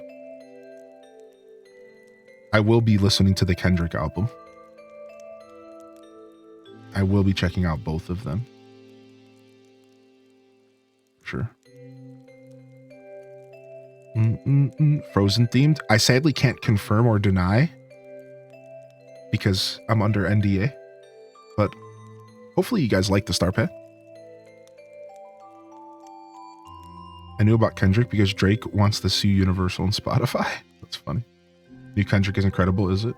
A: I will be listening to the Kendrick album. I will be checking out both of them. Sure. Frozen themed. I sadly can't confirm or deny because I'm under NDA, but hopefully you guys like the Star Pack. I knew about Kendrick because Drake wants to sue Universal and Spotify. That's funny. New Kendrick is incredible, is it?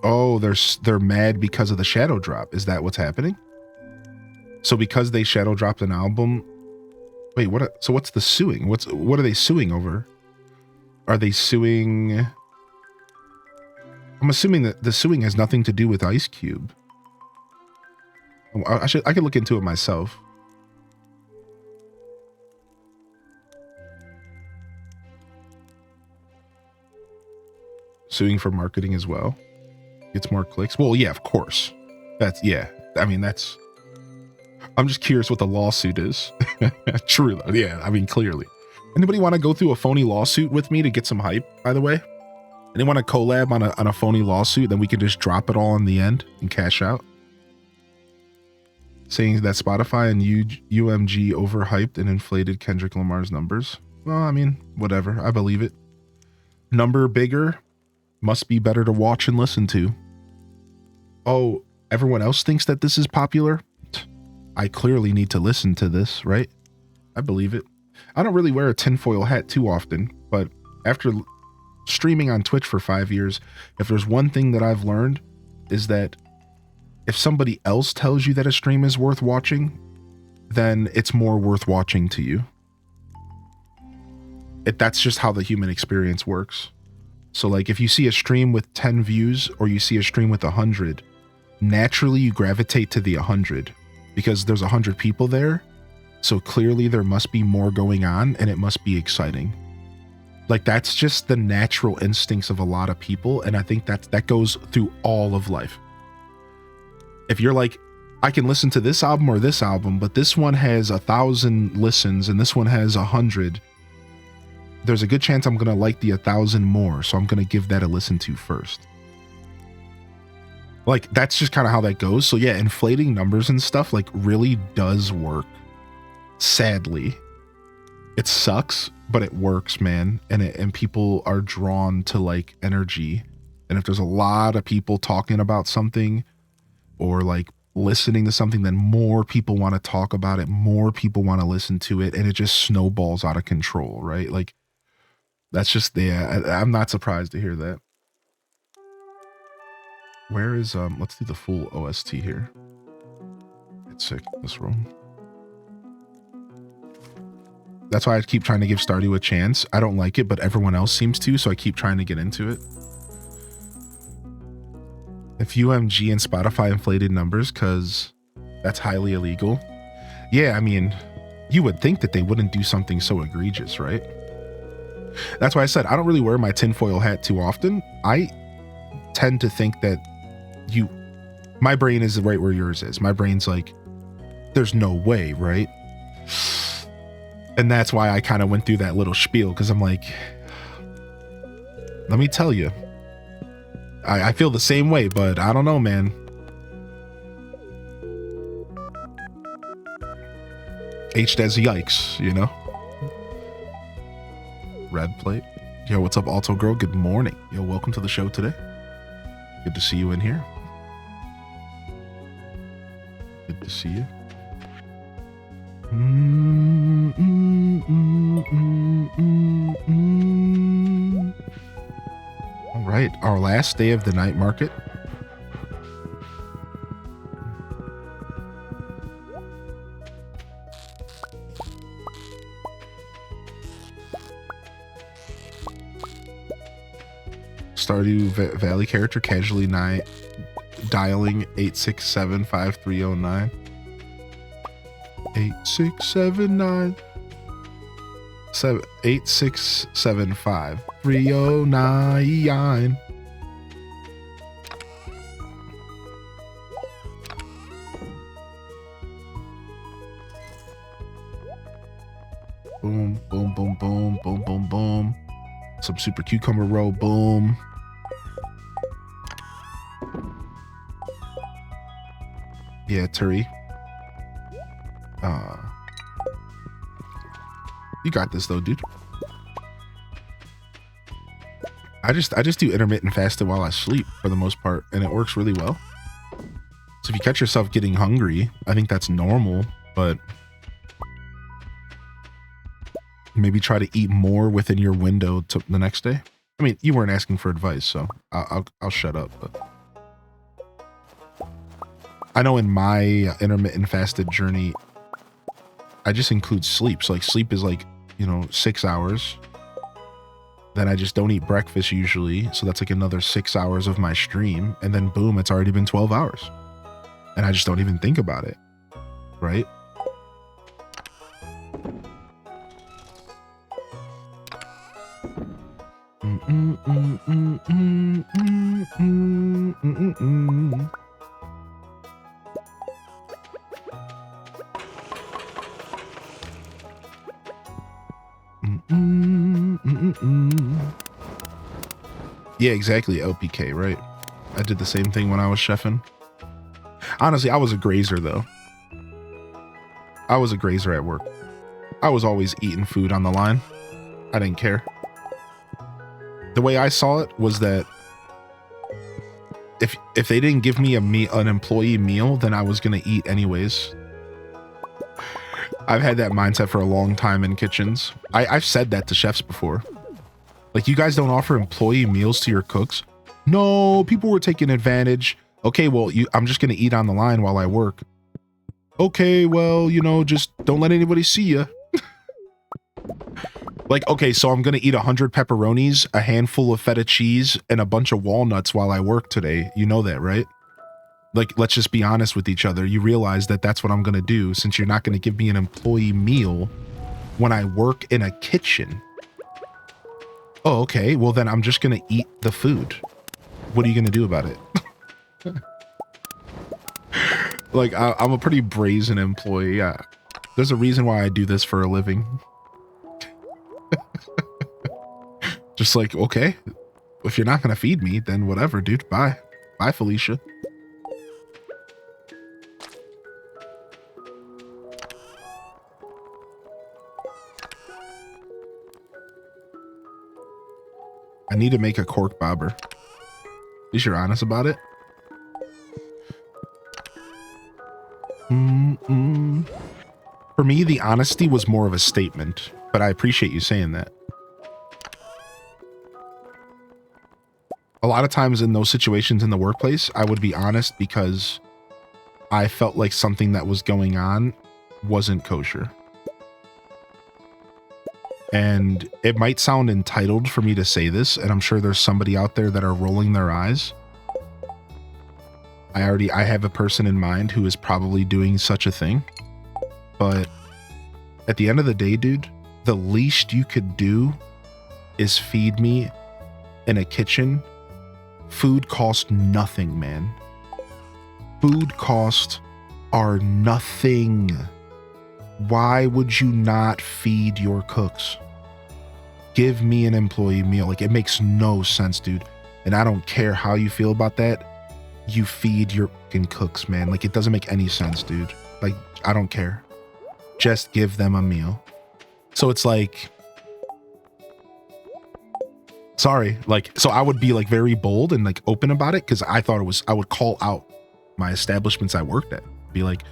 A: Oh, they're mad because of the shadow drop. Is that what's happening? So because they shadow dropped an album, wait, what? So what's the suing? What are they suing over? Are they suing? I'm assuming that the suing has nothing to do with Ice Cube. I could look into it myself. Suing for marketing as well. Gets more clicks. Well, yeah, of course. Yeah. I mean, I'm just curious what the lawsuit is. True. Yeah. I mean, clearly. Anybody want to go through a phony lawsuit with me to get some hype, by the way? Anyone want to collab on a phony lawsuit? Then we can just drop it all in the end and cash out. Saying that Spotify and UMG overhyped and inflated Kendrick Lamar's numbers. Well, I mean, whatever. I believe it. Number bigger must be better to watch and listen to. Oh, everyone else thinks that this is popular? I clearly need to listen to this, right? I believe it. I don't really wear a tinfoil hat too often, but after streaming on Twitch for 5 years, if there's one thing that I've learned is that if somebody else tells you that a stream is worth watching, then it's more worth watching to you. That's just how the human experience works. So like if you see a stream with 10 views or you see a stream with 100, naturally you gravitate to the 100 because there's 100 people there. So clearly there must be more going on and it must be exciting. Like that's just the natural instincts of a lot of people. And I think that goes through all of life. If you're like, I can listen to this album or this album, but this one has 1,000 listens and this one has 100, there's a good chance I'm going to like the 1,000 more. So I'm going to give that a listen to first. Like, that's just kind of how that goes. So yeah, inflating numbers and stuff like really does work. Sadly, it sucks, but it works, man. And people are drawn to like energy. And if there's a lot of people talking about something or like listening to something, then more people want to talk about it. More people want to listen to it. And it just snowballs out of control, right? Like, that's just, yeah, I'm not surprised to hear that. Where is, let's do the full OST here. get sick in this room. That's why I keep trying to give Stardew a chance. I don't like it, but everyone else seems to, so I keep trying to get into it. If UMG and Spotify inflated numbers, because that's highly illegal. Yeah, I mean, you would think that they wouldn't do something so egregious, right? That's why I said I don't really wear my tinfoil hat too often. I tend to think that my brain is right where yours is. My brain's like, there's no way, right? And that's why I kind of went through that little spiel, because I'm like, let me tell you, I feel the same way, but I don't know, man. H does yikes, you know? Red plate. Yo, what's up, Alto Girl? Good morning. Yo, welcome to the show today. Good to see you in here. Good to see you. All right, our last day of the night market. Stardew Valley character casually dialing 867-5309. 8679 8675 309. Boom, boom, boom, boom, boom, boom, boom. Some super cucumber roll, boom. Yeah, Turi. You got this though, dude. I just do intermittent fasting while I sleep for the most part, and it works really well. So if you catch yourself getting hungry, I think that's normal, but maybe try to eat more within your window to the next day. I mean, you weren't asking for advice, so I'll shut up. But I know in my intermittent fasted journey, I just include sleep. So like sleep is like, 6 hours. Then I just don't eat breakfast usually. So that's like another 6 hours of my stream. And then boom, it's already been 12 hours. And I just don't even think about it. Right? Yeah, exactly. LPK, right? I did the same thing when I was chefing. Honestly, I was a grazer though. I was a grazer at work. I was always eating food on the line. I didn't care. The way I saw it was that if they didn't give me an employee meal, then I was gonna eat anyways. I've had that mindset for a long time in kitchens. I've said that to chefs before. Like, you guys don't offer employee meals to your cooks? No, people were taking advantage. Okay, well, I'm just gonna eat on the line while I work. Okay, well, just don't let anybody see you. Like, okay, so I'm gonna eat 100 pepperonis, a handful of feta cheese, and a bunch of walnuts while I work today. You know that, right? Like, let's just be honest with each other. You realize that that's what I'm gonna do, since you're not gonna give me an employee meal when I work in a kitchen. Oh, okay, well then I'm just gonna eat the food. What are you gonna do about it? Like, I'm a pretty brazen employee. There's a reason why I do this for a living. Just like, okay, if you're not gonna feed me, then whatever, dude. Bye. Bye, Felicia. I need to make a cork bobber. At least you're honest about it. For me, the honesty was more of a statement, but I appreciate you saying that. A lot of times in those situations in the workplace, I would be honest because I felt like something that was going on wasn't kosher. And it might sound entitled for me to say this, and I'm sure there's somebody out there that are rolling their eyes. I have a person in mind who is probably doing such a thing. But at the end of the day, dude, the least you could do is feed me in a kitchen. Food costs nothing, man. Food costs are nothing. Why would you not feed your cooks? Give me an employee meal. Like, it makes no sense, dude. And I don't care how you feel about that. You feed your fucking cooks, man. Like, it doesn't make any sense, dude. Like, I don't care. Just give them a meal. So it's like, sorry, like, so I would be like very bold and like open about it, because I thought it was, I would call out my establishments I worked at, be like,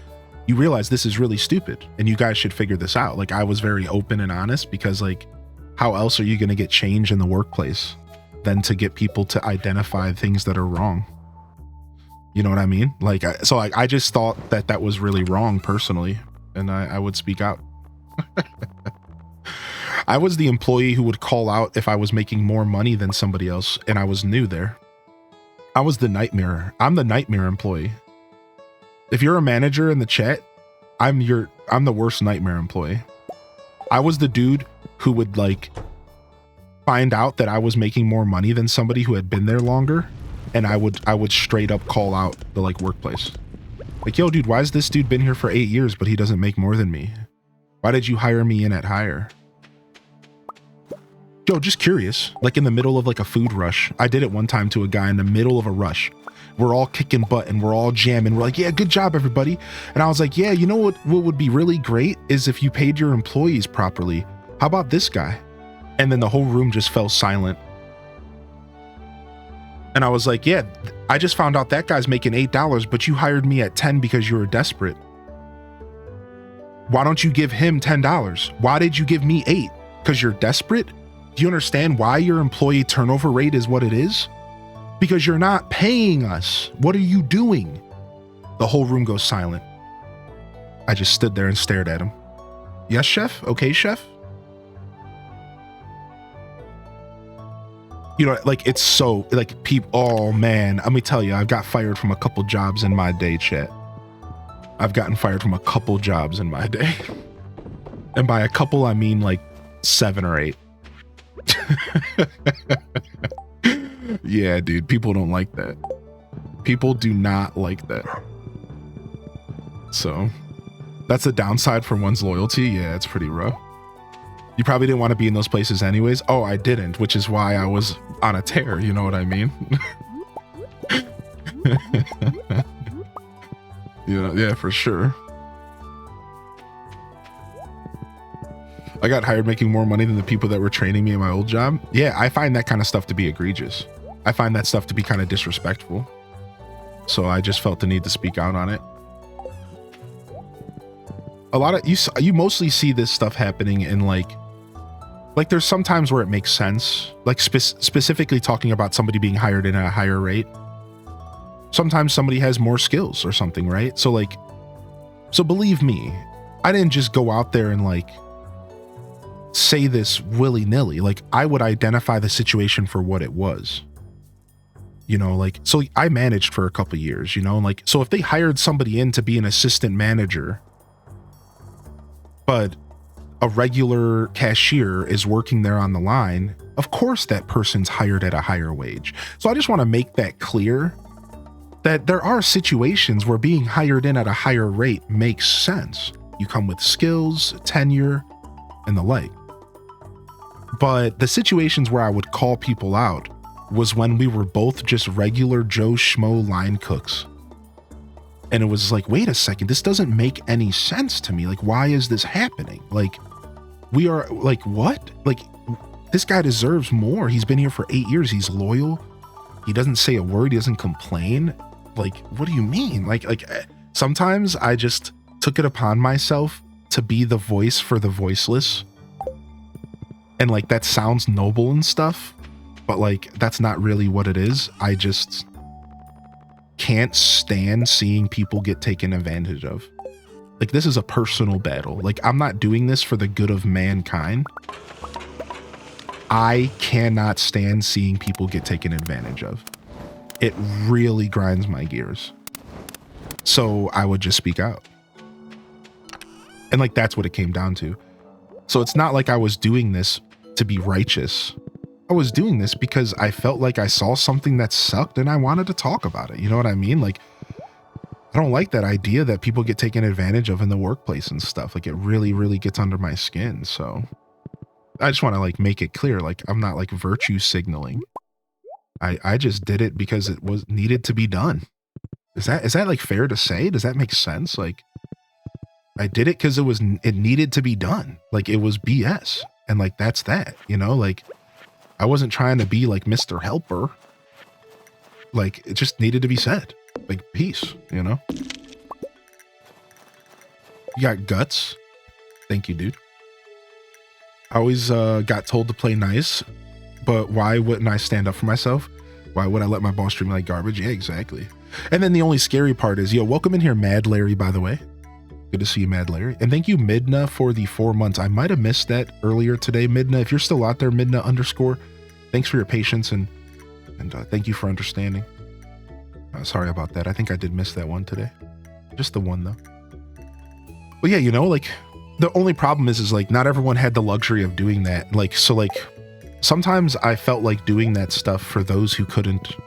A: you realize this is really stupid and you guys should figure this out. Like, I was very open and honest, because like, how else are you going to get change in the workplace than to get people to identify things that are wrong? You know what I mean? Like, I just thought that that was really wrong personally, and I would speak out. I was the employee who would call out if I was making more money than somebody else, and I was new there. I was the nightmare. I'm the nightmare employee. If you're a manager in the chat, I'm the worst nightmare employee. I was the dude who would like find out that I was making more money than somebody who had been there longer, and I would straight up call out the like workplace. Like, yo, dude, why has this dude been here for 8 years, but he doesn't make more than me? Why did you hire me in at higher? Yo, just curious, like in the middle of like a food rush. I did it one time to a guy in the middle of a rush. We're all kicking butt and we're all jamming. We're like, yeah, good job, everybody. And I was like, yeah, you know what would be really great is if you paid your employees properly. How about this guy? And then the whole room just fell silent. And I was like, yeah, I just found out that guy's making $8, but you hired me at 10 because you were desperate. Why don't you give him $10? Why did you give me 8? Because you're desperate? Do you understand why your employee turnover rate is what it is? Because you're not paying us. What are you doing? The whole room goes silent. I just stood there and stared at him. Yes, chef? Okay, chef? You know, like, it's so, like, oh man, let me tell you, I've got fired from a couple jobs in my day, chat. I've gotten fired from a couple jobs in my day. And by a couple, I mean like 7 or 8. Yeah, dude, people don't like that. People do not like that. So that's the downside for one's loyalty. Yeah, it's pretty rough. You probably didn't want to be in those places anyways. Oh, I didn't, which is why I was on a tear. You know what I mean? Yeah, for sure. I got hired making more money than the people that were training me in my old job. Yeah, I find that kind of stuff to be egregious. I find that stuff to be kind of disrespectful. So I just felt the need to speak out on it. A lot of you mostly see this stuff happening in like there's some times where it makes sense, like specifically talking about somebody being hired in at a higher rate. Sometimes somebody has more skills or something, right? So believe me, I didn't just go out there and like say this willy-nilly. Like, I would identify the situation for what it was. You know, like, so I managed for a couple years, you know, like, so if they hired somebody in to be an assistant manager, but a regular cashier is working there on the line, of course that person's hired at a higher wage. So I just want to make that clear, that there are situations where being hired in at a higher rate makes sense. You come with skills, tenure, and the like. But the situations where I would call people out was when we were both just regular Joe Schmo line cooks. And it was like, wait a second, this doesn't make any sense to me. Like, why is this happening? Like, we are like, what? Like, this guy deserves more. He's been here for 8 years. He's loyal. He doesn't say a word. He doesn't complain. Like, what do you mean? Like sometimes I just took it upon myself to be the voice for the voiceless. And like, that sounds noble and stuff, but like, that's not really what it is. I just can't stand seeing people get taken advantage of. Like, this is a personal battle. Like, I'm not doing this for the good of mankind. I cannot stand seeing people get taken advantage of. It really grinds my gears. So I would just speak out. And like, that's what it came down to. So it's not like I was doing this to be righteous. I was doing this because I felt like I saw something that sucked and I wanted to talk about it. You know what I mean? Like, I don't like that idea that people get taken advantage of in the workplace and stuff. Like, it really, really gets under my skin. So I just want to like make it clear. Like, I'm not like virtue signaling. I just did it because it was needed to be done. Is that like fair to say? Does that make sense? Like, I did it because it needed to be done. Like, it was BS. And like, that's that, you know, like, I wasn't trying to be like Mr. Helper. Like, it just needed to be said. Like, peace, you know? You got guts. Thank you, dude. I always got told to play nice, but why wouldn't I stand up for myself? Why would I let my boss treat me like garbage? Yeah, exactly. And then the only scary part is, yo, welcome in here, Mad Larry, by the way. Good to see you, Mad Larry. And thank you, Midna, for the 4 months. I might have missed that earlier today, Midna. If you're still out there, Midna _ thanks for your patience and thank you for understanding. Sorry about that. I think I did miss that one today. Just the one, though. But yeah, you know, like, the only problem is like, not everyone had the luxury of doing that. Like, so like, sometimes I felt like doing that stuff for those who couldn't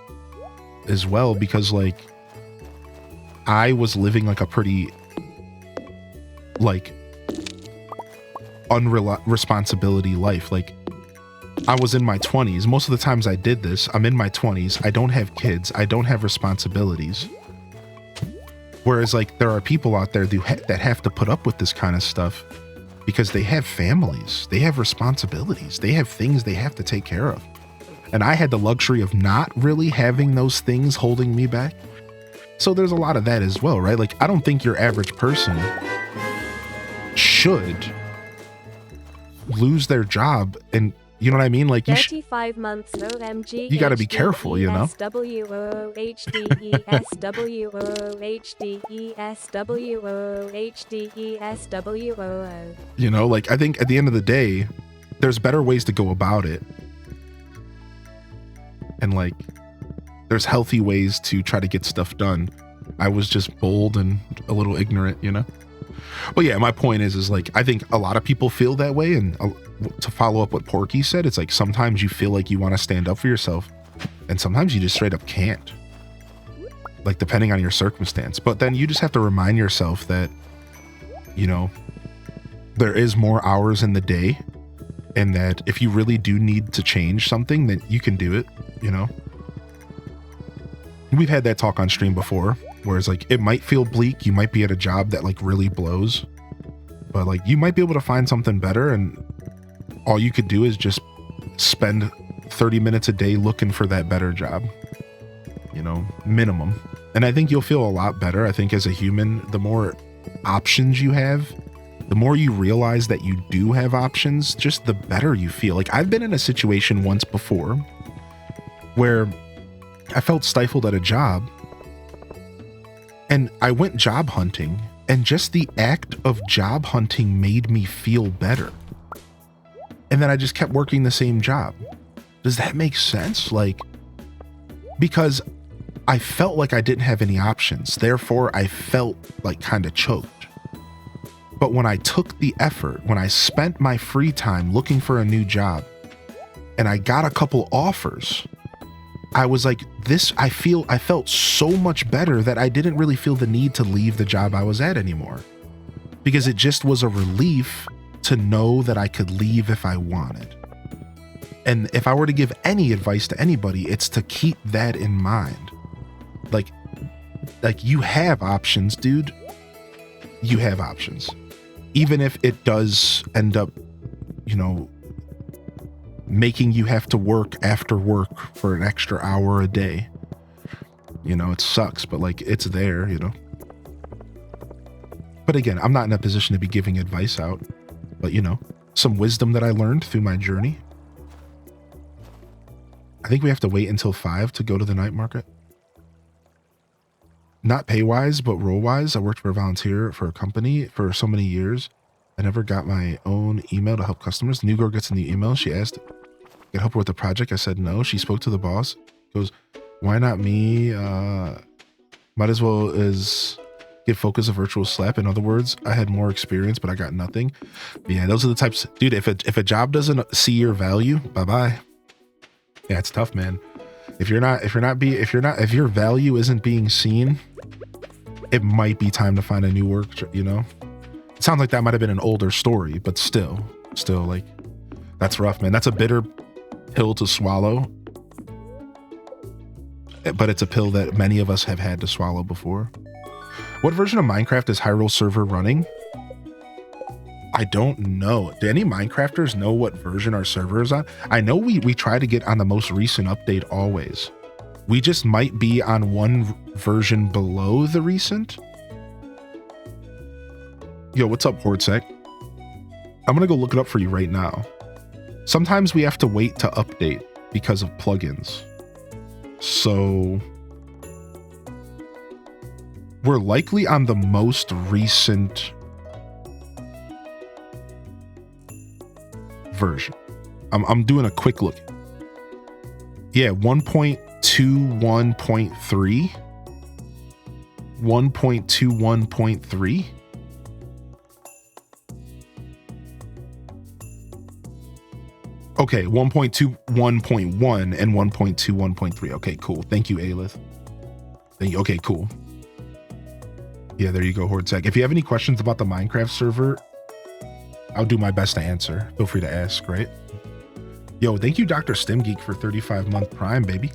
A: as well, because like, I was living like a pretty like unresponsibility life. Like, I was in my 20s. Most of the times I did this, I'm in my 20s. I don't have kids. I don't have responsibilities. Whereas like, there are people out there that have to put up with this kind of stuff because they have families, they have responsibilities, they have things they have to take care of. And I had the luxury of not really having those things holding me back. So there's a lot of that as well, right? Like, I don't think your average person should lose their job, and you know what I mean? Like, you
B: 35 months OMG.
A: You got to be careful, you know? You know, like, I think at the end of the day, there's better ways to go about it. And like, there's healthy ways to try to get stuff done. I was just bold and a little ignorant, you know? Well, yeah, my point is like, I think a lot of people feel that way. And to follow up what Porky said, it's like, sometimes you feel like you want to stand up for yourself and sometimes you just straight up can't, like, depending on your circumstance. But then you just have to remind yourself that, you know, there is more hours in the day, and that if you really do need to change something, then you can do it, you know? We've had that talk on stream before, where it's like, it might feel bleak. You might be at a job that like really blows, but like, you might be able to find something better. And all you could do is just spend 30 minutes a day looking for that better job, you know, minimum. And I think you'll feel a lot better. I think as a human, the more options you have, the more you realize that you do have options, just the better you feel. Like, I've been in a situation once before where I felt stifled at a job, and I went job hunting, and just the act of job hunting made me feel better. And then I just kept working the same job. Does that make sense? Like, because I felt like I didn't have any options. Therefore, I felt like kind of choked. But when I took the effort, when I spent my free time looking for a new job, and I got a couple offers, I was like, I felt so much better that I didn't really feel the need to leave the job I was at anymore, because it just was a relief to know that I could leave if I wanted. And if I were to give any advice to anybody, it's to keep that in mind. Like you have options, dude. You have options. Even if it does end up, you know, making you have to work after work for an extra hour a day. You know, it sucks, but like, it's there, you know. But again, I'm not in a position to be giving advice out, but you know, some wisdom that I learned through my journey. I think we have to wait until 5 to go to the night market. not pay wise, but role wise. I worked for a volunteer for a company for so many years. I never got my own email to help customers. The new girl gets a new email. She asked, "Can I help her with the project?" I said no. She spoke to the boss. Goes, "Why not me? Might as well as give Focus a virtual slap." In other words, I had more experience, but I got nothing. But yeah, those are the types, dude. If a job doesn't see your value, bye bye. Yeah, it's tough, man. If your value isn't being seen, it might be time to find a new work. You know, it sounds like that might have been an older story, but still, like, that's rough, man. That's a bitter pill to swallow. But it's a pill that many of us have had to swallow before. What version of Minecraft is Hyrule server running? I don't know. Do any Minecrafters know what version our server is on? I know we try to get on the most recent update always. We just might be on one version below the recent. Yo, what's up, Hordsec? I'm gonna go look it up for you right now. Sometimes we have to wait to update because of plugins. So we're likely on the most recent version. I'm doing a quick look. Yeah, 1.21.3. 1.21.3. Okay, 1.21.1 and 1.21.3. Okay, cool. Thank you, Alith. Thank you. Okay, cool. Yeah, there you go, Hordsec. If you have any questions about the Minecraft server, I'll do my best to answer. Feel free to ask, right? Yo, thank you, Dr. Stem Geek, for 35-month Prime, baby.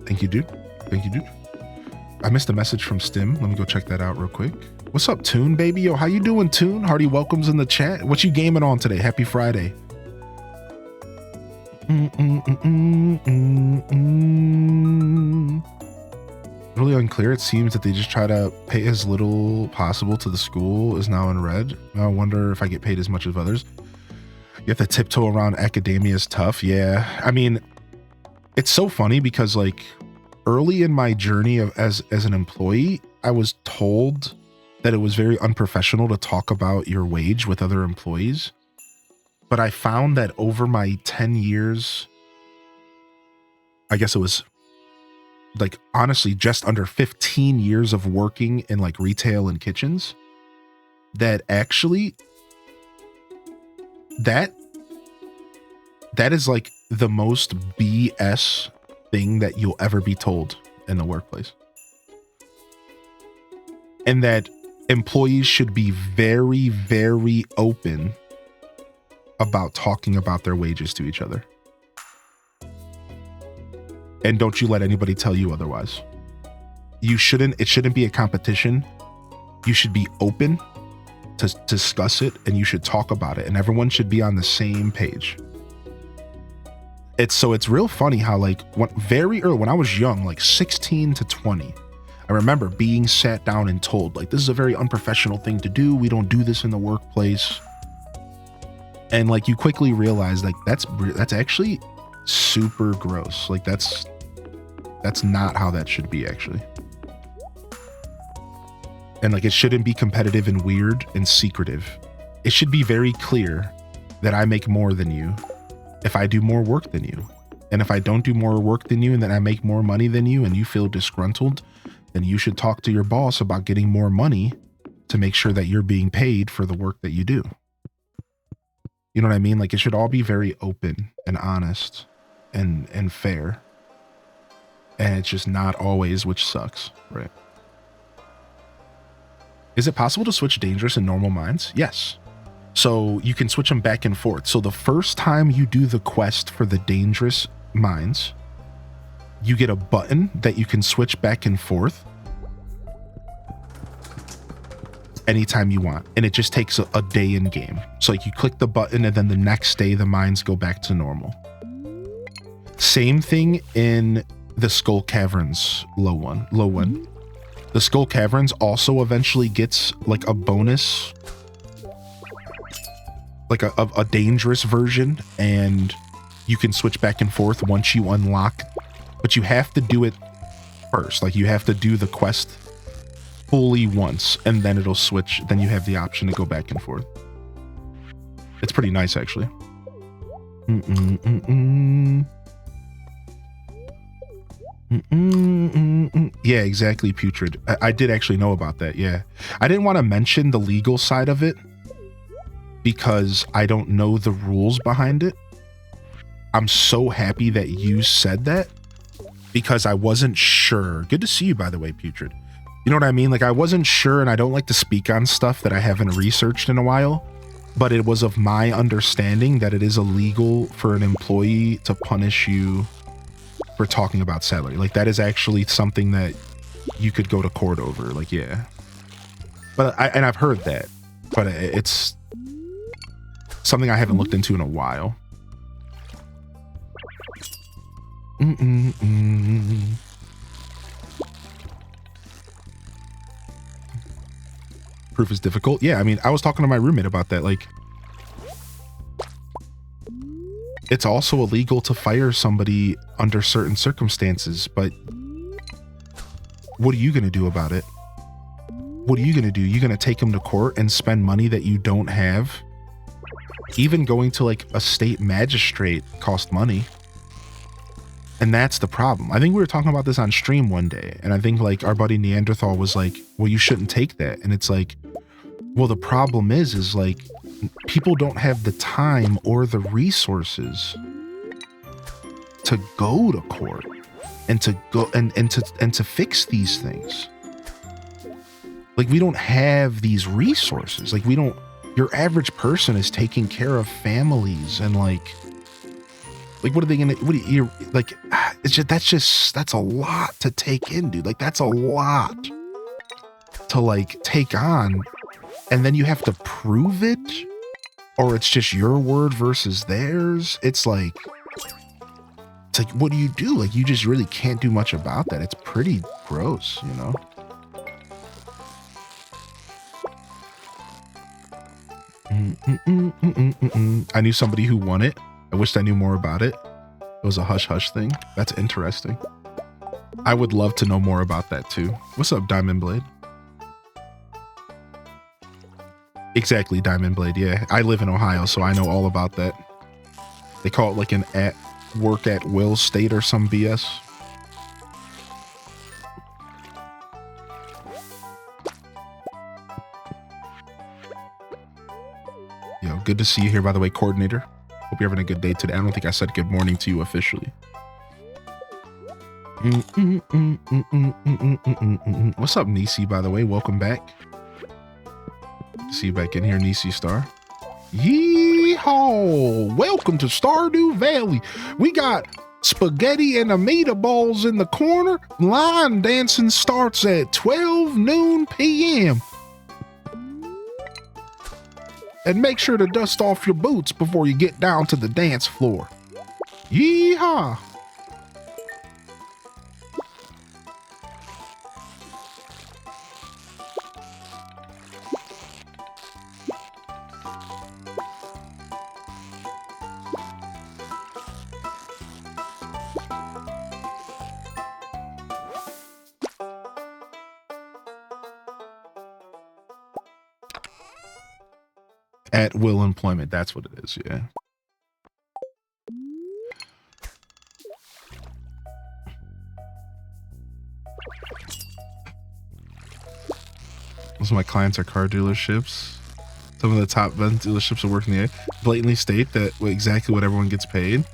A: Thank you, dude. Thank you, dude. I missed a message from Stim. Let me go check that out real quick. What's up, Toon, baby? Yo, how you doing, Toon? Hearty welcomes in the chat. What you gaming on today? Happy Friday. Really unclear. It seems that they just try to pay as little possible to the school is now in red. I wonder if I get paid as much as others. You have to tiptoe around academia is tough. Yeah. I mean, it's so funny because like early in my journey as an employee, I was told that it was very unprofessional to talk about your wage with other employees. But I found that over my 10 years, I guess it was like honestly just under 15 years of working in like retail and kitchens, that actually that is like the most BS thing that you'll ever be told in the workplace. And that employees should be very, very open about talking about their wages to each other. And don't you let anybody tell you otherwise. It shouldn't be a competition. You should be open to discuss it, and you should talk about it, and everyone should be on the same page. It's real funny how like very early when I was young, like 16 to 20, I remember being sat down and told like, this is a very unprofessional thing to do. We don't do this in the workplace. And like you quickly realize like that's actually super gross. Like that's not how that should be actually. And like it shouldn't be competitive and weird and secretive. It should be very clear that I make more than you if I do more work than you. And if I don't do more work than you and then I make more money than you and you feel disgruntled, then you should talk to your boss about getting more money to make sure that you're being paid for the work that you do. You know what I mean? Like it should all be very open and honest and fair. And it's just not always, which sucks, right? Is it possible to switch dangerous and normal mines? Yes. So you can switch them back and forth. So the first time you do the quest for the dangerous mines, you get a button that you can switch back and forth anytime you want. And it just takes a day in game. So like you click the button and then the next day the mines go back to normal. Same thing in the Skull Caverns low one. The Skull Caverns also eventually gets like a bonus, like a dangerous version, and you can switch back and forth once you unlock, but you have to do it first. Like you have to do the quest fully once, and then it'll switch. Then you have the option to go back and forth. It's pretty nice, actually. Yeah, exactly, Putrid. I did actually know about that, yeah. I didn't want to mention the legal side of it because I don't know the rules behind it. I'm so happy that you said that because I wasn't sure. Good to see you, by the way, Putrid. You know what I mean? Like, I wasn't sure, and I don't like to speak on stuff that I haven't researched in a while, but it was of my understanding that it is illegal for an employee to punish you for talking about salary. Like, that is actually something that you could go to court over. Like, yeah. But I've heard that, but it's something I haven't looked into in a while. Proof is difficult. Yeah, I mean, I was talking to my roommate about that. Like, it's also illegal to fire somebody under certain circumstances, but what are you going to do about it? What are you going to do? You're going to take them to court and spend money that you don't have? Even going to like a state magistrate cost money. And that's the problem. I think we were talking about this on stream one day, and I think like our buddy Neanderthal was like, well, you shouldn't take that. And it's like, well, the problem is like people don't have the time or the resources to go to court and to go and to fix these things. Like, we don't have these resources. Like, we don't, your average person is taking care of families and like what are they gonna, what do you, like, it's just, that's a lot to take in, dude. Like, that's a lot to like take on. And then you have to prove it, or it's just your word versus theirs. It's like, what do you do? Like, you just really can't do much about that. It's pretty gross, you know? I knew somebody who won it. I wished I knew more about it. It was a hush-hush thing. That's interesting. I would love to know more about that too. What's up, Diamond Blade? Exactly, Diamond Blade. Yeah, I live in Ohio, so I know all about that. They call it like an work at will state or some BS. Yo, good to see you here, by the way, coordinator. Hope you're having a good day today. I don't think I said good morning to you officially. What's up, Nisi, by the way? Welcome back. See you back in here, Nisi Star. Yeehaw! Welcome to Stardew Valley. We got spaghetti and amita balls in the corner. Line dancing starts at 12 noon p.m. And make sure to dust off your boots before you get down to the dance floor. Yeehaw! At will employment, that's what it is, yeah. Most of my clients are car dealerships. Some of the top dealerships are working there. Blatantly state that exactly what everyone gets paid.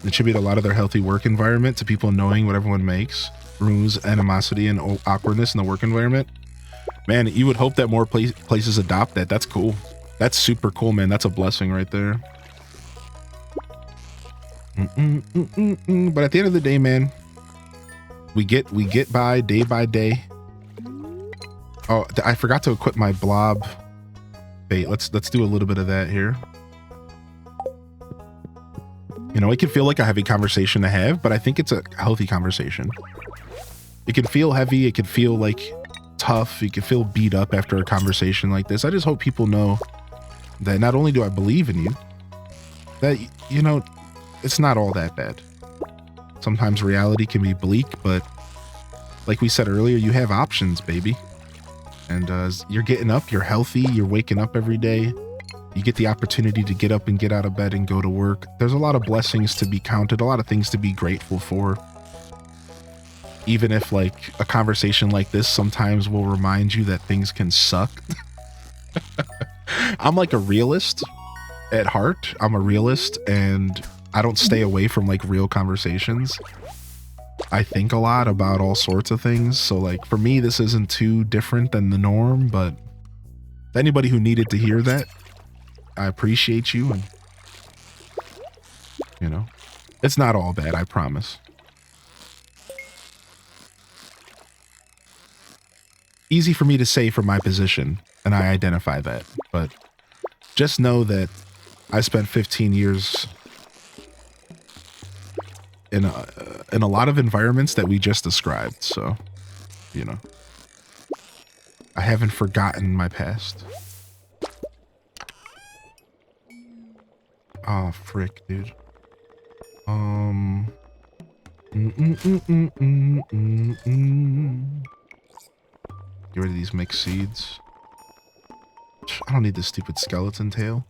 A: They attribute a lot of their healthy work environment to people knowing what everyone makes. Removes animosity and awkwardness in the work environment. Man, you would hope that more places adopt that. That's cool. That's super cool, man. That's a blessing right there. But at the end of the day, man, we get by day. Oh, I forgot to equip my blob bait. Let's do a little bit of that here. You know, it can feel like a heavy conversation to have, but I think it's a healthy conversation. It can feel heavy. It can feel like tough. You can feel beat up after a conversation like this. I just hope people know that not only do I believe in you, that, you know, it's not all that bad. Sometimes reality can be bleak, but like we said earlier, you have options, baby. And you're getting up, you're healthy, you're waking up every day. You get the opportunity to get up and get out of bed and go to work. There's a lot of blessings to be counted, a lot of things to be grateful for. Even if like a conversation like this sometimes will remind you that things can suck. I'm like a realist at heart. I'm a realist and I don't stay away from like real conversations. I think a lot about all sorts of things. So like for me, this isn't too different than the norm, but anybody who needed to hear that, I appreciate you. And you know, it's not all bad, I promise. Easy for me to say from my position, and I identify that, but just know that I spent 15 years in a lot of environments that we just described, so, you know, I haven't forgotten my past. Oh, frick, dude. Get rid of these mixed seeds. I don't need this stupid skeleton tail.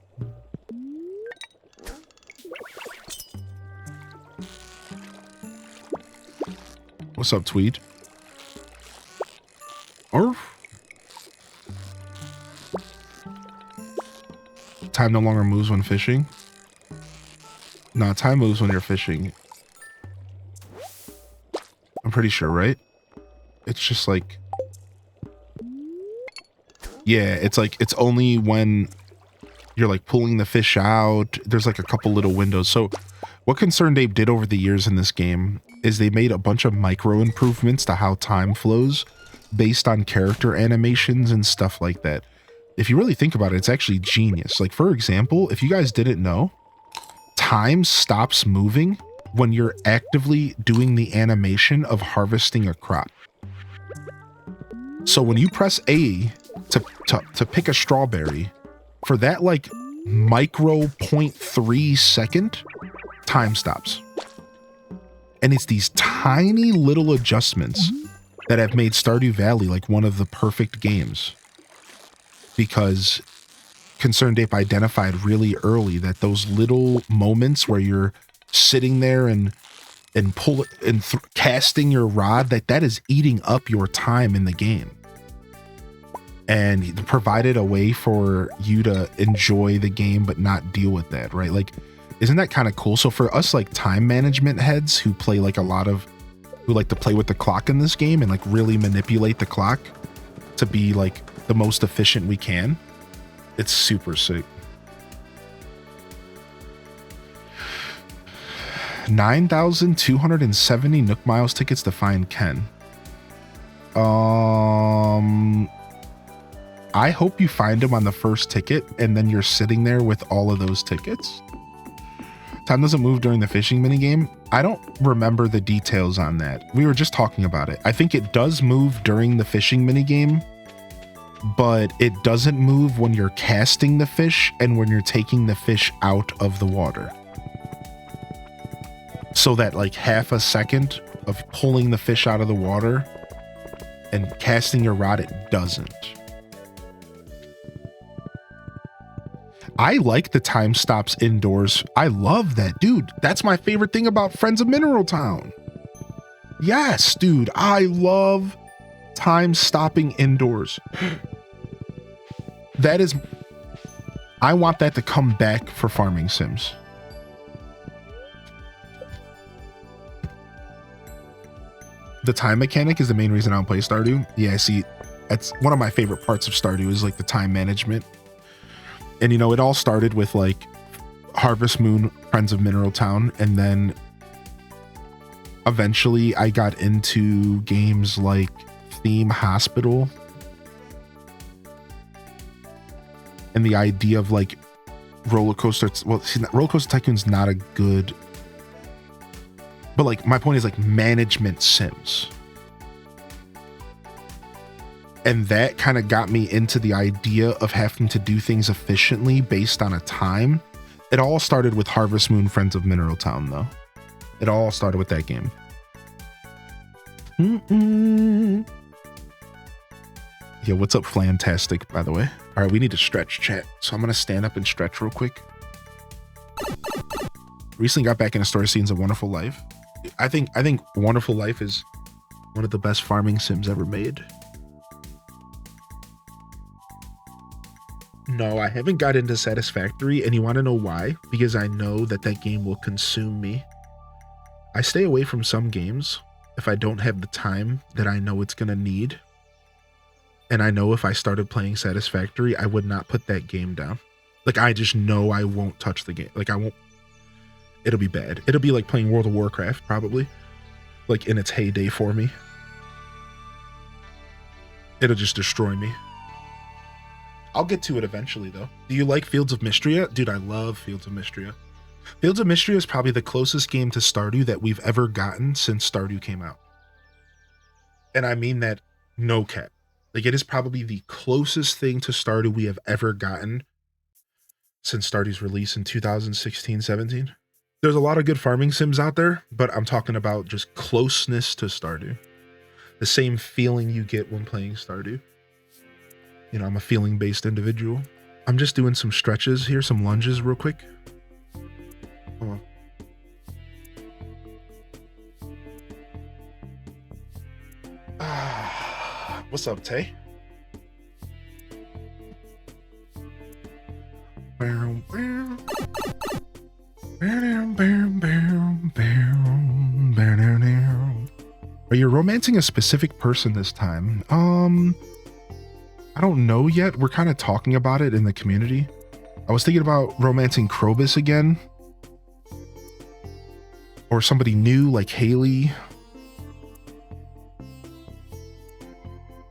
A: What's up, Tweed? Arf. Time no longer moves when fishing. No, time moves when you're fishing. I'm pretty sure, right? It's just like... Yeah, it's like, it's only when you're like pulling the fish out. There's like a couple little windows. So what Concerned Ape did over the years in this game is they made a bunch of micro improvements to how time flows based on character animations and stuff like that. If you really think about it, it's actually genius. Like, for example, if you guys didn't know, time stops moving when you're actively doing the animation of harvesting a crop. So when you press A to pick a strawberry, for that like micro 0.3 second, time stops. And it's these tiny little adjustments that have made Stardew Valley like one of the perfect games. Because Concerned Ape identified really early that those little moments where you're sitting there and casting your rod, that is eating up your time in the game. And he provided a way for you to enjoy the game but not deal with that, right? Like, isn't that kind of cool? So for us like time management heads who play like who like to play with the clock in this game and like really manipulate the clock to be like the most efficient we can, it's super sick. 9,270 Nook Miles tickets to find Ken. I hope you find him on the first ticket and then you're sitting there with all of those tickets. Time doesn't move during the fishing minigame. I don't remember the details on that. We were just talking about it. I think it does move during the fishing minigame, but it doesn't move when you're casting the fish and when you're taking the fish out of the water. So that like half a second of pulling the fish out of the water and casting your rod, it doesn't. I like the time stops indoors. I love that, dude. That's my favorite thing about Friends of Mineral Town. Yes, dude. I love time stopping indoors. I want that to come back for farming sims. The time mechanic is the main reason I don't play Stardew. Yeah, see, that's one of my favorite parts of Stardew is like the time management. And, you know, it all started with like Harvest Moon, Friends of Mineral Town. And then eventually I got into games like Theme Hospital. And the idea of like Roller Coaster. Well, see, Roller Coaster Tycoon's not a good. But like my point is like management sims. And that kind of got me into the idea of having to do things efficiently based on a time. It all started with Harvest Moon, Friends of Mineral Town, though. It all started with that game. Yeah, what's up, Flantastic, by the way? All right, we need to stretch, chat. So I'm going to stand up and stretch real quick. Recently got back into Story Scenes of Wonderful Life. I think Wonderful Life is one of the best farming sims ever made. No, I haven't got into Satisfactory, and you want to know why? Because I know that game will consume me. I stay away from some games if I don't have the time that I know it's going to need. And I know if I started playing Satisfactory, I would not put that game down. Like, I just know I won't touch the game. Like, I won't. It'll be bad. It'll be like playing World of Warcraft, probably. Like, in its heyday for me. It'll just destroy me. I'll get to it eventually, though. Do you like Fields of Mystria? Dude, I love Fields of Mystria. Fields of Mystria is probably the closest game to Stardew that we've ever gotten since Stardew came out. And I mean that no cap. Like, it is probably the closest thing to Stardew we have ever gotten since Stardew's release in 2016-17. There's a lot of good farming sims out there, but I'm talking about just closeness to Stardew. The same feeling you get when playing Stardew. You know, I'm a feeling-based individual. I'm just doing some stretches here, some lunges real quick. Hold on. What's up, Tay? Are you romancing a specific person this time? I don't know yet. We're kind of talking about it in the community. I was thinking about romancing Krobus again. Or somebody new like Haley.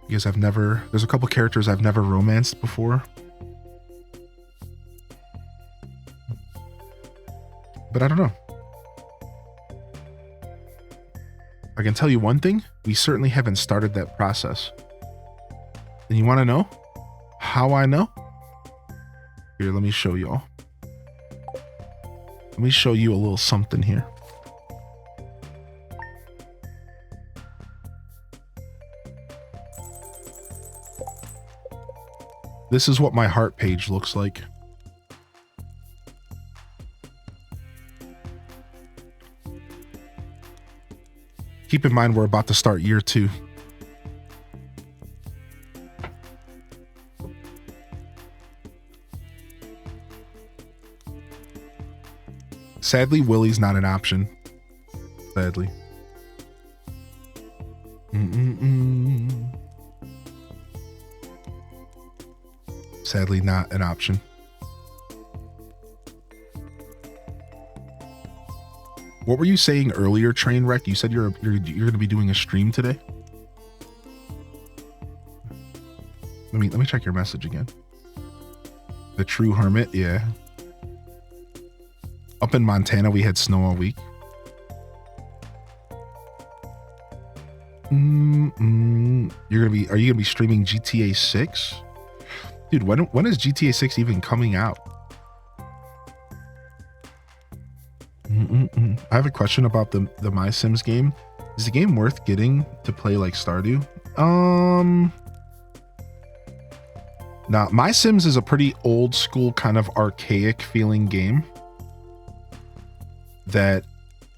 A: Because there's a couple characters I've never romanced before. But I don't know. I can tell you one thing. We certainly haven't started that process. And you want to know how I know? Here, let me show y'all. Let me show you a little something here. This is what my heart page looks like. Keep in mind, we're about to start year 2. Sadly, Willie's not an option. Sadly. Sadly, not an option. What were you saying earlier, Trainwreck? You said you're going to be doing a stream today. Let me check your message again. The True Hermit, yeah. Up in Montana, we had snow all week. Are you gonna be streaming GTA 6? Dude, when is GTA 6 even coming out? I have a question about the My Sims game. Is the game worth getting to play like Stardew? Nah, My Sims is a pretty old school, kind of archaic feeling game that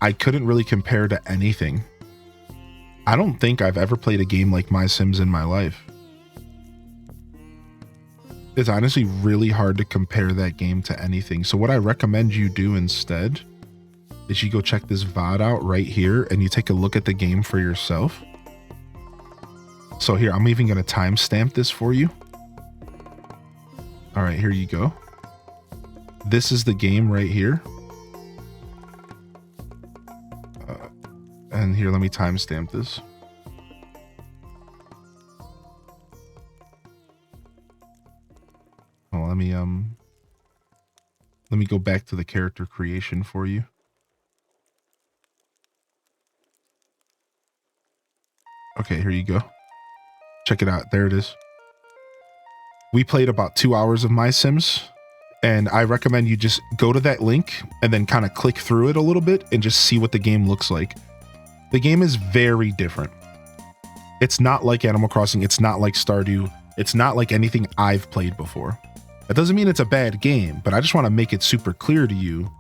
A: I couldn't really compare to anything. I don't think I've ever played a game like My Sims in my life. It's honestly really hard to compare that game to anything. So what I recommend you do instead is you go check this VOD out right here and you take a look at the game for yourself. So here, I'm even going to timestamp this for you. All right, here you go. This is the game right here. And here, let me timestamp this. Oh, let me go back to the character creation for you. Okay, here you go. Check it out. There it is. We played about 2 hours of My Sims, and I recommend you just go to that link and then kind of click through it a little bit and just see what the game looks like. The game is very different. It's not like Animal Crossing. It's not like Stardew. It's not like anything I've played before. That doesn't mean it's a bad game, but I just want to make it super clear to you.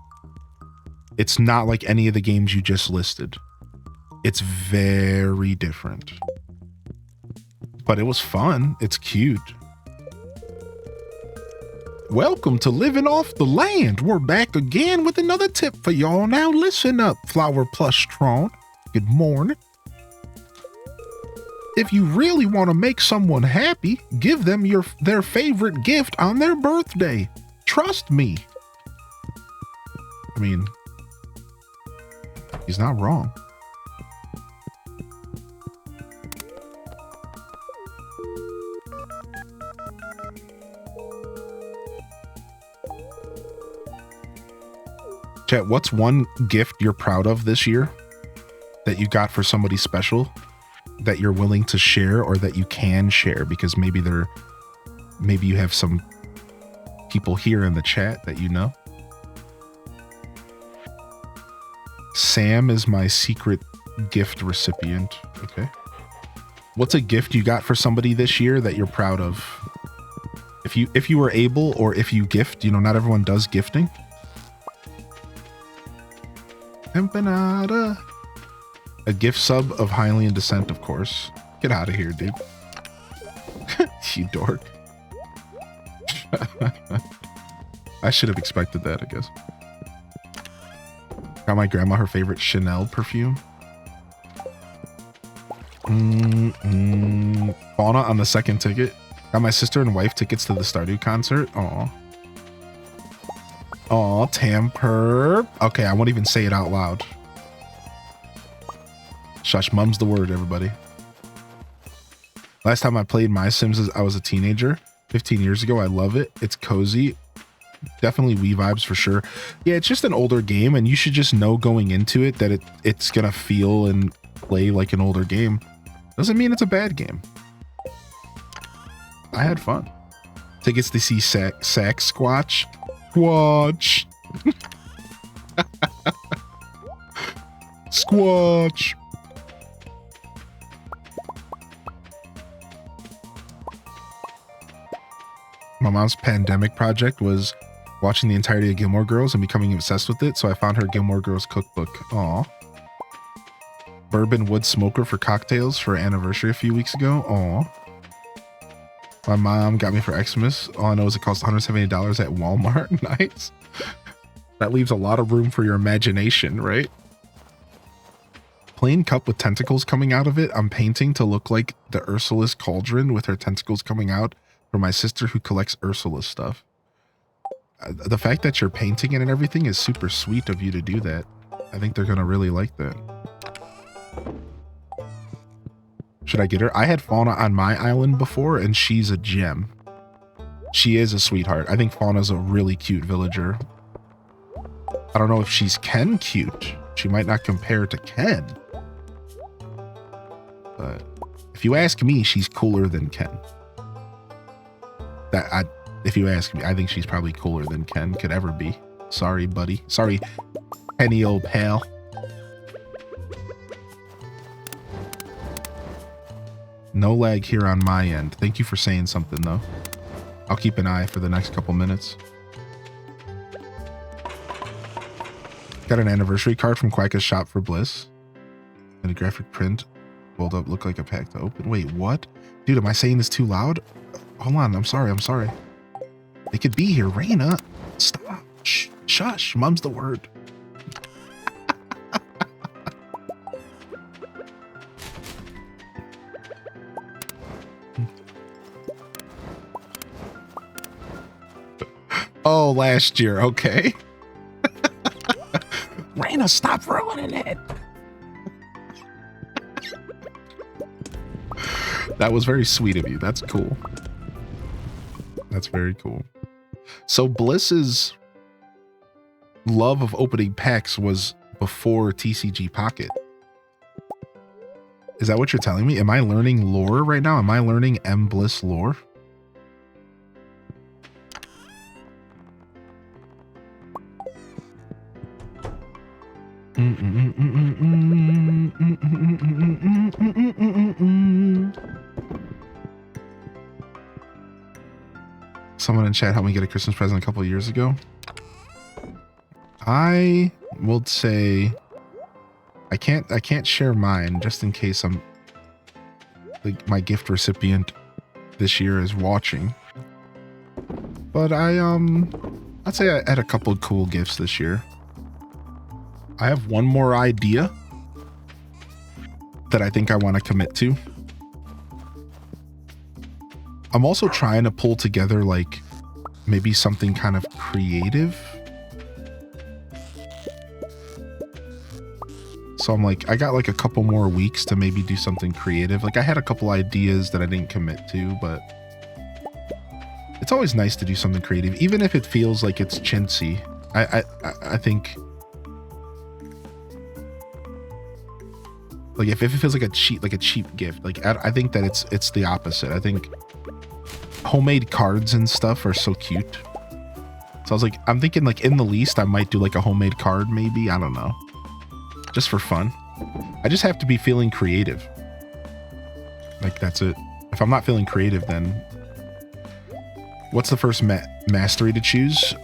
A: It's not like any of the games you just listed. It's very different. But it was fun. It's cute. Welcome to Living Off the Land. We're back again with another tip for y'all. Now listen up, Flower Plush Tron. Good morning. If you really want to make someone happy, give them their favorite gift on their birthday. Trust me. I mean, he's not wrong. Chat, what's one gift you're proud of this year that you got for somebody special that you're willing to share or that you can share? Because maybe you have some people here in the chat that you know. Sam is my secret gift recipient. Okay. What's a gift you got for somebody this year that you're proud of? If you were able, or if you gift, you know, not everyone does gifting. Empanada. A gift sub of Hylian descent, of course. Get out of here, dude. You dork. I should have expected that, I guess. Got my grandma her favorite Chanel perfume. Fauna on the second ticket. Got my sister and wife tickets to the Stardew concert. Aw. Aw, Tamper. Okay, I won't even say it out loud. Shush, mum's the word, everybody. Last time I played My Sims, I was a teenager, 15 years ago. I love it. It's cozy. Definitely Wii vibes for sure. Yeah, it's just an older game, and you should just know going into it that it's gonna feel and play like an older game. Doesn't mean it's a bad game. I had fun. Tickets to see Squatch. Squatch. Squatch. My mom's pandemic project was watching the entirety of Gilmore Girls and becoming obsessed with it, so I found her Gilmore Girls cookbook. Aw. Bourbon wood smoker for cocktails for an anniversary a few weeks ago. Aw. My mom got me for Xmas. All I know is it costs $170 at Walmart. Nice. That leaves a lot of room for your imagination, right? Plain cup with tentacles coming out of it. I'm painting to look like the Ursula's cauldron with her tentacles coming out for my sister who collects Ursula stuff. The fact that you're painting it and everything is super sweet of you to do that. I think they're going to really like that. Should I get her? I had Fauna on my island before, and she's a gem. She is a sweetheart. I think Fauna's a really cute villager. I don't know if she's Ken cute. She might not compare to Ken. But if you ask me, she's cooler than Ken. If you ask me, I think she's probably cooler than Ken could ever be. Sorry, buddy. Sorry, Penny old pal. No lag here on my end. Thank you for saying something, though. I'll keep an eye for the next couple minutes. Got an anniversary card from Quacka's Shop for Bliss. And a graphic print. Rolled up, look like a pack to open. Wait, what? Dude, am I saying this too loud? Hold on, I'm sorry. They could be here. Raina, stop. Shh, shush, mum's the word. Oh, last year. Okay. Raina, stop ruining it. That was very sweet of you. That's cool. That's very cool. So Bliss's love of opening packs was before TCG Pocket. Is that what you're telling me? Am I learning lore right now? Am I learning M Bliss lore? Someone in chat helped me get a Christmas present a couple of years ago. I will say I can't share mine just in case I'm like my gift recipient this year is watching. But I'd say I had a couple of cool gifts this year. I have one more idea that I think I want to commit to. I'm also trying to pull together like maybe something kind of creative. So I'm like, I got like a couple more weeks to maybe do something creative. Like I had a couple ideas that I didn't commit to, but it's always nice to do something creative, even if it feels like it's chintzy. I think like if it feels like a cheap gift, like I think that it's the opposite. I think homemade cards and stuff are so cute. So I was like, I'm thinking like in the least I might do like a homemade card maybe. I don't know. Just for fun. I just have to be feeling creative. Like that's it. If I'm not feeling creative, then what's the first mastery to choose?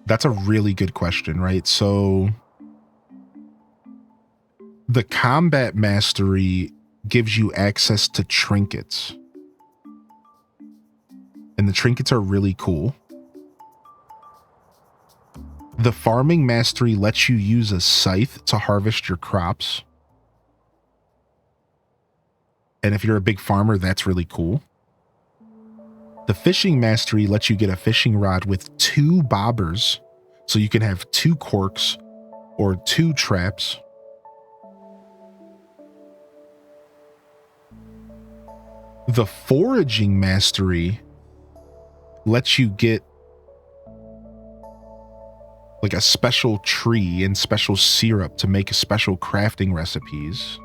A: That's a really good question, right? So the combat mastery gives you access to trinkets. And the trinkets are really cool. The farming mastery lets you use a scythe to harvest your crops. And if you're a big farmer, that's really cool. The fishing mastery lets you get a fishing rod with 2 bobbers. So you can have 2 corks or 2 traps. The foraging mastery lets you get like a special tree and special syrup to make special crafting recipes.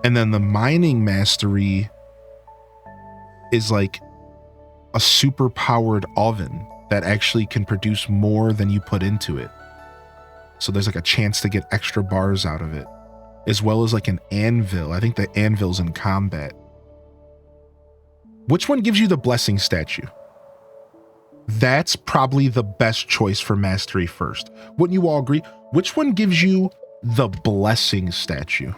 A: And then the mining mastery is like a super powered oven that actually can produce more than you put into it. So there's like a chance to get extra bars out of it, as well as like an anvil. I think the anvil's in combat. Which one gives you the blessing statue? That's probably the best choice for mastery first. Wouldn't you all agree? Which one gives you the blessing statue?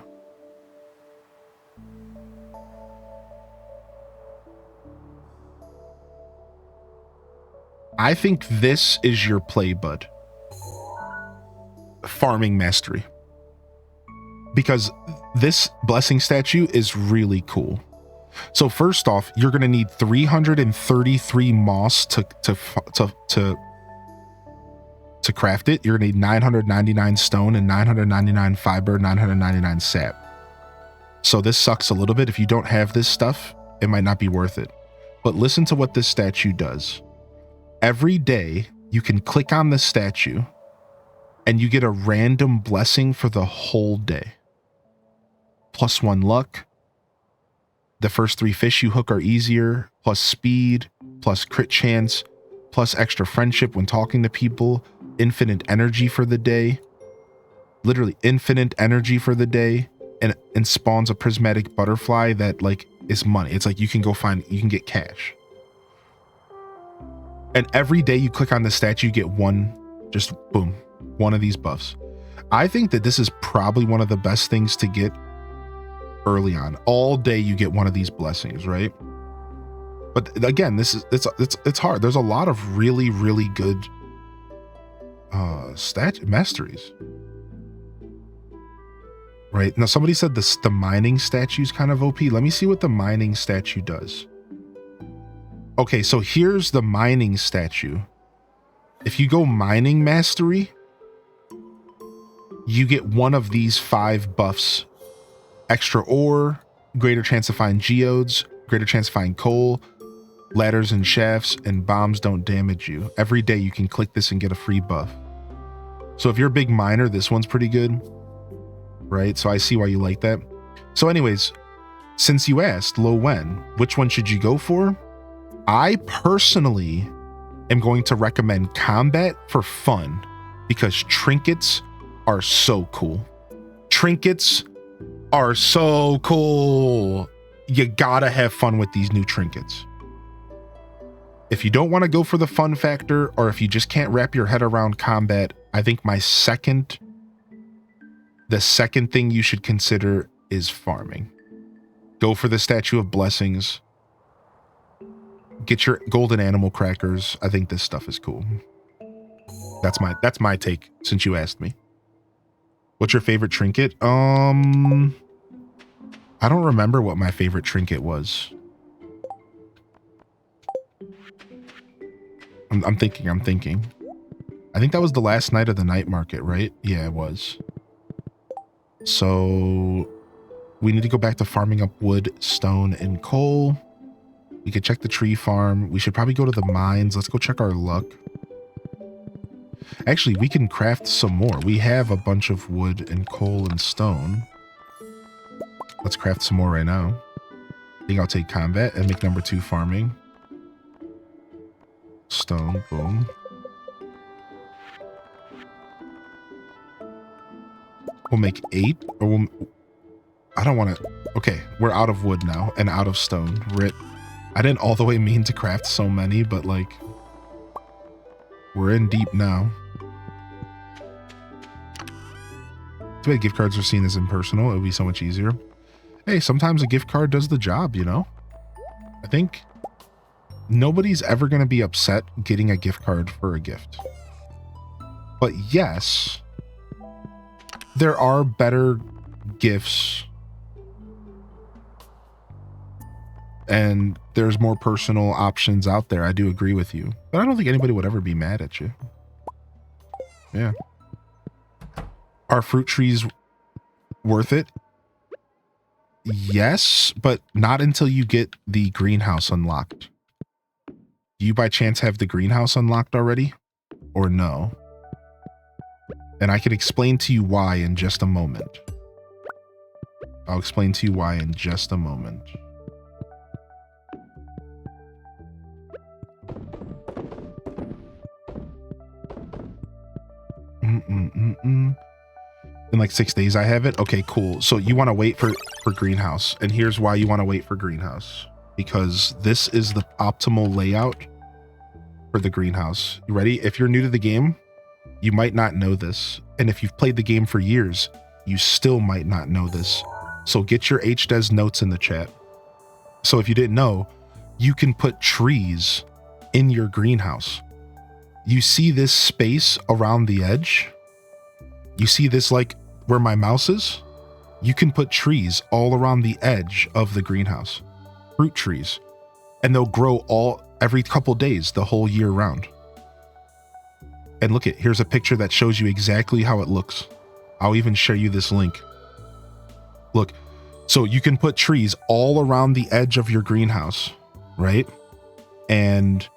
A: I think this is your play, bud. Farming mastery. Because this blessing statue is really cool. So first off, you're going to need 333 moss to craft it. You're going to need 999 stone and 999 fiber, 999 sap. So this sucks a little bit. If you don't have this stuff, it might not be worth it. But listen to what this statue does. Every day, you can click on the statue and you get a random blessing for the whole day. +1 luck. The first 3 fish you hook are easier, plus speed, plus crit chance, plus extra friendship when talking to people, infinite energy for the day, literally infinite energy for the day, and spawns a prismatic butterfly that like is money. It's like you can get cash. And every day you click on the statue, you get one of these buffs. I think that this is probably one of the best things to get early on. All day you get one of these blessings, right? But again, it's hard. There's a lot of really, really good masteries. Right? Now somebody said the mining statue is kind of OP. Let me see what the mining statue does. Okay, so here's the mining statue. If you go mining mastery, you get one of these 5 buffs. Extra ore, greater chance to find geodes, greater chance to find coal, ladders and shafts, and bombs don't damage you. Every day you can click this and get a free buff. So if you're a big miner, this one's pretty good, right? So I see why you like that. So anyways, since you asked, Lo Wen, which one should you go for? I personally am going to recommend combat for fun because trinkets are so cool. Trinkets are so cool. You gotta have fun with these new trinkets. If you don't want to go for the fun factor, or if you just can't wrap your head around combat, I think the second thing you should consider is farming. Go for the Statue of Blessings. Get your golden animal crackers. I think this stuff is cool. That's my take since you asked me. What's your favorite trinket? I don't remember what my favorite trinket was. I'm thinking. I think that was the last night of the night market, right? Yeah, it was. So we need to go back to farming up wood, stone, and coal. We could check the tree farm. We should probably go to the mines. Let's go check our luck. Actually, we can craft some more. We have a bunch of wood and coal and stone. Let's craft some more right now. I think I'll take combat and make number 2 farming. Stone, boom. We'll make 8, or we'll... I don't want to... Okay, we're out of wood now and out of stone. Rip. I didn't all the way mean to craft so many, but like... We're in deep now. Too bad gift cards are seen as impersonal. It would be so much easier. Hey, sometimes a gift card does the job, you know? I think nobody's ever going to be upset getting a gift card for a gift. But yes, there are better gifts and there's more personal options out there. I do agree with you, but I don't think anybody would ever be mad at you. Yeah. Are fruit trees worth it? Yes, but not until you get the greenhouse unlocked. Do you by chance have the greenhouse unlocked already? Or no? And I can explain to you why in just a moment. I'll explain to you why in just a moment. In like 6 days I have it. Okay, cool. So you want to wait for greenhouse, and here's why you want to wait for greenhouse, because this is the optimal layout for the greenhouse. You ready? If you're new to the game, you might not know this, and if you've played the game for years, you still might not know this. So get your HDES notes in the chat. So if you didn't know, you can put trees in your greenhouse. You see this space around the edge? You see this, like where my mouse is? You can put trees all around the edge of the greenhouse. Fruit trees. And they'll grow every couple days, the whole year round. And look here's a picture that shows you exactly how it looks. I'll even share you this link. Look, so you can put trees all around the edge of your greenhouse, right? And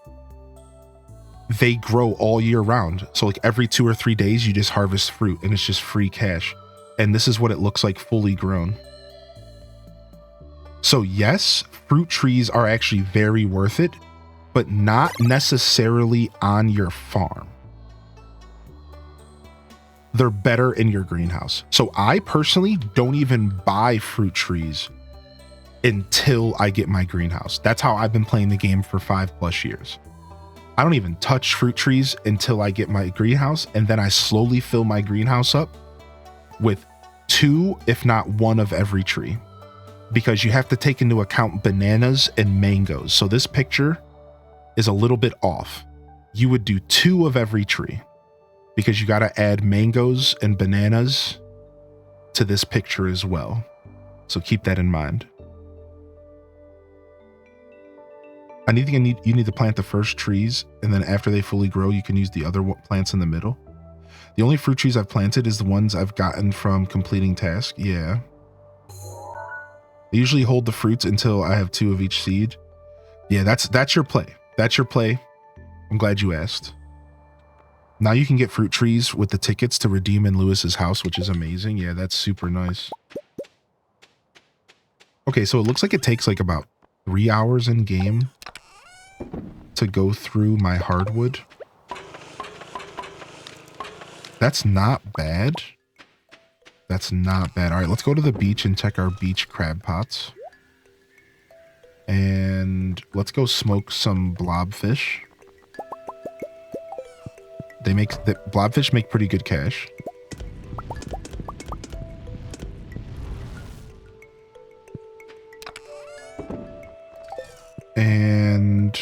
A: they grow all year round. So like every 2 or 3 days, you just harvest fruit and it's just free cash. And this is what it looks like fully grown. So yes, fruit trees are actually very worth it, but not necessarily on your farm. They're better in your greenhouse. So I personally don't even buy fruit trees until I get my greenhouse. That's how I've been playing the game for 5+ years. I don't even touch fruit trees until I get my greenhouse, and then I slowly fill my greenhouse up with 2, if not 1 of every tree, because you have to take into account bananas and mangoes. So this picture is a little bit off. You would do 2 of every tree because you got to add mangoes and bananas to this picture as well. So keep that in mind. You need to plant the first trees, and then after they fully grow, you can use the other plants in the middle. The only fruit trees I've planted is the ones I've gotten from completing tasks. Yeah. I usually hold the fruits until I have 2 of each seed. Yeah, that's your play. That's your play. I'm glad you asked. Now you can get fruit trees with the tickets to redeem in Lewis's house, which is amazing. Yeah, that's super nice. Okay, so it looks like it takes like about 3 hours in game to go through my hardwood. That's not bad. That's not bad. All right, let's go to the beach and check our beach crab pots. And let's go smoke some blobfish. The blobfish make pretty good cash. And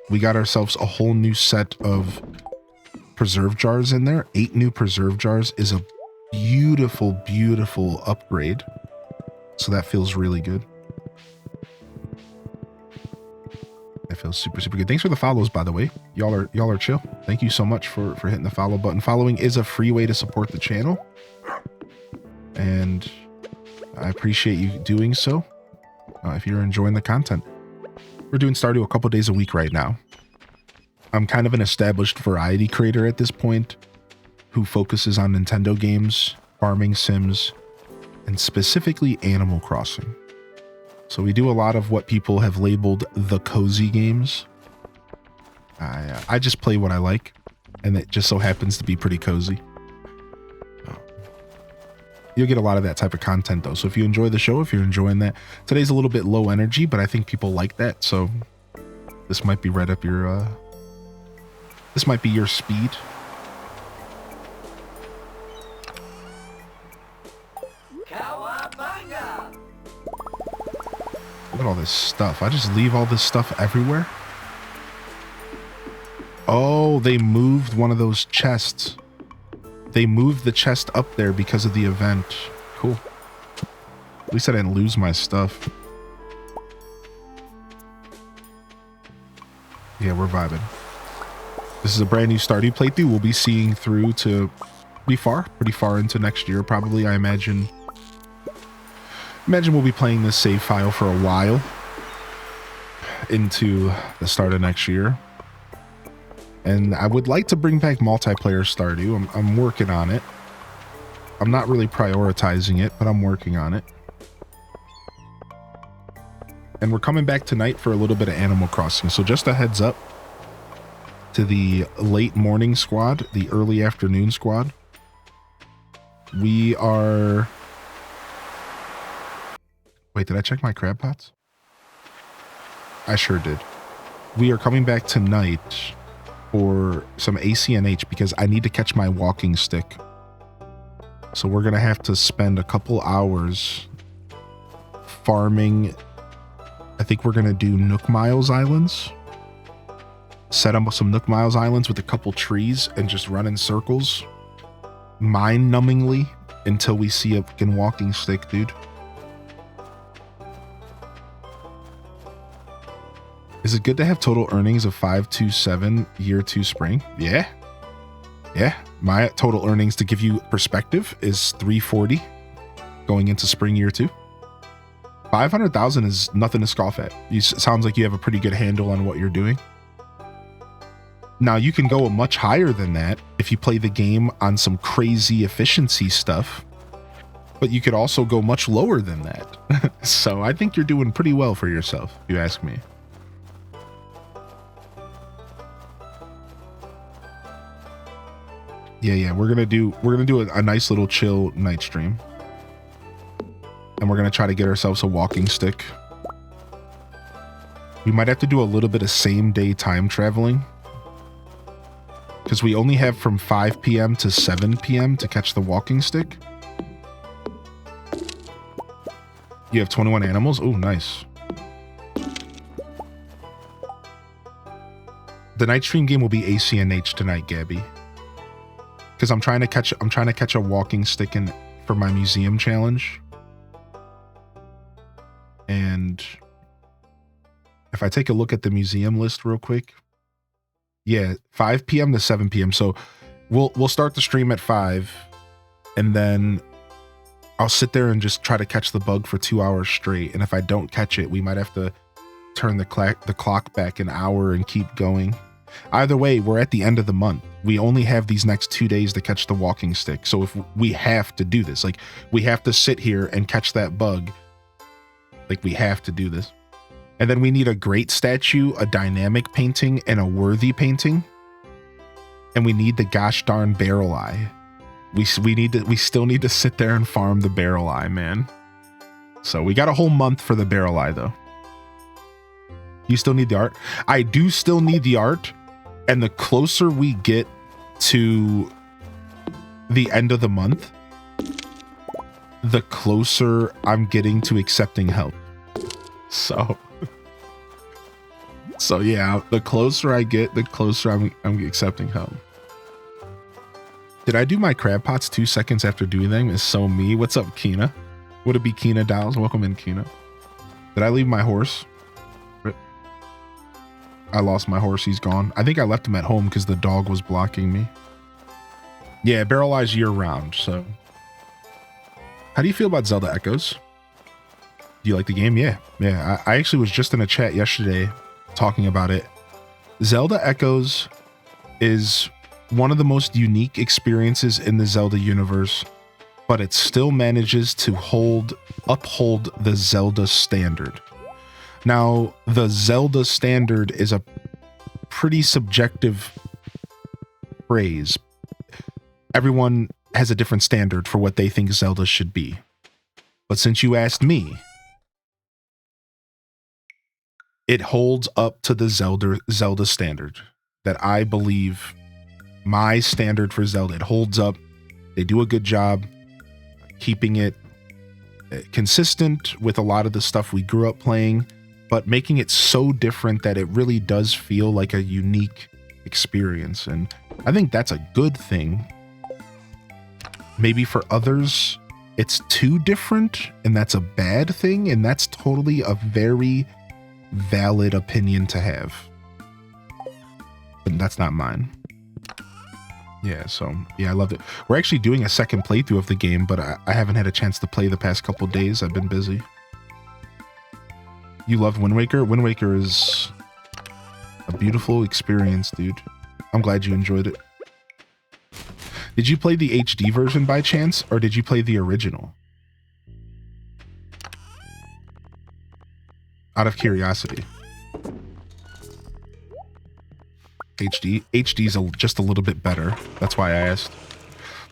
A: we got ourselves a whole new set of preserve jars in there. 8 new preserve jars is a beautiful, beautiful upgrade. So that feels really good. That feels super, super good. Thanks for the follows, by the way. Y'all are chill. Thank you so much for hitting the follow button. Following is a free way to support the channel. And I appreciate you doing so if you're enjoying the content. We're doing Stardew a couple days a week right now. I'm kind of an established variety creator at this point who focuses on Nintendo games, farming sims, and specifically Animal Crossing. So we do a lot of what people have labeled the cozy games. I just play what I like, and it just so happens to be pretty cozy. You'll get a lot of that type of content though. So if you enjoy the show, if you're enjoying that, today's a little bit low energy, but I think people like that. So this might be right up your, this might be your speed. Look at all this stuff. I just leave all this stuff everywhere. Oh, they moved one of those chests. They moved the chest up there because of the event. Cool. At least I didn't lose my stuff. Yeah, we're vibing. This is a brand new Stardew playthrough. We'll be seeing through to pretty far into next year, probably. I imagine we'll be playing this save file for a while into the start of next year. And I would like to bring back multiplayer Stardew. I'm working on it. I'm not really prioritizing it, but I'm working on it. And we're coming back tonight for a little bit of Animal Crossing. So just a heads up to the late morning squad, the early afternoon squad. We are... Wait, did I check my crab pots? I sure did. We are coming back tonight for some ACNH because I need to catch my walking stick. So we're going to have to spend a couple hours farming. I think we're going to do Nook Miles Islands. Set up some Nook Miles Islands with a couple trees and just run in circles. Mind-numbingly until we see a fucking walking stick, dude. Is it good to have total earnings of 527 year 2 spring? Yeah. Yeah. My total earnings, to give you perspective, is 340 going into spring year 2. 500,000 is nothing to scoff at. It sounds like you have a pretty good handle on what you're doing. Now you can go much higher than that if you play the game on some crazy efficiency stuff, but you could also go much lower than that. So I think you're doing pretty well for yourself, if you ask me. Yeah, we're gonna do a nice little chill night stream, and we're gonna try to get ourselves a walking stick. We might have to do a little bit of same day time traveling because we only have from 5 p.m. to 7 p.m. to catch the walking stick. You have 21 animals. Oh, nice. The night stream game will be ACNH tonight, Gabby. Because I'm trying to catch a walking stick for my museum challenge. And if I take a look at the museum list real quick, yeah, 5 p.m. to 7 p.m. So we'll start the stream at 5, and then I'll sit there and just try to catch the bug for 2 hours straight. And if I don't catch it, we might have to turn the clock back an hour and keep going. Either way, we're at the end of the month. We only have these next 2 days to catch the walking stick. So if we have to do this, like we have to sit here and catch that bug. Like we have to do this. And then we need a great statue, a dynamic painting, and a worthy painting. And we need the gosh darn barrel eye. We still need to sit there and farm the barrel eye, man. So we got a whole month for the barrel eye though. You still need the art? I do still need the art. And the closer we get to the end of the month, the closer I'm getting to accepting help. So yeah, the closer I get, the closer I'm accepting help. Did I do my crab pots 2 seconds after doing them? Is so me. What's up, Kina? Would it be Kina Dolls? Welcome in, Kina. Did I leave my horse? I lost my horse. He's gone. I think I left him at home because the dog was blocking me. Yeah, barrel eyes year round. So, how do you feel about Zelda Echoes? Do you like the game? Yeah. I actually was just in a chat yesterday talking about it. Zelda Echoes is one of the most unique experiences in the Zelda universe, but it still manages to uphold the Zelda standard. Now, the Zelda standard is a pretty subjective phrase. Everyone has a different standard for what they think Zelda should be. But since you asked me, it holds up to the Zelda standard that I believe my standard for Zelda. It holds up. They do a good job keeping it consistent with a lot of the stuff we grew up playing, but making it so different that it really does feel like a unique experience. And I think that's a good thing. Maybe for others, it's too different, and that's a bad thing, and that's totally a very valid opinion to have. But that's not mine. Yeah, so yeah, I loved it. We're actually doing a second playthrough of the game, but I haven't had a chance to play the past couple days. I've been busy. You loved Wind Waker? Wind Waker is a beautiful experience, dude. I'm glad you enjoyed it. Did you play the HD version by chance, or did you play the original? Out of curiosity. HD's just a little bit better. That's why I asked.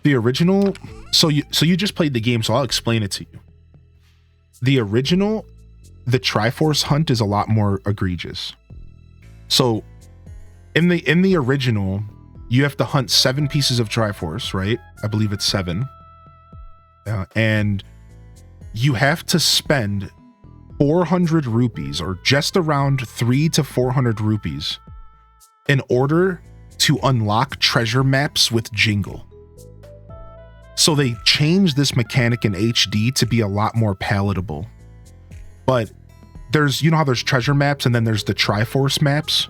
A: The original, so you just played the game, so I'll explain it to you. The original, the Triforce hunt is a lot more egregious. So in the original, you have to hunt 7 pieces of Triforce, right? I believe it's 7. And you have to spend 400 rupees, or just around 300 to 400 rupees, in order to unlock treasure maps with Jingle. So they changed this mechanic in HD to be a lot more palatable. But there's, you know how there's treasure maps and then there's the Triforce maps?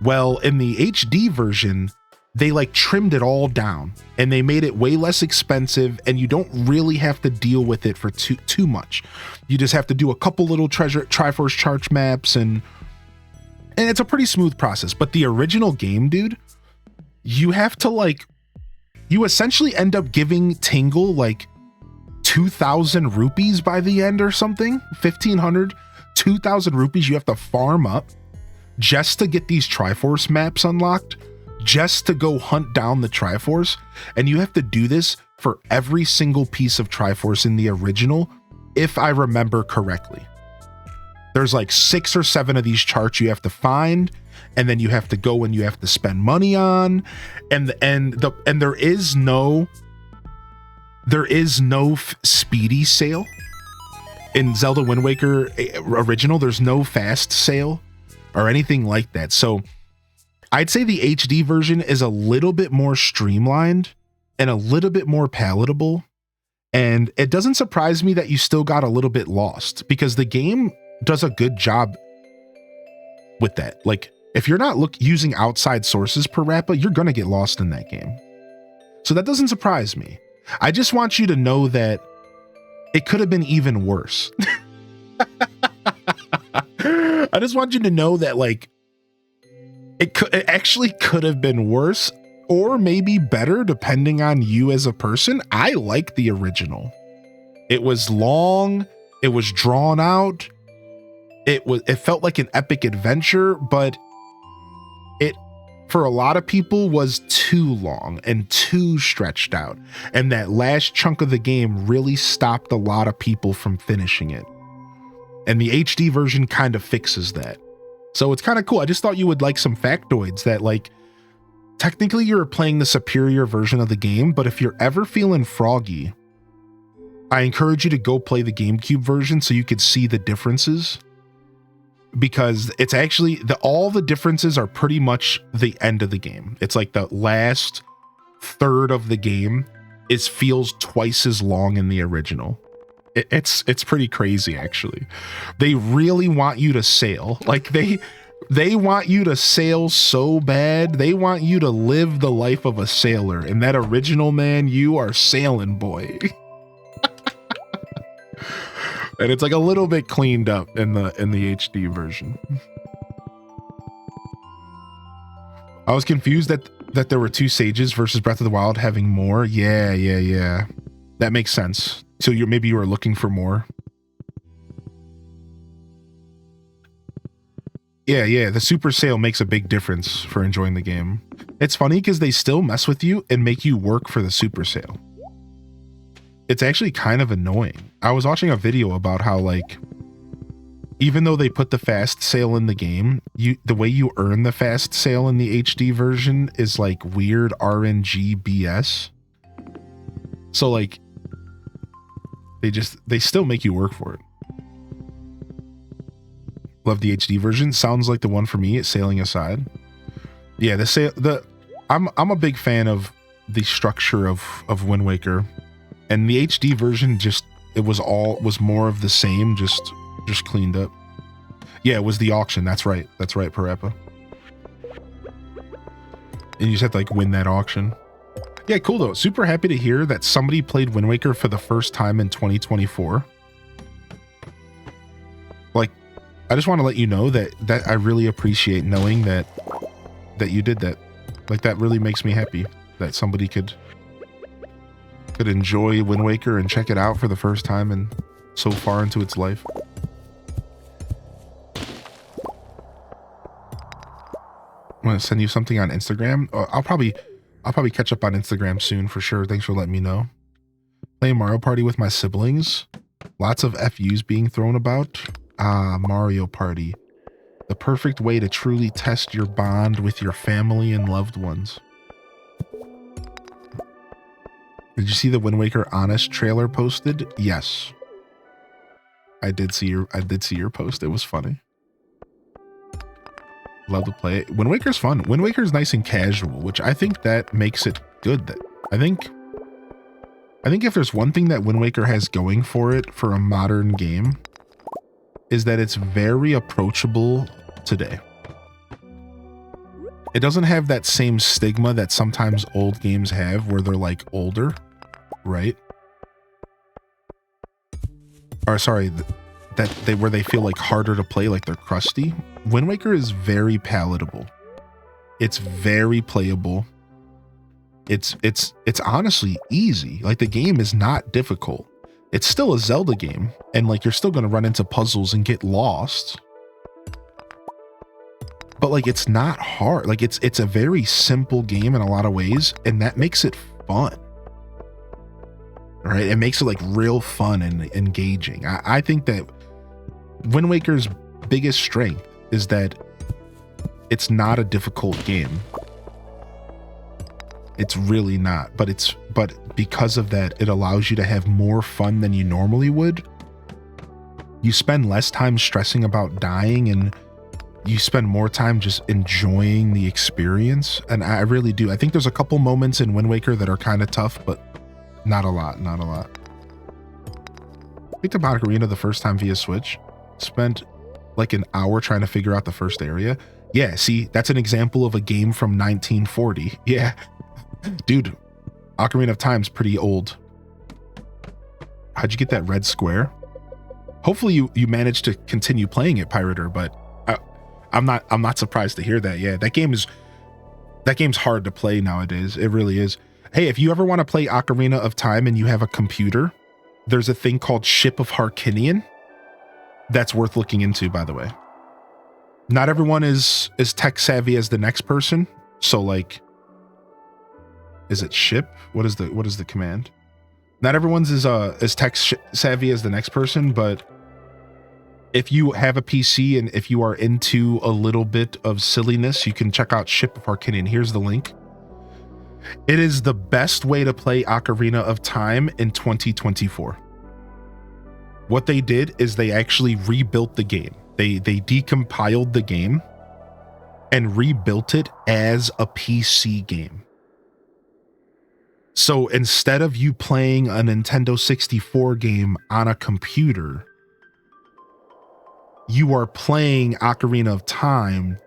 A: Well, in the HD version, they like trimmed it all down and they made it way less expensive, and you don't really have to deal with it for too much. You just have to do a couple little Triforce charge maps, and it's a pretty smooth process. But the original game, dude, you have to you essentially end up giving Tingle like 2,000 rupees by the end or something. 1,500, 2,000 rupees you have to farm up just to get these Triforce maps unlocked, just to go hunt down the Triforce. And you have to do this for every single piece of Triforce in the original, if I remember correctly. There's like 6 or 7 of these charts you have to find, and then you have to go and you have to spend money on, and there is no speedy sale in Zelda Wind Waker original. There's no fast sale or anything like that. So I'd say the HD version is a little bit more streamlined and a little bit more palatable. And it doesn't surprise me that you still got a little bit lost, because the game does a good job with that. Like, if you're not using outside sources per Rappa, you're going to get lost in that game. So that doesn't surprise me. I just want you to know that it could have been even worse. I just want you to know that, like, it actually could have been worse, or maybe better, depending on you as a person. I like the original. It was long. It was drawn out. it felt like an epic adventure, but it, for a lot of people, was too long and too stretched out. And that last chunk of the game really stopped a lot of people from finishing it. And the HD version kind of fixes that. So it's kind of cool. I just thought you would like some factoids that, like, technically you're playing the superior version of the game, but if you're ever feeling froggy, I encourage you to go play the GameCube version so you could see the differences. Because it's actually, all the differences are pretty much the end of the game. It's like the last third of the game feels twice as long in the original. It's pretty crazy, actually. They really want you to sail. Like they want you to sail so bad. They want you to live the life of a sailor. In that original, man, you are sailing, boy. And it's like a little bit cleaned up in the HD version. I was confused that there were 2 sages versus Breath of the Wild having more. Yeah. That makes sense. So maybe you were looking for more. Yeah. The super sail makes a big difference for enjoying the game. It's funny because they still mess with you and make you work for the super sail. It's actually kind of annoying. I was watching a video about how, like, even though they put the fast sail in the game, the way you earn the fast sail in the HD version is like weird RNG BS. So like they still make you work for it. Love the HD version. Sounds like the one for me. It's Sailing Aside. Yeah, I'm a big fan of the structure of Wind Waker. And the HD version was more of the same, just cleaned up. Yeah, it was the auction. That's right, Parappa. And you just have to like win that auction. Yeah, cool though. Super happy to hear that somebody played Wind Waker for the first time in 2024. Like, I just want to let you know that I really appreciate knowing that you did that. Like, that really makes me happy that somebody could enjoy Wind Waker and check it out for the first time and so far into its life. I'm gonna send you something on Instagram. I'll probably catch up on Instagram soon for sure. Thanks for letting me know. Playing Mario Party with my siblings. Lots of FUs being thrown about. Mario Party. The perfect way to truly test your bond with your family and loved ones. Did you see the Wind Waker Honest trailer posted? Yes. I did see your post. It was funny. Love to play it. Wind Waker's fun. Wind Waker's nice and casual, which I think that makes it good. I think if there's one thing that Wind Waker has going for it for a modern game, is that it's very approachable today. It doesn't have that same stigma that sometimes old games have where they're like older, right? Or sorry, where they feel like harder to play, like they're crusty. Wind Waker is very palatable. It's very playable. It's honestly easy. Like, the game is not difficult. It's still a Zelda game, and like you're still going to run into puzzles and get lost. But like, it's not hard. Like, it's a very simple game in a lot of ways, and that makes it fun. Right? It makes it like real fun and engaging. I think that Wind Waker's biggest strength is that it's not a difficult game. It's really not, but because of that, it allows you to have more fun than you normally would. You spend less time stressing about dying, and you spend more time just enjoying the experience. And I really do. I think there's a couple moments in Wind Waker that are kind of tough, but not a lot. I picked up Ocarina the first time via Switch. Spent like an hour trying to figure out the first area. Yeah, see, that's an example of a game from 1940. Yeah. Dude, Ocarina of Time's pretty old. How'd you get that red square? Hopefully you managed to continue playing it, Pirater, but I'm not surprised to hear that. Yeah, that game's hard to play nowadays. It really is. Hey, if you ever want to play Ocarina of Time and you have a computer, there's a thing called Ship of Harkinian. that's worth looking into, by the way. Not everyone is as tech savvy as the next person. So like, is it ship? What is the command? Not everyone's as tech savvy as the next person, but if you have a PC and if you are into a little bit of silliness, you can check out Ship of Arcanian. Here's the link. It is the best way to play Ocarina of Time in 2024. What they did is they actually rebuilt the game. They decompiled the game and rebuilt it as a PC game. So instead of you playing a Nintendo 64 game on a computer, you are playing Ocarina of Time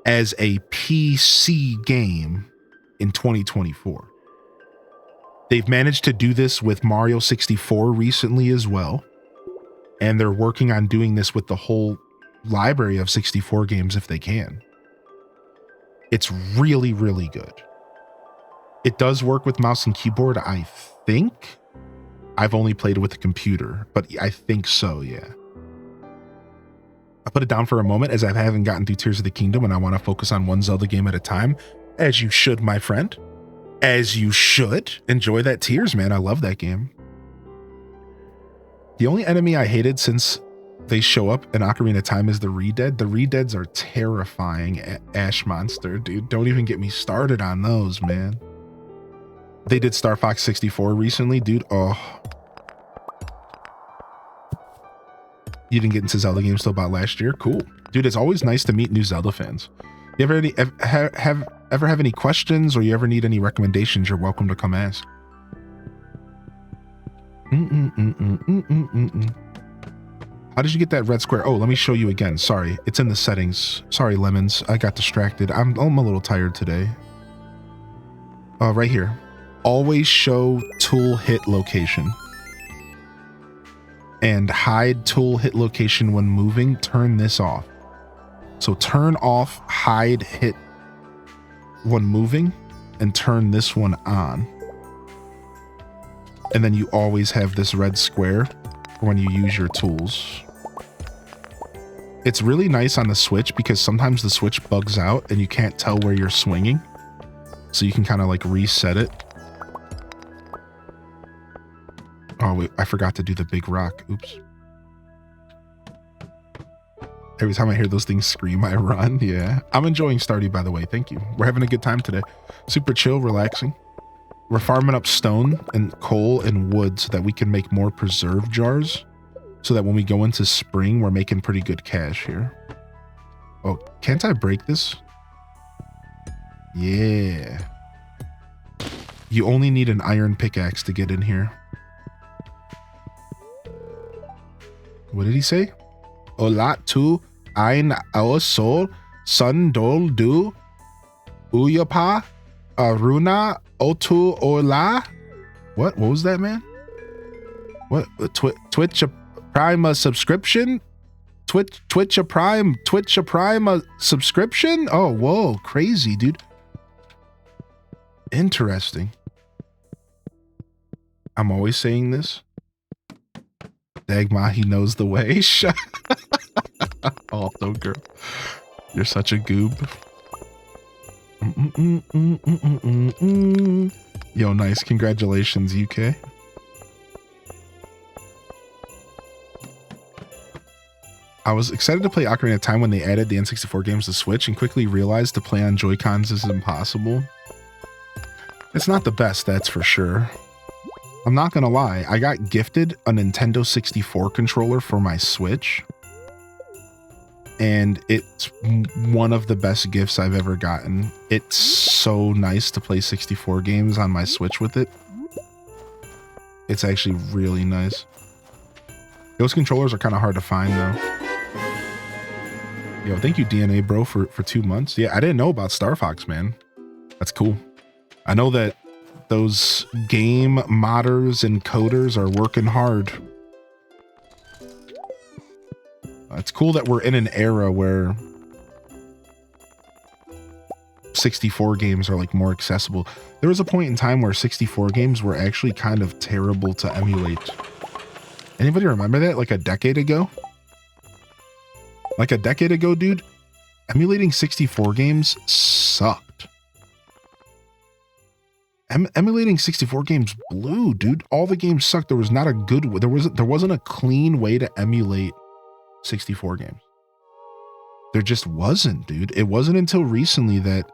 A: as a PC game in 2024. They've managed to do this with Mario 64 recently as well. And they're working on doing this with the whole library of 64 games if they can. It's really, really good. It does work with mouse and keyboard, I think. I've only played it with a computer, but I think so, yeah. I put it down for a moment as I haven't gotten through Tears of the Kingdom and I want to focus on one Zelda game at a time. As you should, my friend. As you should. Enjoy that Tears, man. I love that game. The only enemy I hated since they show up in Ocarina of Time is the Re-Dead. The Re-Deads are terrifying. Ash monster, dude. Don't even get me started on those, man. They did Star Fox 64 recently, dude. Oh. You didn't get into Zelda games till about last year? Cool. Dude, it's always nice to meet new Zelda fans. You ever have any questions or you ever need any recommendations, you're welcome to come ask. How did you get that red square? Oh, let me show you again. Sorry, it's in the settings. Sorry, Lemons. I got distracted. I'm a little tired today. Right here. Always show tool hit location. And hide tool hit location when moving. Turn this off. So turn off hide hit when moving and turn this one on. And then you always have this red square when you use your tools. It's really nice on the Switch because sometimes the Switch bugs out and you can't tell where you're swinging. So you can kind of like reset it. Oh, wait, I forgot to do the big rock. Oops. Every time I hear those things scream, I run. Yeah. I'm enjoying Stardew, by the way. Thank you. We're having a good time today. Super chill, relaxing. We're farming up stone and coal and wood so that we can make more preserve jars so that when we go into spring, we're making pretty good cash here. Oh, can't I break this? Yeah. You only need an iron pickaxe to get in here. What did he say? Hola tu ein ao sol sun dol du uyapa aruna otu ola. What was that, man? What? Twitch a Prime a subscription? Twitch a Prime a subscription? Oh, whoa, crazy, dude. Interesting. I'm always saying this. Dagma, he knows the way. Oh, no, girl. You're such a goob. Yo, nice. Congratulations, UK. I was excited to play Ocarina of Time when they added the N64 games to Switch and quickly realized to play on Joy-Cons is impossible. It's not the best, that's for sure. I'm not gonna lie, I got gifted a Nintendo 64 controller for my Switch. And it's one of the best gifts I've ever gotten. It's so nice to play 64 games on my Switch with it. It's actually really nice. Those controllers are kind of hard to find though. Yo, thank you DNA bro for 2 months. Yeah, I didn't know about Star Fox, man. That's cool. I know that those game modders and coders are working hard. It's cool that we're in an era where 64 games are like more accessible. There was a point in time where 64 games were actually kind of terrible to emulate. Anybody remember that like a decade ago? Like a decade ago, dude, emulating 64 games sucked. Emulating 64 games blew, dude. All the games sucked. There was not a good way. There wasn't a clean way to emulate 64 games. There just wasn't, dude. It wasn't until recently that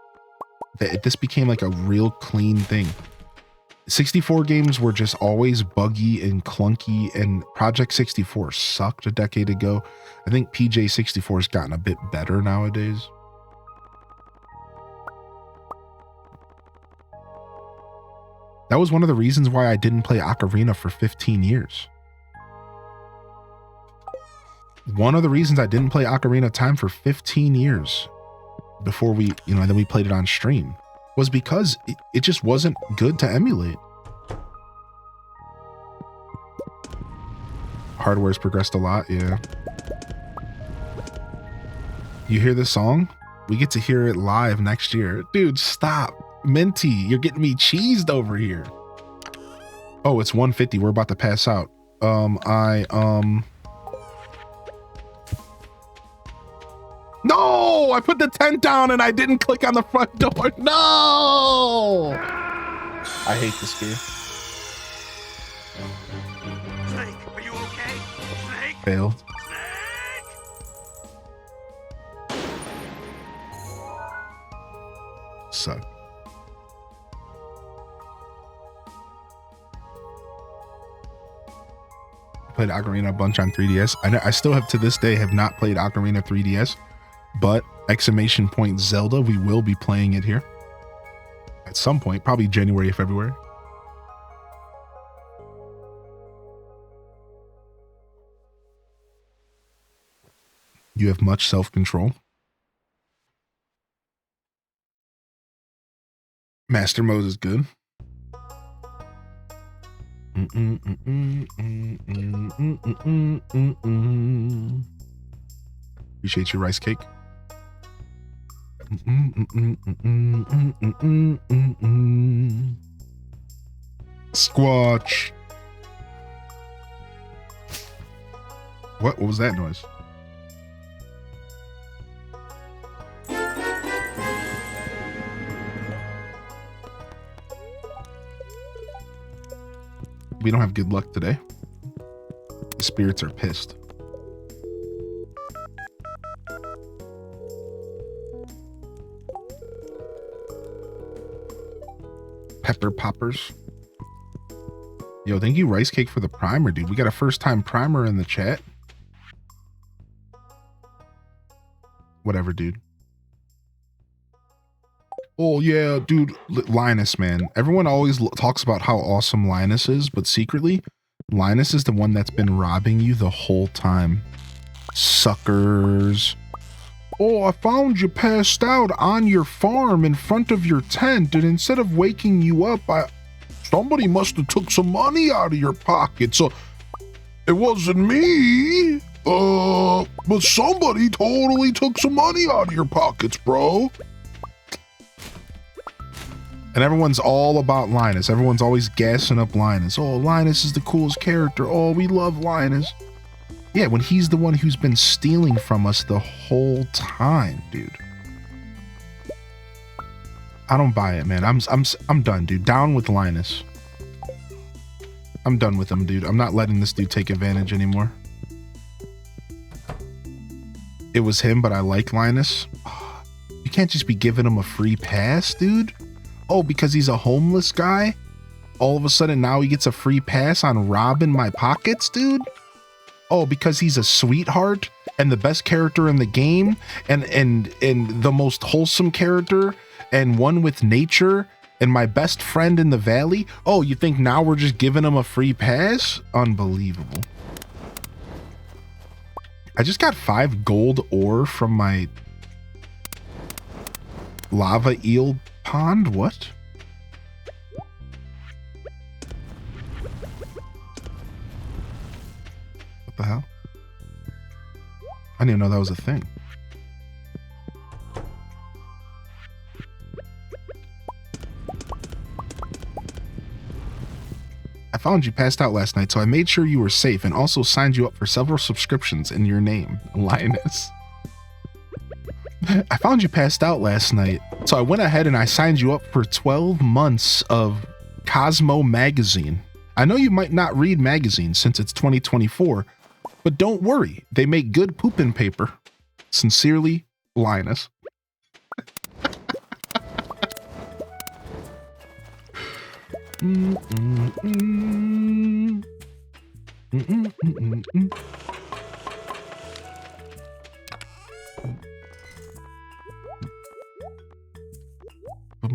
A: this became like a real clean thing. 64 games were just always buggy and clunky, and Project 64 sucked a decade ago. I think PJ 64 has gotten a bit better nowadays. That was one of the reasons why I didn't play Ocarina for 15 years. One of the reasons I didn't play Ocarina of Time for 15 years before we, then we played it on stream was because it just wasn't good to emulate. Hardware's progressed a lot, yeah. You hear this song? We get to hear it live next year. Dude, stop. Minty, you're getting me cheesed over here. Oh, it's 1:50. We're about to pass out. No, I put the tent down and I didn't click on the front door. No! I hate this game.
E: Snake, are you okay? Snake?
A: Failed. Suck. Played Ocarina a bunch on 3DS. I still have to this day have not played Ocarina 3DS, but exclamation point Zelda, we will be playing it here at some point, probably January or February. You have much self-control. Master mode is good. Appreciate your rice cake. Squatch. What was that noise? We don't have good luck today. The spirits are pissed. Pepper poppers. Yo, thank you, Rice Cake, for the primer, dude. We got a first-time primer in the chat. Whatever, dude. Oh, yeah, dude. Linus, man. Everyone always talks about how awesome Linus is, but secretly, Linus is the one that's been robbing you the whole time. Suckers. Oh, I found you passed out on your farm in front of your tent, and instead of waking you up, somebody must have took some money out of your pocket. So it wasn't me. But somebody totally took some money out of your pockets, bro. And everyone's all about Linus. Everyone's always gassing up Linus. Oh, Linus is the coolest character. Oh, we love Linus. Yeah, when he's the one who's been stealing from us the whole time, dude. I don't buy it, man. I'm done, dude. Down with Linus. I'm done with him, dude. I'm not letting this dude take advantage anymore. It was him, but I like Linus. You can't just be giving him a free pass, dude. Oh, because he's a homeless guy? All of a sudden now he gets a free pass on robbing my pockets, dude? Oh, because he's a sweetheart and the best character in the game and the most wholesome character and one with nature and my best friend in the valley? Oh, you think now we're just giving him a free pass? Unbelievable. I just got 5 gold ore from my lava eel pond. What? What the hell? I didn't even know that was a thing. I found you passed out last night, so I made sure you were safe and also signed you up for several subscriptions in your name, Linus. I found you passed out last night, so I went ahead and I signed you up for 12 months of Cosmo magazine. I know you might not read magazines since it's 2024, but don't worry, they make good pooping paper. Sincerely, Linus.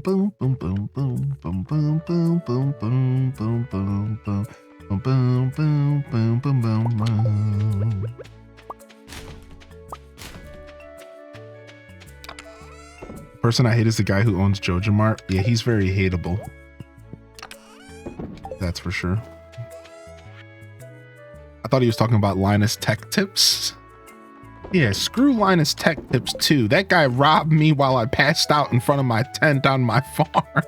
A: Boom boom boom boom boom boom boom boom boom boom boom boom boom boom boom boom boom boom boom. Person I hate is the guy who owns Joja Mart. Yeah, he's very hateable. That's for sure. I thought he was talking about Linus Tech Tips. Yeah, screw Linus Tech Tips too. That guy robbed me while I passed out in front of my tent on my farm.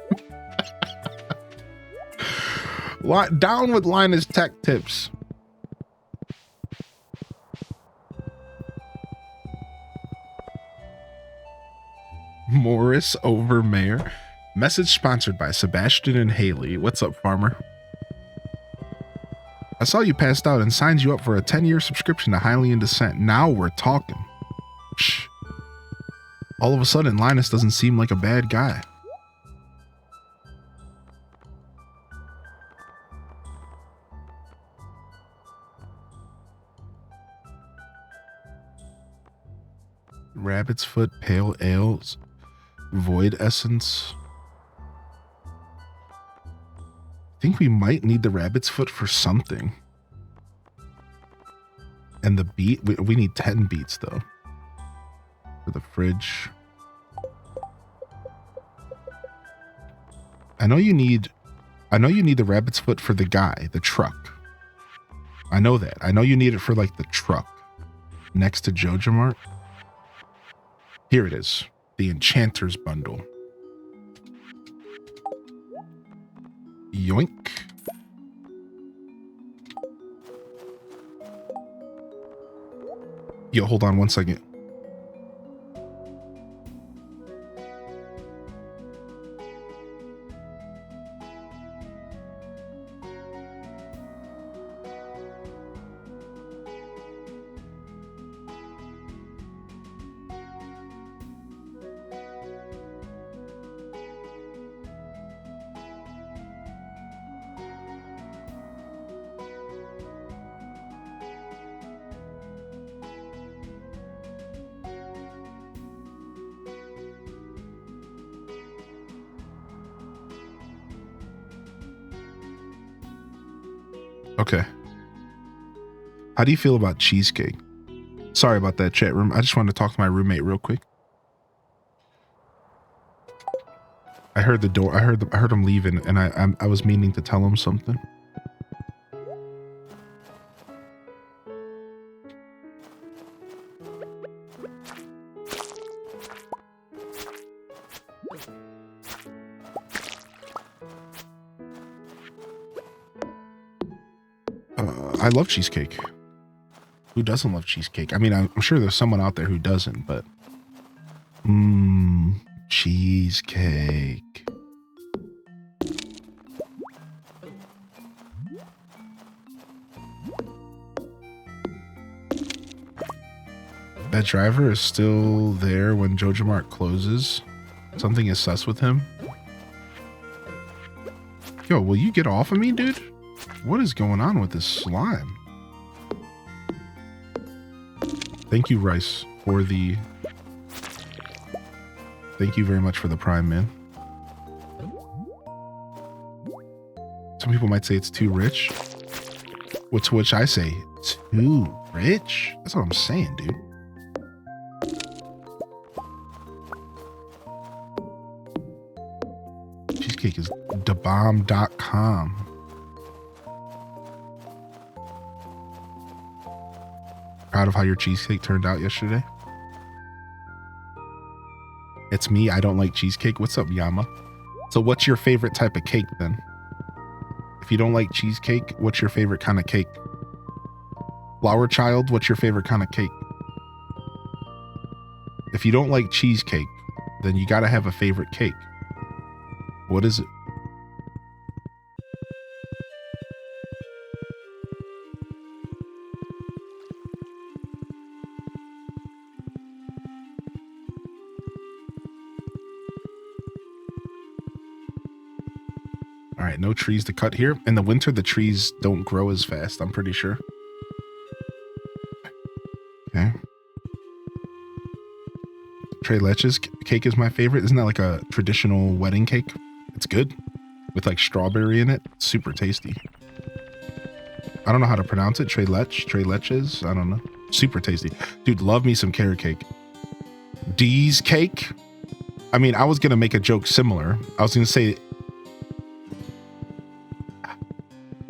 A: Down with Linus Tech Tips. Morris over Mayor. Message sponsored by Sebastian and Haley. What's up, farmer? I saw you passed out and signed you up for a 10-year subscription to Highly in Descent. Now we're talking. Shh. All of a sudden, Linus doesn't seem like a bad guy. Rabbit's Foot, Pale Ales, Void Essence. I think we might need the Rabbit's Foot for something. And the beet, we need 10 beets though. For the fridge. I know you need the Rabbit's Foot for the guy, the truck. I know that. I know you need it for like the truck. Next to Joja Mart. Here it is. The Enchanter's Bundle. Yoink. Yo, hold on one second. Okay. How do you feel about cheesecake? Sorry about that, chat room. I just wanted to talk to my roommate real quick. I heard the door. I heard him leaving, and I was meaning to tell him something. I love cheesecake. Who doesn't love cheesecake? I mean, I'm sure there's someone out there who doesn't, but cheesecake. That driver is still there when Joja Mart closes. Something is sus with him. Yo, will you get off of me, dude? What is going on with this slime? Thank you, Rice, for the... Thank you very much for the Prime, man. Some people might say it's too rich. To which I say, too rich? That's what I'm saying, dude. Cheesecake is thebomb.com. Proud of how your cheesecake turned out yesterday? It's me. I don't like cheesecake. What's up, Yama? So what's your favorite type of cake then? If you don't like cheesecake, what's your favorite kind of cake? Flower child, what's your favorite kind of cake? If you don't like cheesecake, then you gotta have a favorite cake. What is it? All right, no trees to cut here. In the winter, the trees don't grow as fast, I'm pretty sure. Okay. Tres Leches cake is my favorite. Isn't that like a traditional wedding cake? It's good. With like strawberry in it. Super tasty. I don't know how to pronounce it. Tres Leches. I don't know. Super tasty. Dude, love me some carrot cake. D's cake. I mean, I was going to make a joke similar. I was going to say,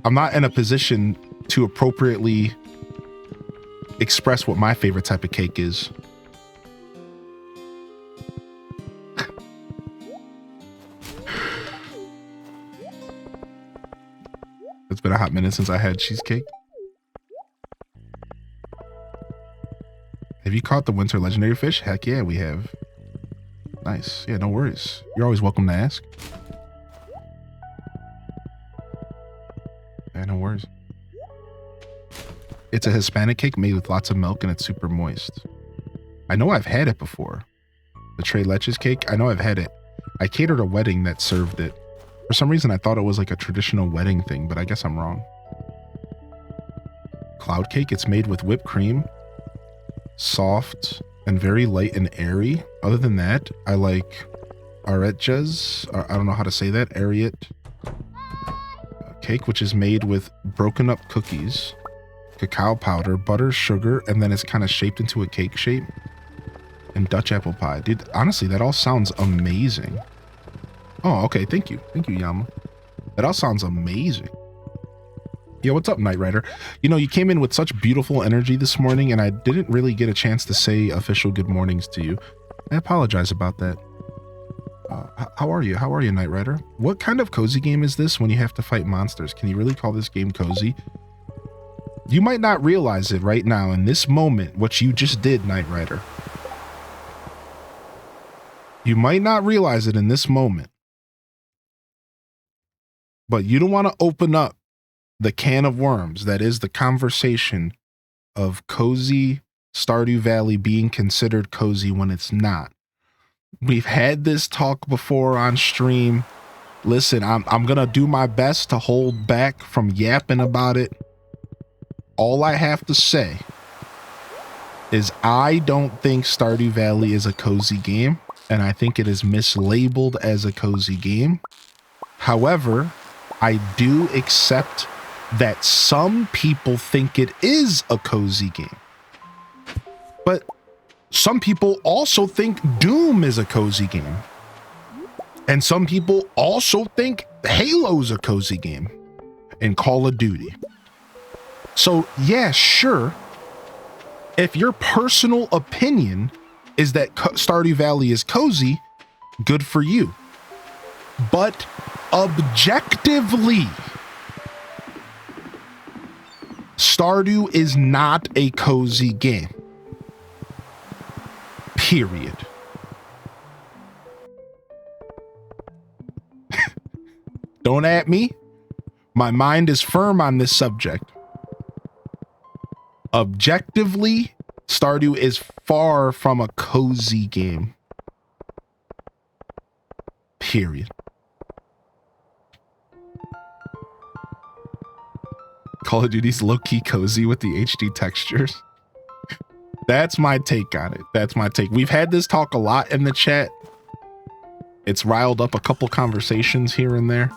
A: I'm not in a position to appropriately express what my favorite type of cake is. It's been a hot minute since I had cheesecake. Have you caught the winter legendary fish? Heck yeah, we have. Nice. Yeah, no worries. You're always welcome to ask. Yeah, no worries. It's a Hispanic cake made with lots of milk and it's super moist. I know I've had it before. The Tres Leches cake, I know I've had it. I catered a wedding that served it. For some reason, I thought it was like a traditional wedding thing, but I guess I'm wrong. Cloud cake, it's made with whipped cream, soft and very light and airy. Other than that, I like aretas, I don't know how to say that, ariet cake, which is made with broken up cookies, cacao powder, butter, sugar, and then it's kind of shaped into a cake shape, and Dutch apple pie. Dude, honestly, that all sounds amazing. Oh, okay. Thank you. Thank you, Yama. That all sounds amazing. Yo, what's up, Knight Rider? You know, you came in with such beautiful energy this morning, and I didn't really get a chance to say official good mornings to you. I apologize about that. How are you? How are you, Knight Rider? What kind of cozy game is this when you have to fight monsters? Can you really call this game cozy? You might not realize it right now in this moment, what you just did, Knight Rider. You might not realize it in this moment. But you don't want to open up the can of worms that is the conversation of cozy Stardew Valley being considered cozy when it's not. We've had this talk before on stream. Listen, I'm going to do my best to hold back from yapping about it. All I have to say is I don't think Stardew Valley is a cozy game, and I think it is mislabeled as a cozy game. However, I do accept that some people think it is a cozy game. But some people also think Doom is a cozy game. And some people also think Halo's a cozy game. And Call of Duty. So yeah, sure. If your personal opinion is that Stardew Valley is cozy, good for you. But objectively, Stardew is not a cozy game. Period. Don't at me. My mind is firm on this subject. Objectively, Stardew is far from a cozy game. Period. Call of Duty's low-key cozy with the HD textures. That's my take on it. That's my take. We've had this talk a lot in the chat. It's riled up a couple conversations here and there.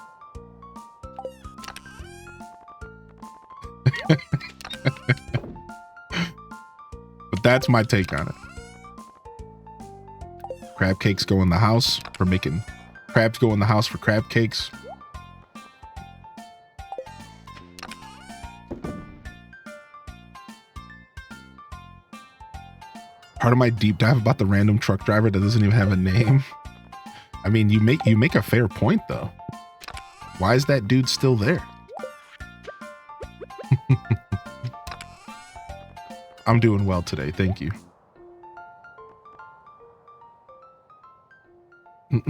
A: But that's my take on it. Crab cakes go in the house for making... Crabs go in the house for crab cakes. Part of my deep dive about the random truck driver that doesn't even have a name. I mean, you make a fair point though. Why is that dude still there? I'm doing well today, thank you. What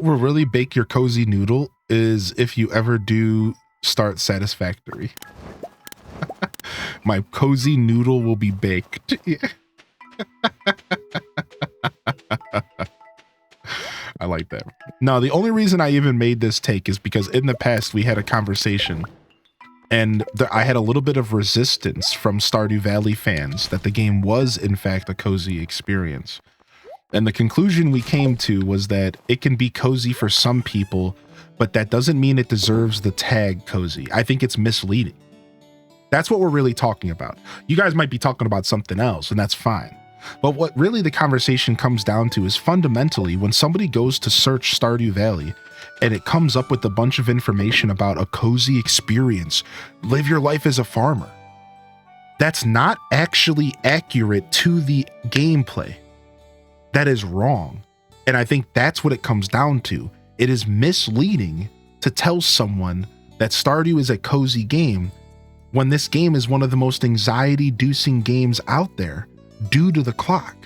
A: will really bake your cozy noodle is if you ever do start Satisfactory. My cozy noodle will be baked. I like that. No, the only reason I even made this take is because in the past we had a conversation and I had a little bit of resistance from Stardew Valley fans that the game was in fact a cozy experience. And the conclusion we came to was that it can be cozy for some people, but that doesn't mean it deserves the tag cozy. I think it's misleading. That's what we're really talking about. You guys might be talking about something else, and that's fine. But what really the conversation comes down to is fundamentally when somebody goes to search Stardew Valley and it comes up with a bunch of information about a cozy experience, live your life as a farmer. That's not actually accurate to the gameplay. That is wrong. And I think that's what it comes down to. It is misleading to tell someone that Stardew is a cozy game when this game is one of the most anxiety-inducing games out there due to the clock.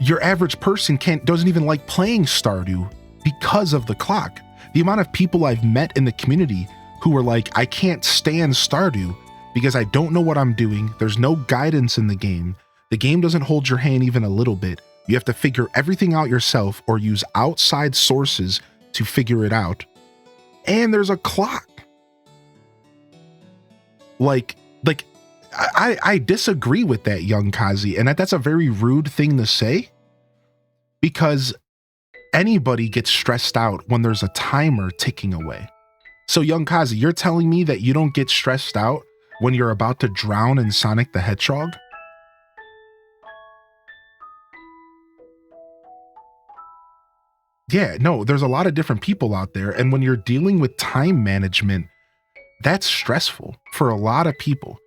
A: Your average person doesn't even like playing Stardew because of the clock. The amount of people I've met in the community who are like, I can't stand Stardew because I don't know what I'm doing. There's no guidance in the game. The game doesn't hold your hand even a little bit. You have to figure everything out yourself or use outside sources to figure it out. And there's a clock. I disagree with that, Young Kazi, and that's a very rude thing to say because anybody gets stressed out when there's a timer ticking away. So Young Kazi, you're telling me that you don't get stressed out when you're about to drown in Sonic the Hedgehog? Yeah, no, there's a lot of different people out there. And when you're dealing with time management, that's stressful for a lot of people.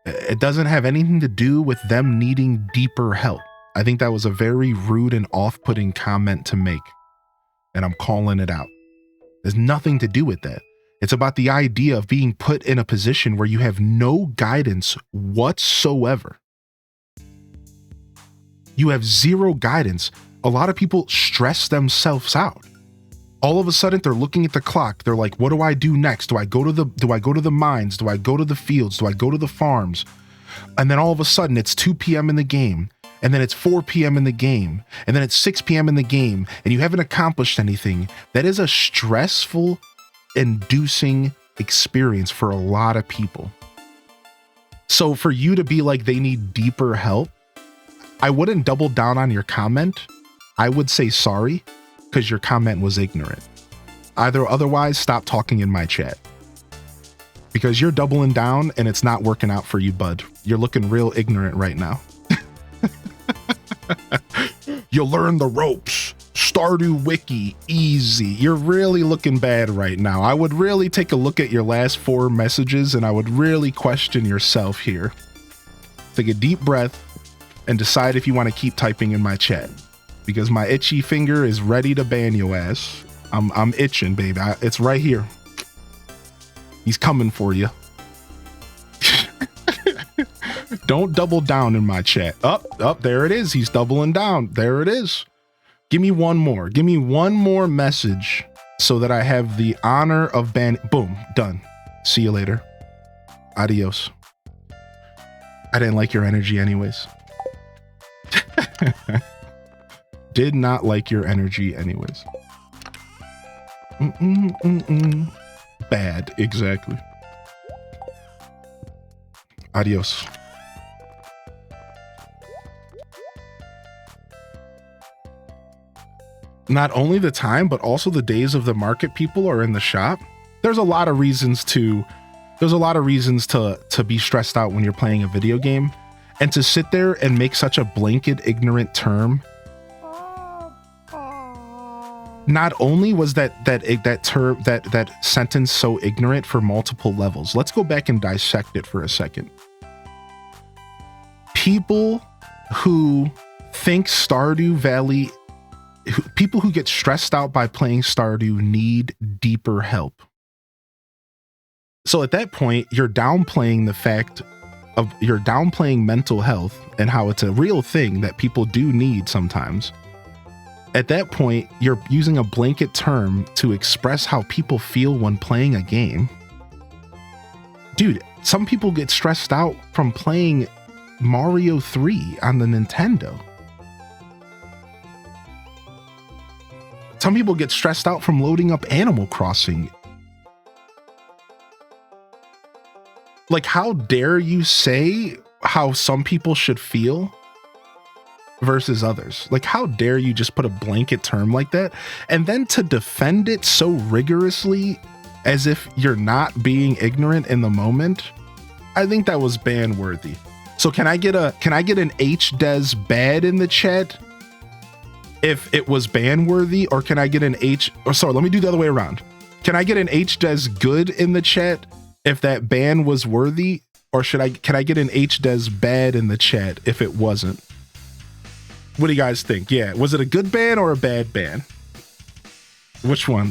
A: It doesn't have anything to do with them needing deeper help. I think that was a very rude and off-putting comment to make. And I'm calling it out. There's nothing to do with that. It's about the idea of being put in a position where you have no guidance whatsoever. You have zero guidance. A lot of people stress themselves out. All of a sudden they're looking at the clock. They're like, what do I do next? Do I go to the mines? Do I go to the fields? Do I go to the farms? And then all of a sudden it's 2 p.m. in the game. And then it's 4 p.m. in the game. And then it's 6 p.m. in the game. And you haven't accomplished anything. That is a stressful, inducing experience for a lot of people. So for you to be like they need deeper help, I wouldn't double down on your comment. I would say sorry, because your comment was ignorant. Otherwise, stop talking in my chat. Because you're doubling down and it's not working out for you, bud. You're looking real ignorant right now. You learn the ropes. Stardew Wiki, easy. You're really looking bad right now. I would really take a look at your last 4 messages and I would really question yourself here. Take a deep breath and decide if you want to keep typing in my chat. Because my itchy finger is ready to ban your ass. I'm itching, baby. It's right here. He's coming for you. Don't double down in my chat. Up, there it is. He's doubling down. There it is. Give me one more. Give me one more message so that I have the honor of ban. Boom, done. See you later. Adios. I didn't like your energy anyways. Did not like your energy anyways. Bad, exactly. Adios. Not only the time, but also the days of the market people are in the shop. There's a lot of reasons to be stressed out when you're playing a video game, and to sit there and make such a blanket ignorant term Not only was that sentence so ignorant for multiple levels, let's go back and dissect it for a second. People who think Stardew Valley, people who get stressed out by playing Stardew need deeper help. So at that point, you're downplaying mental health and how it's a real thing that people do need sometimes. At that point, you're using a blanket term to express how people feel when playing a game. Dude, some people get stressed out from playing Mario 3 on the Nintendo. Some people get stressed out from loading up Animal Crossing. Like, how dare you say how some people should feel versus others? Like, how dare you just put a blanket term like that and then to defend it so rigorously as if you're not being ignorant in the moment? I think that was ban worthy. So can I get an HDes bad in the chat if it was ban worthy, or can I get an let me do the other way around. Can I get an HDes good in the chat if that ban was worthy, or can I get an HDes bad in the chat if it wasn't? What do you guys think? Yeah, was it a good ban or a bad ban? Which one?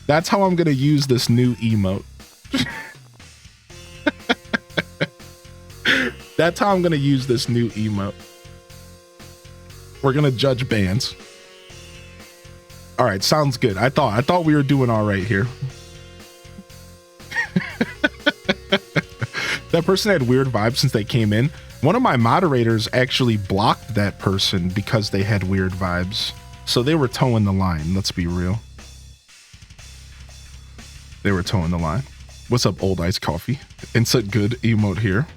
A: That's how I'm gonna use this new emote. That's how I'm gonna use this new emote. We're gonna judge bans. All right, sounds good. I thought we were doing all right here. That person had weird vibes since they came in. One of my moderators actually blocked that person because they had weird vibes. So they were towing the line, let's be real. They were towing the line. What's up, old iced coffee? Insert good emote here.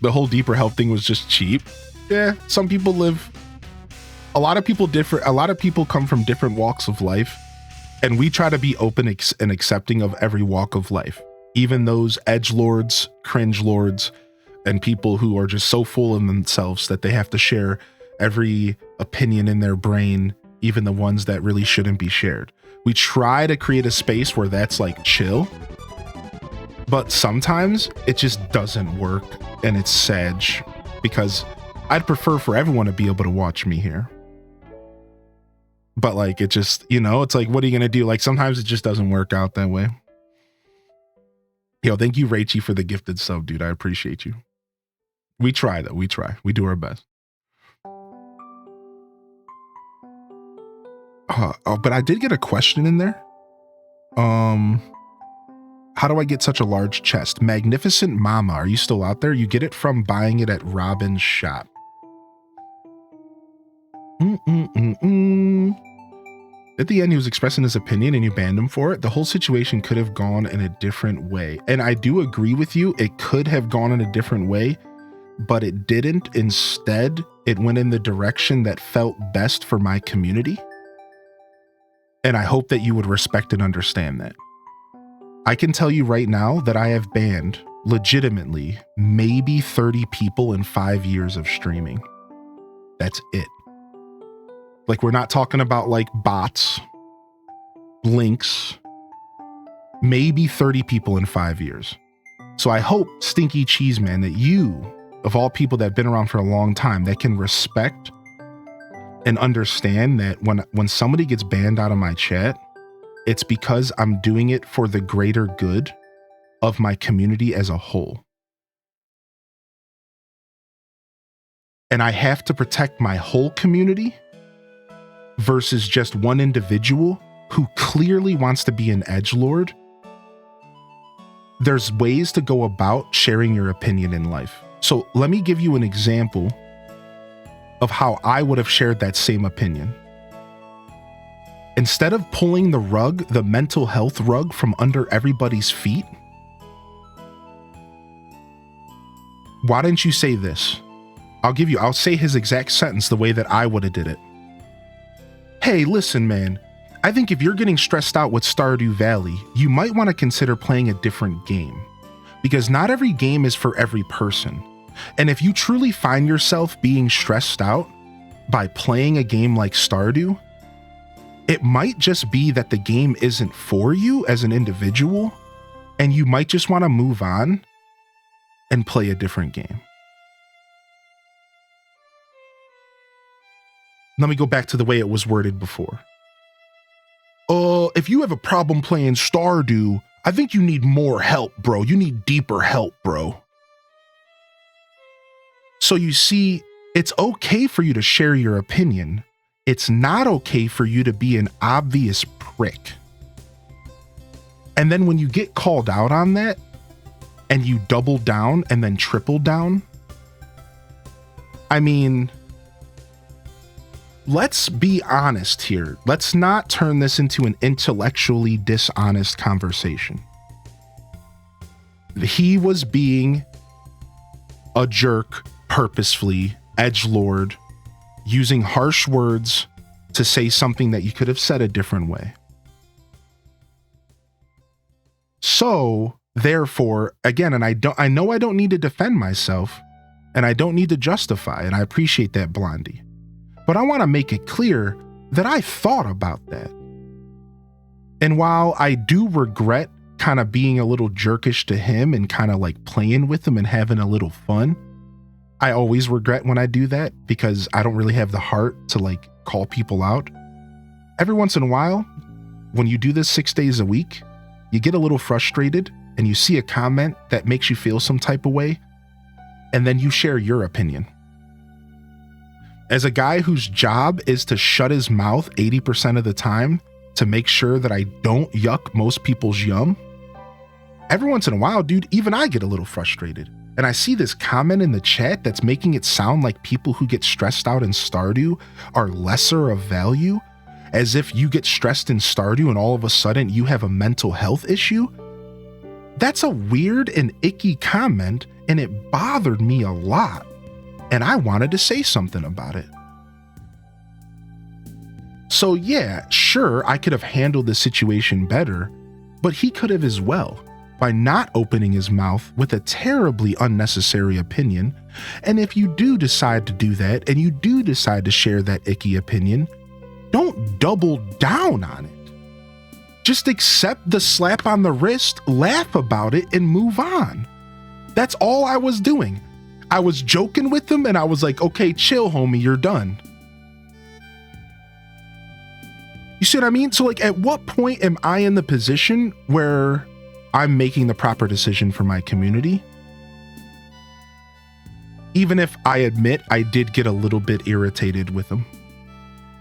A: The whole deeper health thing was just cheap. Yeah, some people a lot of people come from different walks of life, and we try to be open and accepting of every walk of life. Even those edgelords, cringe lords, and people who are just so full of themselves that they have to share every opinion in their brain, even the ones that really shouldn't be shared. We try to create a space where that's like chill, but sometimes it just doesn't work, and it's sad because I'd prefer for everyone to be able to watch me here. But like, it just, it's like, what are you going to do? Like, sometimes it just doesn't work out that way. Yo, thank you, Rachie, for the gifted sub, dude. I appreciate you. We try, though. We try. We do our best. But I did get a question in there. How do I get such a large chest? Magnificent Mama, are you still out there? You get it from buying it at Robin's shop. At the end, he was expressing his opinion and you banned him for it. The whole situation could have gone in a different way. And I do agree with you. It could have gone in a different way, but it didn't. Instead, it went in the direction that felt best for my community. And I hope that you would respect and understand that. I can tell you right now that I have banned legitimately maybe 30 people in 5 years of streaming. That's it. Like, we're not talking about like bots, links, maybe 30 people in 5 years. So I hope, Stinky Cheese Man, that you, of all people that have been around for a long time, that can respect and understand that when somebody gets banned out of my chat, it's because I'm doing it for the greater good of my community as a whole. And I have to protect my whole community versus just one individual who clearly wants to be an edgelord. There's ways to go about sharing your opinion in life. So let me give you an example of how I would have shared that same opinion. Instead of pulling the mental health rug from under everybody's feet, why didn't you say this? I'll say his exact sentence the way that I would have did it. Hey, listen, man, I think if you're getting stressed out with Stardew Valley, you might want to consider playing a different game, because not every game is for every person. And if you truly find yourself being stressed out, by playing a game like Stardew, it might just be that the game isn't for you as an individual, and you might just want to move on and play a different game. Let me go back to the way it was worded before. If you have a problem playing Stardew, I think you need more help, bro. You need deeper help, bro. So you see, it's okay for you to share your opinion. It's not okay for you to be an obvious prick. And then when you get called out on that, and you double down and then triple down, I mean, let's be honest here. Let's not turn this into an intellectually dishonest conversation. He was being a jerk purposefully, edgelord, using harsh words to say something that you could have said a different way. So, therefore, again, and I know I don't need to defend myself, and I don't need to justify, and I appreciate that, Blondie. But I want to make it clear that I thought about that. And while I do regret kind of being a little jerkish to him and kind of like playing with him and having a little fun, I always regret when I do that because I don't really have the heart to like call people out. Every once in a while, when you do this 6 days a week, you get a little frustrated and you see a comment that makes you feel some type of way, and then you share your opinion. As a guy whose job is to shut his mouth 80% of the time to make sure that I don't yuck most people's yum, every once in a while, dude, even I get a little frustrated. And I see this comment in the chat that's making it sound like people who get stressed out in Stardew are lesser of value, as if you get stressed in Stardew and all of a sudden you have a mental health issue. That's a weird and icky comment, and it bothered me a lot. And I wanted to say something about it. So yeah, sure, I could have handled the situation better, but he could have as well, by not opening his mouth with a terribly unnecessary opinion. And if you do decide to do that, and you do decide to share that icky opinion, don't double down on it. Just accept the slap on the wrist, laugh about it, and move on. That's all I was doing. I was joking with him and I was like, okay, chill, homie, you're done. You see what I mean? So like, at what point am I in the position where I'm making the proper decision for my community? Even if I admit I did get a little bit irritated with him.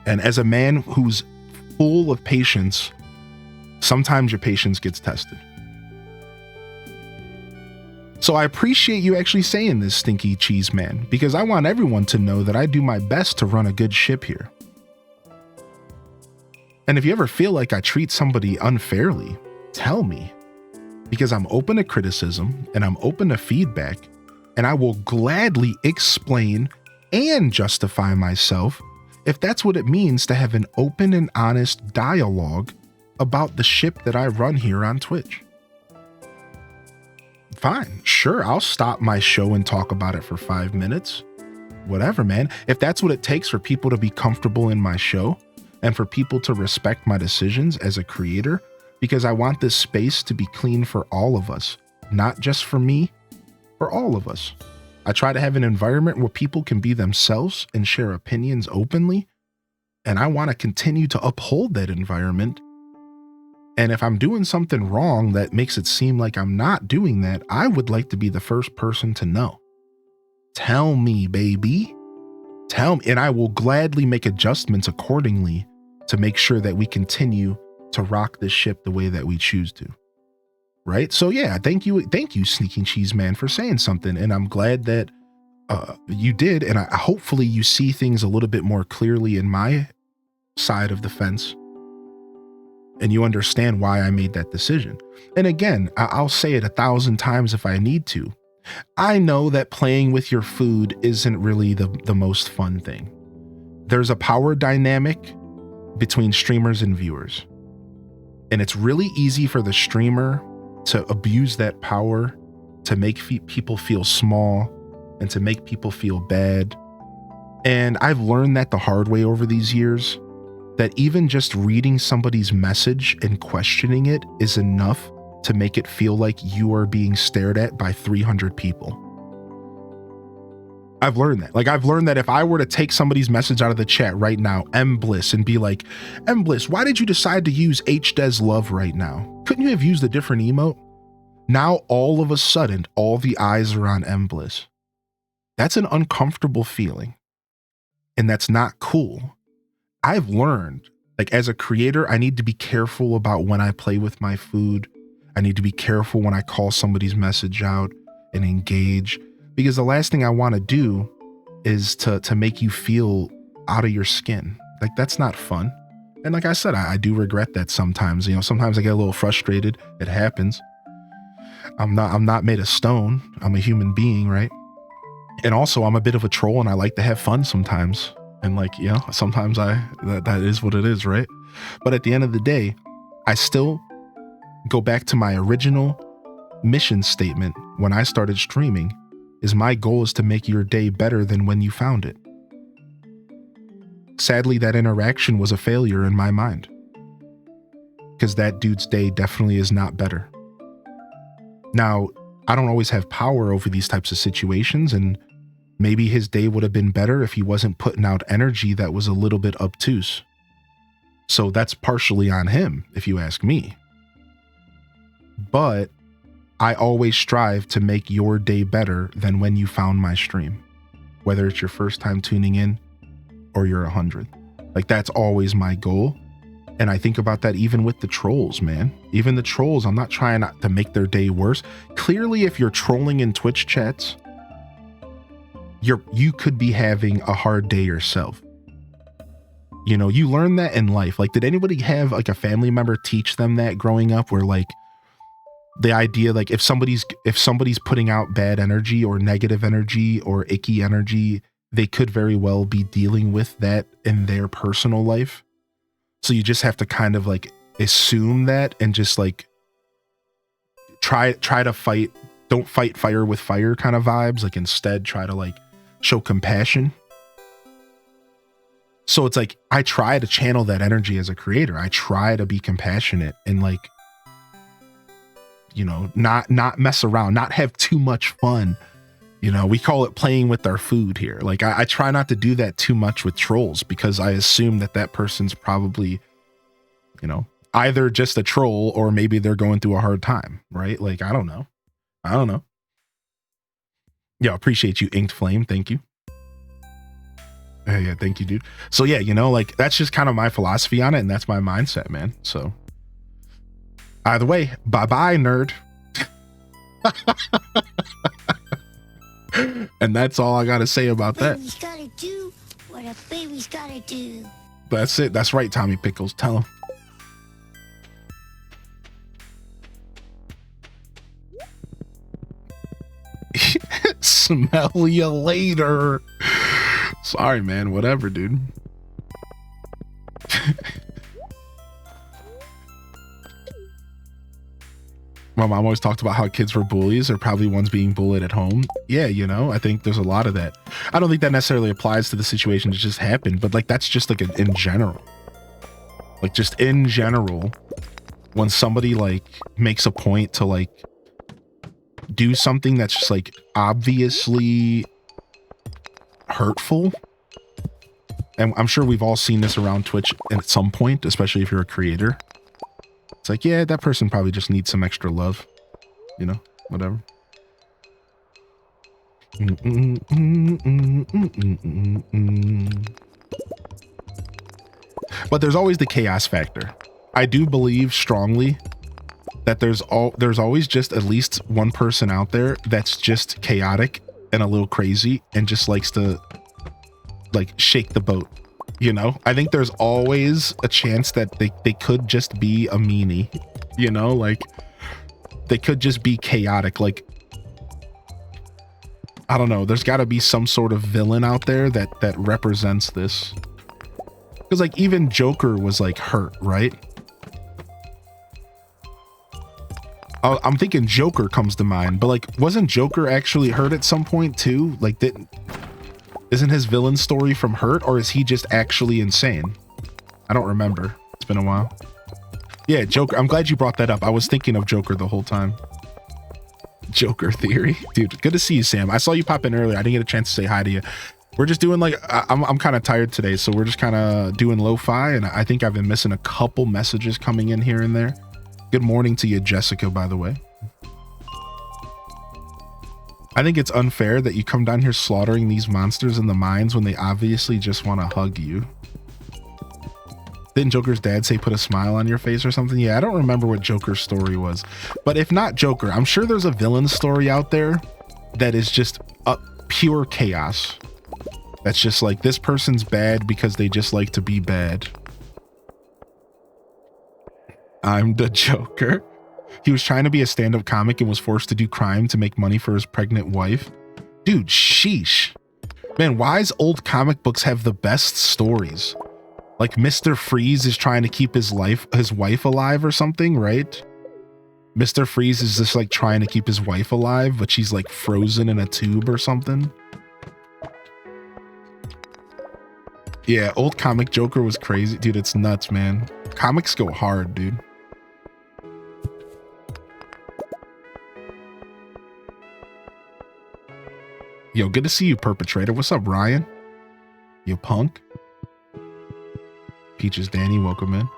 A: And as a man who's full of patience, sometimes your patience gets tested. So I appreciate you actually saying this, Stinky Cheese Man, because I want everyone to know that I do my best to run a good ship here. And if you ever feel like I treat somebody unfairly, tell me, because I'm open to criticism and I'm open to feedback, and I will gladly explain and justify myself if that's what it means to have an open and honest dialogue about the ship that I run here on Twitch. Fine, sure, I'll stop my show and talk about it for 5 minutes. Whatever, man. If that's what it takes for people to be comfortable in my show and for people to respect my decisions as a creator, because I want this space to be clean for all of us, not just for me, for all of us. I try to have an environment where people can be themselves and share opinions openly, and I want to continue to uphold that environment. And if I'm doing something wrong that makes it seem like I'm not doing that, I would like to be the first person to know. Tell me, baby. Tell me, and I will gladly make adjustments accordingly to make sure that we continue to rock this ship the way that we choose to. Right? So yeah, thank you, Sneaking Cheese Man, for saying something. And I'm glad that you did. And hopefully you see things a little bit more clearly in my side of the fence. And you understand why I made that decision. And again, I'll say it 1,000 times if I need to. I know that playing with your food isn't really the most fun thing. There's a power dynamic between streamers and viewers. And it's really easy for the streamer to abuse that power, to make people feel small and to make people feel bad. And I've learned that the hard way over these years, that even just reading somebody's message and questioning it is enough to make it feel like you are being stared at by 300 people. I've learned that. Like, I've learned that if I were to take somebody's message out of the chat right now, Bliss, and be like, Bliss, why did you decide to use HDes love right now? Couldn't you have used a different emote? Now, all of a sudden, all the eyes are on Bliss. That's an uncomfortable feeling. And that's not cool. I've learned, like, as a creator, I need to be careful about when I play with my food. I need to be careful when I call somebody's message out and engage, because the last thing I want to do is to make you feel out of your skin. Like, that's not fun. And like I said, I do regret that sometimes. You know, sometimes I get a little frustrated. It happens. I'm not made of stone. I'm a human being, right? And also, I'm a bit of a troll, and I like to have fun sometimes. And like, you know, sometimes that is what it is, right? But at the end of the day, I still go back to my original mission statement when I started streaming, is my goal is to make your day better than when you found it. Sadly, that interaction was a failure in my mind, because that dude's day definitely is not better. Now, I don't always have power over these types of situations, and maybe his day would have been better if he wasn't putting out energy that was a little bit obtuse. So that's partially on him, if you ask me. But I always strive to make your day better than when you found my stream, whether it's your first time tuning in or you're 100. Like, that's always my goal. And I think about that even with the trolls, man. Even the trolls, I'm not trying to make their day worse. Clearly, if you're trolling in Twitch chats, you could be having a hard day yourself. You know, you learn that in life. Like, did anybody have like a family member teach them that growing up, where like the idea, like, if somebody's putting out bad energy or negative energy or icky energy, they could very well be dealing with that in their personal life. So you just have to kind of like assume that and just like try to fight, don't fight fire with fire kind of vibes. Like, instead try to like show compassion. So it's like, I try to channel that energy as a creator. I try to be compassionate and like, you know, not mess around, not have too much fun. You know, we call it playing with our food here. Like, I try not to do that too much with trolls, because I assume that person's probably, you know, either just a troll or maybe they're going through a hard time, right? Like, I don't know. Yeah, appreciate you, Inked Flame. Thank you. Yeah, thank you, dude. So yeah, you know, like, that's just kind of my philosophy on it, and that's my mindset, man. So either way, bye-bye, nerd. And that's all I gotta say about that.
C: Baby's gotta do what a baby's gotta do.
A: That's it. That's right, Tommy Pickles. Tell him. Smell you later. Sorry, man. Whatever, dude. My mom always talked about how kids were bullies, or probably ones being bullied at home. Yeah, you know, I think there's a lot of that. I don't think that necessarily applies to the situation that just happened, but like, that's just like in general. Like, just in general, when somebody like makes a point to like do something that's just like obviously hurtful. And I'm sure we've all seen this around Twitch at some point, especially if you're a creator. It's like, yeah, that person probably just needs some extra love, you know, whatever. But there's always the chaos factor. I do believe strongly that there's always just at least one person out there that's just chaotic and a little crazy and just likes to like shake the boat. You know, I think there's always a chance that they could just be a meanie, you know, like they could just be chaotic. Like, I don't know, there's got to be some sort of villain out there that represents this. Because like, even Joker was like hurt, right? I'm thinking Joker comes to mind, but like, wasn't Joker actually hurt at some point too? Like, Isn't his villain story from Hurt, or is he just actually insane? I don't remember. It's been a while. Yeah, Joker. I'm glad you brought that up. I was thinking of Joker the whole time. Joker theory. Dude, good to see you, Sam. I saw you pop in earlier. I didn't get a chance to say hi to you. We're just doing like, I'm kind of tired today, so we're just kind of doing lo-fi, and I think I've been missing a couple messages coming in here and there. Good morning to you, Jessica, by the way. I think it's unfair that you come down here slaughtering these monsters in the mines when they obviously just want to hug you. Didn't Joker's dad say put a smile on your face or something? Yeah, I don't remember what Joker's story was. But if not Joker, I'm sure there's a villain story out there that is just pure chaos. That's just like, this person's bad because they just like to be bad. I'm the Joker. He was trying to be a stand-up comic and was forced to do crime to make money for his pregnant wife. Dude, sheesh. Man, why's old comic books have the best stories? Like Mr. Freeze is trying to keep his wife alive or something, right? Mr. Freeze is just like trying to keep his wife alive, but she's like frozen in a tube or something. Yeah, old comic Joker was crazy. Dude, it's nuts, man. Comics go hard, dude. Yo, good to see you, Perpetrator. What's up, Ryan? You punk. Peaches Danny, welcome in.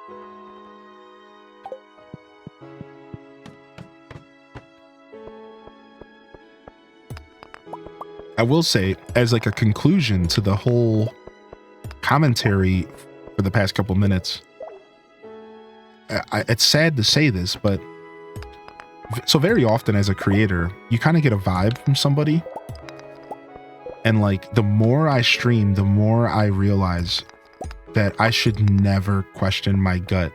A: I will say, as like a conclusion to the whole commentary for the past couple minutes, it's sad to say this, but so very often as a creator, you kind of get a vibe from somebody. And like, the more I stream, the more I realize that I should never question my gut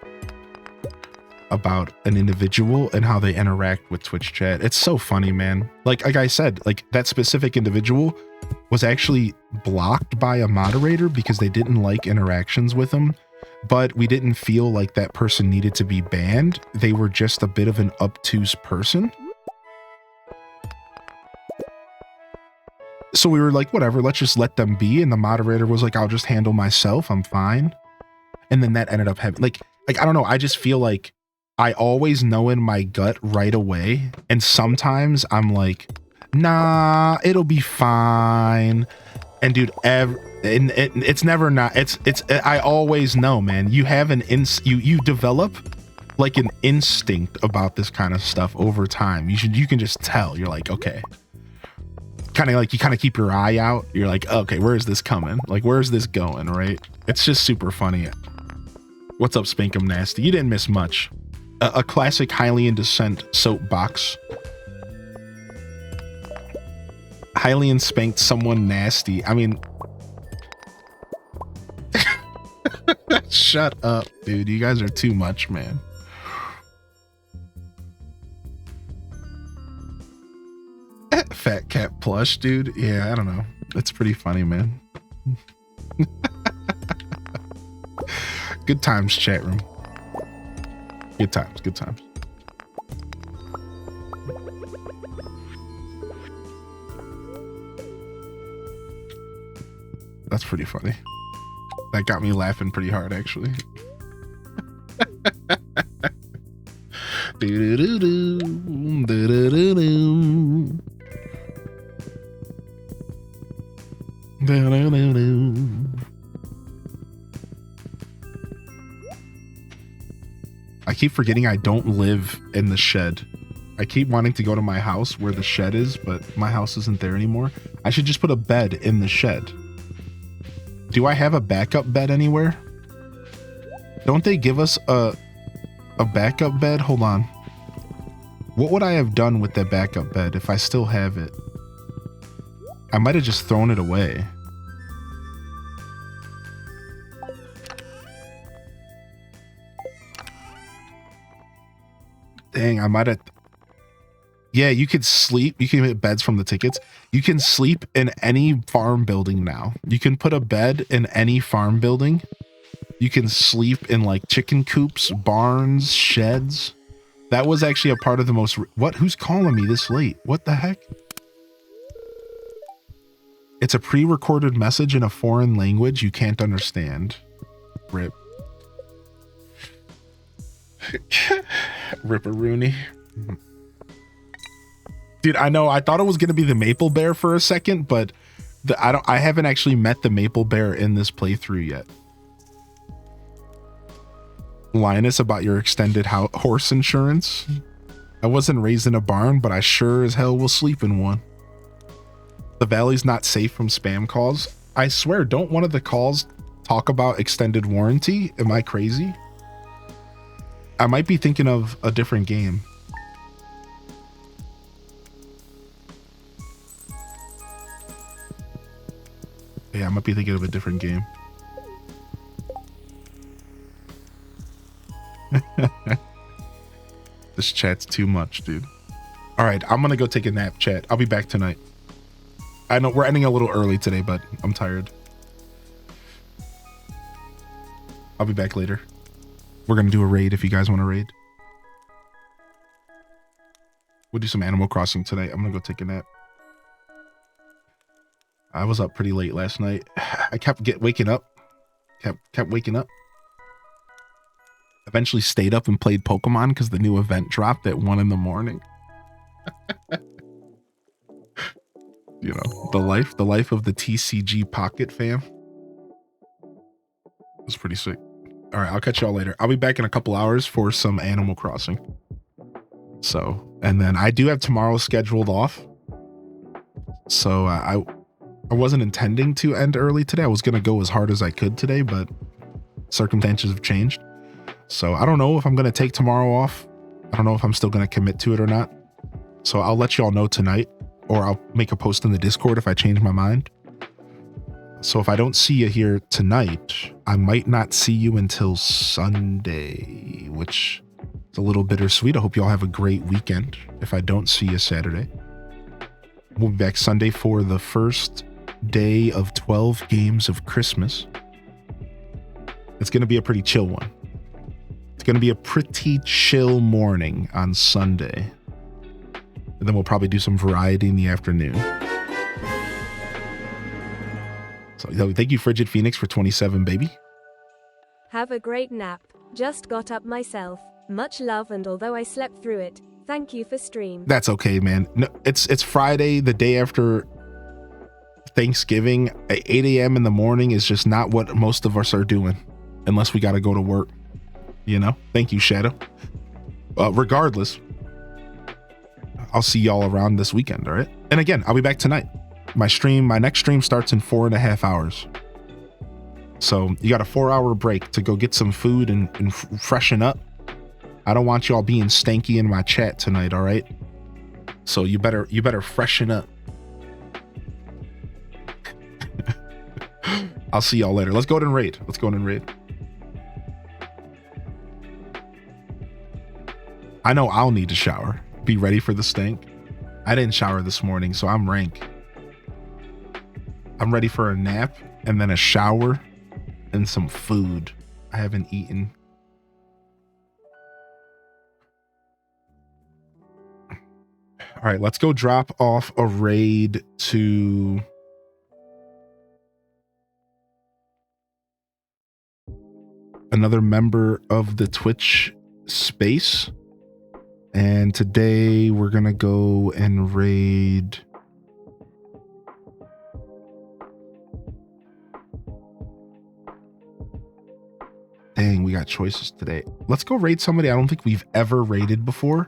A: about an individual and how they interact with Twitch chat. It's so funny, man. Like I said, like that specific individual was actually blocked by a moderator because they didn't like interactions with him, but we didn't feel like that person needed to be banned. They were just a bit of an obtuse person. So we were like, whatever, let's just let them be. And the moderator was like, I'll just handle myself. I'm fine. And then that ended up having like, I don't know. I just feel like I always know in my gut right away. And sometimes I'm like, nah, it'll be fine. And dude, it's never not, I always know, man. You have you develop like an instinct about this kind of stuff over time. You can just tell. You're like, okay. You kind of keep your eye out. You're like, okay, where is this coming? Like, where's this going, right? It's just super funny. What's up, Spankum Nasty? You didn't miss much. A classic Hylian Descent soapbox. Hylian spanked someone nasty. I mean, shut up, dude. You guys are too much, man. Fat cat plush, dude. Yeah, I don't know. It's pretty funny, man. Good times, chat room. Good times, good times. That's pretty funny. That got me laughing pretty hard, actually. Do-do-do-do, do-do-do-do. I keep forgetting I don't live in the shed. I keep wanting to go to my house where the shed is, but my house isn't there anymore. I should just put a bed in the shed. Do I have a backup bed anywhere? Don't they give us a backup bed? Hold on. What would I have done with that backup bed if I still have it? I might have just thrown it away. Dang, I might have. Yeah, you could sleep. You can get beds from the tickets. You can sleep in any farm building now. You can put a bed in any farm building. You can sleep in like chicken coops, barns, sheds. That was actually a part of the most. What? Who's calling me this late? What the heck? It's a pre-recorded message in a foreign language you can't understand. Rip. Ripperoonie. Dude, I know, I thought it was gonna be the Maple Bear for a second, but I haven't actually met the Maple Bear in this playthrough yet. Linus, about your extended horse insurance. I wasn't raised in a barn, but I sure as hell will sleep in one. The valley's not safe from spam calls. I swear, don't one of the calls talk about extended warranty? Am I crazy? I might be thinking of a different game. Yeah, I might be thinking of a different game. This chat's too much, dude. All right, I'm gonna go take a nap, chat. I'll be back tonight. I know we're ending a little early today, but I'm tired. I'll be back later. We're gonna do a raid if you guys want to raid. We'll do some Animal Crossing tonight. I'm gonna go take a nap. I was up pretty late last night. I kept waking up. Kept waking up. Eventually stayed up and played Pokemon because the new event dropped at 1 in the morning. You know, the life of the TCG Pocket fam. It was pretty sick. All right, I'll catch y'all later. I'll be back in a couple hours for some Animal Crossing. So, and then I do have tomorrow scheduled off. So I wasn't intending to end early today. I was going to go as hard as I could today, but circumstances have changed. So I don't know if I'm going to take tomorrow off. I don't know if I'm still going to commit to it or not. So I'll let y'all know tonight, or I'll make a post in the Discord if I change my mind. So if I don't see you here tonight, I might not see you until Sunday, which is a little bittersweet. I hope y'all have a great weekend if I don't see you Saturday. We'll be back Sunday for the first day of 12 games of Christmas. It's going to be a pretty chill one. It's going to be a pretty chill morning on Sunday. And then we'll probably do some variety in the afternoon. So thank you, Frigid Phoenix, for 27, baby.
B: Have a great nap. Just got up myself. Much love, and although I slept through it, thank you for stream.
A: That's okay, man. No, it's Friday, the day after Thanksgiving. At 8 a.m. in the morning is just not what most of us are doing, unless we got to go to work. You know? Thank you, Shadow. Regardless, I'll see y'all around this weekend, all right? And again, I'll be back tonight. My next stream starts in 4.5 hours. So you got a 4-hour break to go get some food and freshen up. I don't want y'all being stanky in my chat tonight, all right? So you better freshen up. I'll see y'all later. Let's go ahead and raid. I know I'll need to shower. Be ready for the stank. I didn't shower this morning, so I'm rank. I'm ready for a nap and then a shower and some food. I haven't eaten. All right, let's go drop off a raid to another member of the Twitch space. And today we're going to go and raid Dang, we got choices today. Let's go raid somebody I don't think we've ever raided before.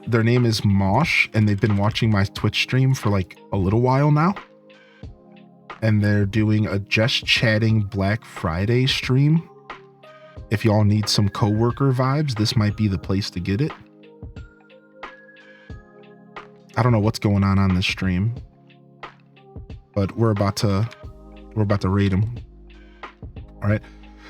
A: Their name is Mosh, and they've been watching my Twitch stream for like a little while now. And they're doing a Just Chatting Black Friday stream. If y'all need some coworker vibes, this might be the place to get it. I don't know what's going on this stream, but we're about to raid them. All right.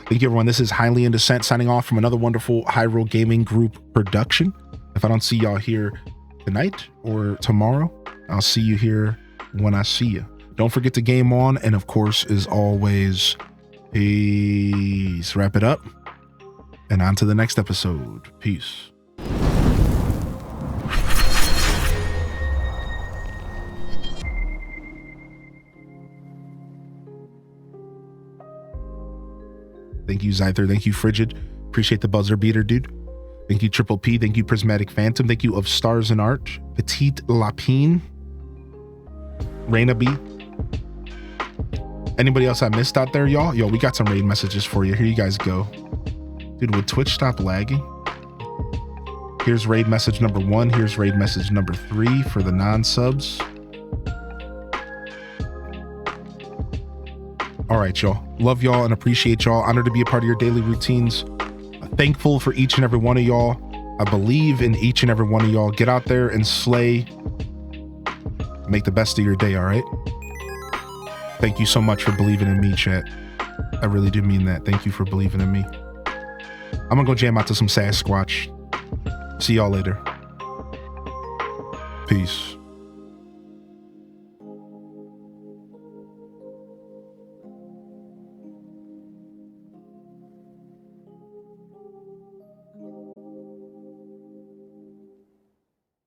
A: Thank you, everyone. This is Highly in Descent signing off from another wonderful Hyrule Gaming Group production. If I don't see y'all here tonight or tomorrow, I'll see you here when I see you. Don't forget to game on. And of course, as always, peace. Wrap it up. And on to the next episode. Peace. Thank you, Zyther. Thank you, Frigid. Appreciate the buzzer beater, dude. Thank you, Triple P. Thank you, Prismatic Phantom. Thank you, Of Stars and Art. Petite Lapine. Raina B. Anybody else I missed out there, y'all? Yo, we got some raid messages for you. Here you guys go. Dude, would Twitch stop lagging? Here's raid message number 1. Here's raid message number 3 for the non-subs. All right, y'all. Love y'all and appreciate y'all. Honored to be a part of your daily routines. Thankful for each and every one of y'all. I believe in each and every one of y'all. Get out there and slay. Make the best of your day, all right? Thank you so much for believing in me, chat. I really do mean that. Thank you for believing in me. I'm gonna go jam out to some Sasquatch. See y'all later. Peace.